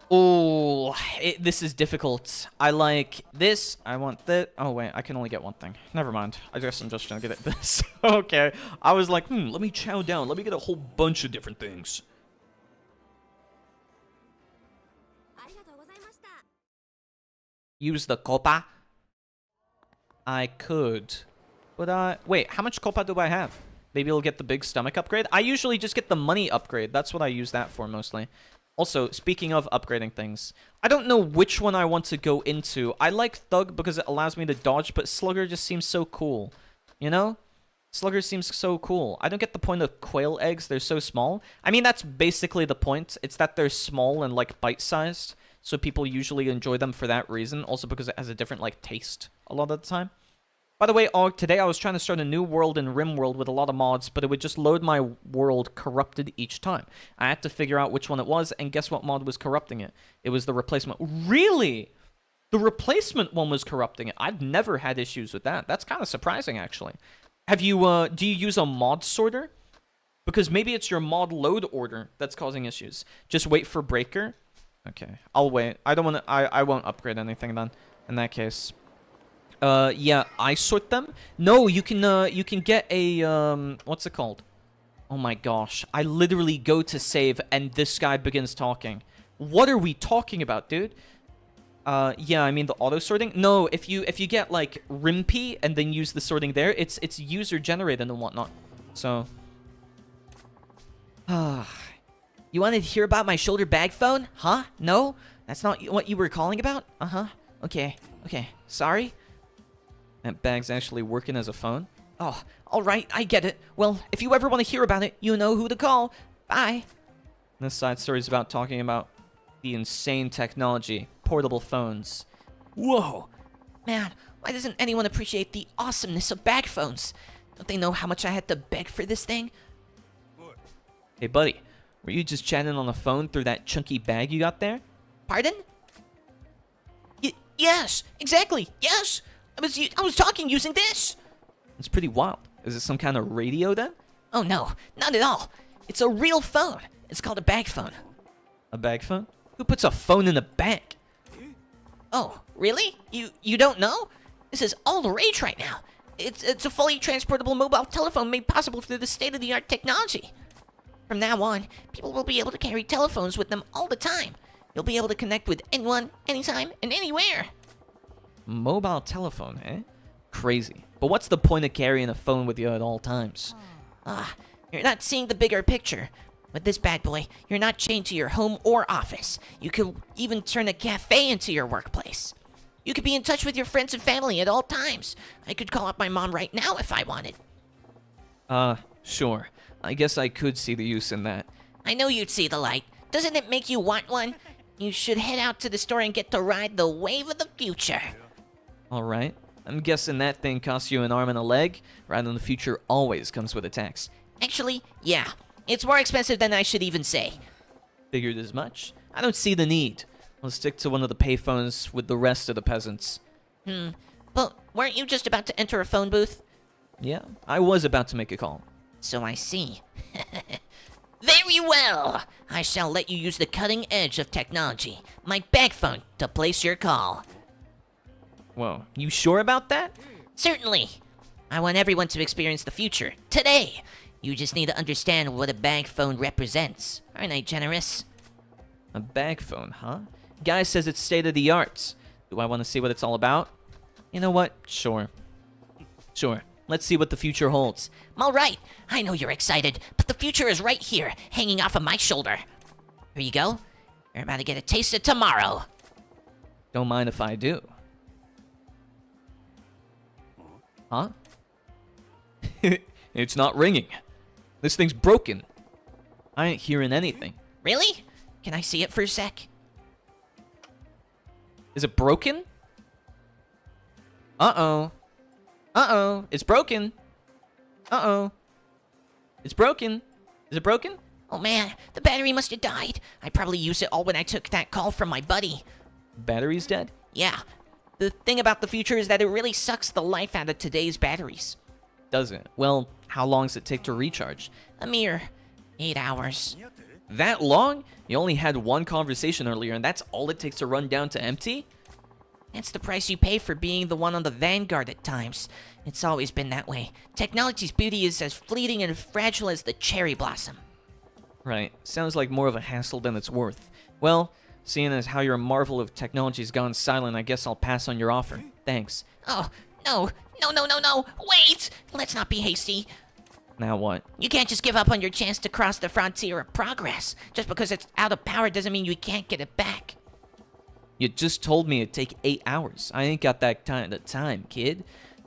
Oh, this is difficult. I like this. I want that. Oh, wait. I can only get one thing. Never mind. I guess I'm just gonna get it this. Okay. I was like, let me chow down. Let me get a whole bunch of different things. Use the copa? I could. But, wait. How much copa do I have? Maybe I'll get the big stomach upgrade. I usually just get the money upgrade. That's what I use that for mostly. Also, speaking of upgrading things, I don't know which one I want to go into. I like Thug because it allows me to dodge, but Slugger just seems so cool. You know? Slugger seems so cool. I don't get the point of quail eggs. They're so small. I mean, that's basically the point. It's that they're small and, like, bite-sized. So people usually enjoy them for that reason. Also because it has a different, like, taste a lot of the time. By the way, Aug, today I was trying to start a new world in RimWorld with a lot of mods, but it would just load my world corrupted each time. I had to figure out which one it was, and guess what mod was corrupting it? It was the replacement. Really? The replacement one was corrupting it. I've never had issues with that. That's kind of surprising, actually. Have you, do you use a mod sorter? Because maybe it's your mod load order that's causing issues. Just wait for breaker. Okay, I'll wait. I don't want to. I won't upgrade anything then. In that case. Yeah, I sort them. No, you can get a what's it called? Oh my gosh! I literally go to save and this guy begins talking. What are we talking about, dude? Yeah, I mean the auto sorting. No, if you get like Rimpy and then use the sorting there, it's user generated and whatnot. So. You wanted to hear about my shoulder bag phone? Huh? No? That's not what you were calling about? Uh-huh. Okay. Okay. Sorry? That bag's actually working as a phone. Oh, alright, I get it. Well, if you ever want to hear about it, you know who to call. Bye. This side story is about talking about the insane technology, portable phones. Whoa. Man, why doesn't anyone appreciate the awesomeness of bag phones? Don't they know how much I had to beg for this thing? Hey, buddy, were you just chatting on the phone through that chunky bag you got there? Pardon? Yes, exactly. Yes. I was talking using this. It's pretty wild. Is it some kind of radio then? Oh no, not at all. It's a real phone. It's called a bag phone. A bag phone? Who puts a phone in a bag? Oh, really? You don't know? This is all the rage right now. It's a fully transportable mobile telephone made possible through the state-of-the-art technology. From now on, people will be able to carry telephones with them all the time. You'll be able to connect with anyone, anytime, and anywhere. Mobile telephone, eh? Crazy. But what's the point of carrying a phone with you at all times? You're not seeing the bigger picture. With this bad boy, you're not chained to your home or office. You could even turn a cafe into your workplace. You could be in touch with your friends and family at all times. I could call up my mom right now if I wanted. Sure. I guess I could see the use in that. I know you'd see the light. Doesn't it make you want one? You should head out to the store and get to ride the wave of the future. Alright. I'm guessing that thing costs you an arm and a leg. Ride in the future always comes with a tax. Actually, yeah. It's more expensive than I should even say. Figured as much. I don't see the need. I'll stick to one of the payphones with the rest of the peasants. But weren't you just about to enter a phone booth? Yeah, I was about to make a call. So I see. Very well. I shall let you use the cutting edge of technology, my bag phone, to place your call. Whoa, you sure about that? Certainly. I want everyone to experience the future, today. You just need to understand what a bag phone represents. Aren't I generous? A bag phone, huh? Guy says it's state-of-the-art. Do I want to see what it's all about? You know what? Sure. Sure. Let's see what the future holds. All right. I know you're excited, but the future is right here, hanging off of my shoulder. Here you go. You're about to get a taste of tomorrow. Don't mind if I do. Huh? It's not ringing. This thing's broken. I ain't hearing anything. Really? Can I see it for a sec? Is it broken? Uh-oh. Uh-oh. It's broken. Uh-oh. It's broken. Is it broken? Oh man, the battery must have died. I probably used it all when I took that call from my buddy. Battery's dead? Yeah. The thing about the future is that it really sucks the life out of today's batteries. Does it? Well, how long does it take to recharge? A mere 8 hours. That long? You only had one conversation earlier, and that's all it takes to run down to empty? That's the price you pay for being the one on the vanguard at times. It's always been that way. Technology's beauty is as fleeting and fragile as the cherry blossom. Right. Sounds like more of a hassle than it's worth. Well, seeing as how your marvel of technology's gone silent, I guess I'll pass on your offer. Thanks. Oh, no. No. Wait! Let's not be hasty. Now what? You can't just give up on your chance to cross the frontier of progress. Just because it's out of power doesn't mean you can't get it back. You just told me it'd take 8 hours. I ain't got that kind of time, kid.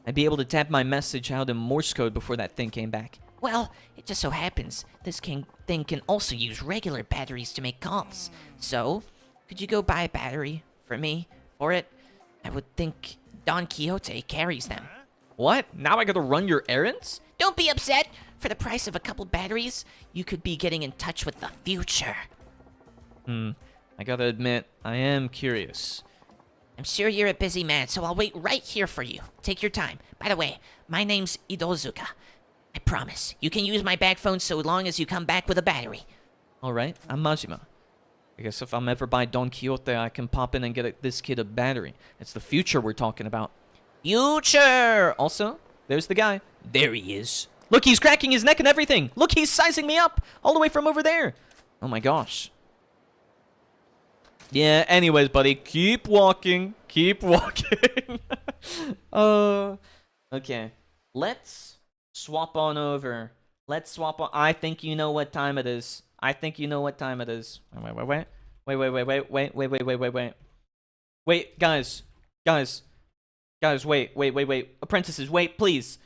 I'd be able to tap my message out in Morse code before that thing came back. Well, it just so happens this thing can also use regular batteries to make calls. So, could you go buy a battery for me for it? I would think Don Quixote carries them. What? Now I gotta run your errands? Don't be upset. For the price of a couple batteries, you could be getting in touch with the future. I gotta admit, I am curious. I'm sure you're a busy man, so I'll wait right here for you. Take your time. By the way, my name's Idozuka. I promise. You can use my bag phone so long as you come back with a battery. Alright, I'm Majima. I guess if I'm ever by Don Quixote, I can pop in and get this kid a battery. It's the future we're talking about. Future! Also, there's the guy. There he is. Look, he's cracking his neck and everything. Look, he's sizing me up all the way from over there. Oh my gosh. Yeah, anyways, buddy, keep walking. Keep walking. Okay. Let's swap on over. Let's swap on. I think you know what time it is. I think you know what time it is. Wait. Wait, guys. Wait. Apprentices, wait, please.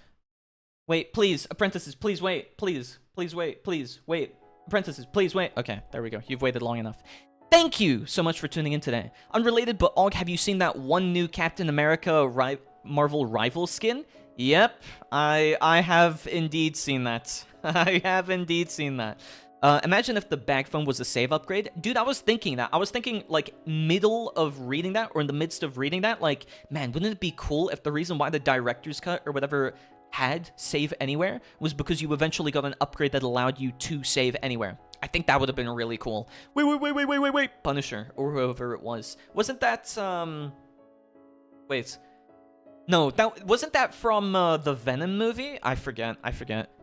Wait, please. Apprentices, please wait. Please wait. Please wait. Apprentices, please wait. Okay, there we go. You've waited long enough. Thank you so much for tuning in today. Unrelated, but Aug, have you seen that one new Captain America Marvel rival skin? Yep, I have indeed seen that. I have indeed seen that. Imagine if the bag phone was a save upgrade. Dude, I was thinking that. I was thinking, like, middle of reading that, or in the midst of reading that, like, man, wouldn't it be cool if the reason why the director's cut, or whatever, had save anywhere, was because you eventually got an upgrade that allowed you to save anywhere. I think that would have been really cool. Wait. Punisher, or whoever it was. Wasn't that, wait. No, wasn't that from, the Venom movie? I forget.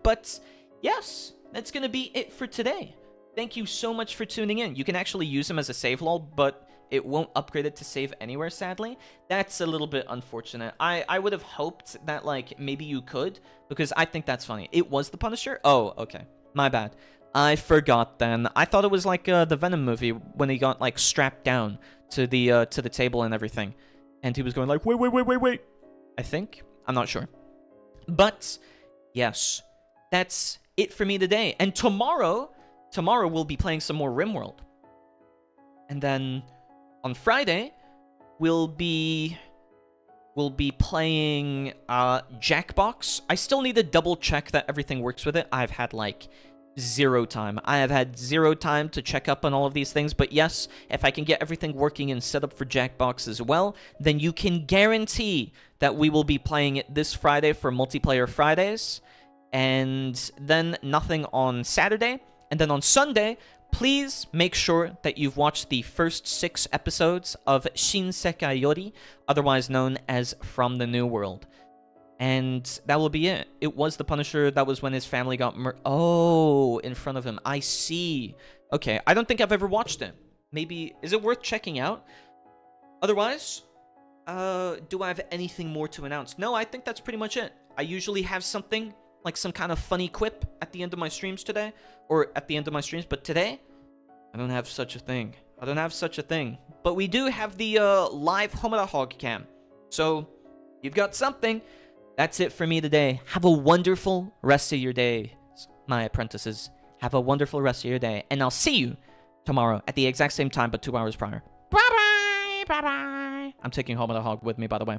But, yes. That's going to be it for today. Thank you so much for tuning in. You can actually use him as a save lol, but it won't upgrade it to save anywhere, sadly. That's a little bit unfortunate. I would have hoped that, like, maybe you could, because I think that's funny. It was the Punisher? Oh, okay. My bad. I forgot then. I thought it was like the Venom movie when he got, like, strapped down to the table and everything. And he was going like, wait. I think. I'm not sure. But, yes. That's it for me today. And tomorrow we'll be playing some more RimWorld. And then on Friday, we'll be playing Jackbox. I still need to double check that everything works with it. I've had like zero time. I have had zero time to check up on all of these things, but yes, if I can get everything working and set up for Jackbox as well, then you can guarantee that we will be playing it this Friday for Multiplayer Fridays. And then nothing on Saturday. And then on Sunday, please make sure that you've watched the first 6 episodes of Shin Sekai Yori, otherwise known as From the New World. And that will be it. It was the Punisher. That was when his family got oh, in front of him. I see. Okay, I don't think I've ever watched it. Maybe, is it worth checking out? Otherwise, do I have anything more to announce? No, I think that's pretty much it. I usually have something like some kind of funny quip at the end of my streams today, or at the end of my streams, but today, I don't have such a thing. But we do have the live Homura Hog cam. So, you've got something. That's it for me today. Have a wonderful rest of your day, my apprentices. Have a wonderful rest of your day. And I'll see you tomorrow at the exact same time, but 2 hours prior. Bye-bye. I'm taking Homura Hog with me, by the way.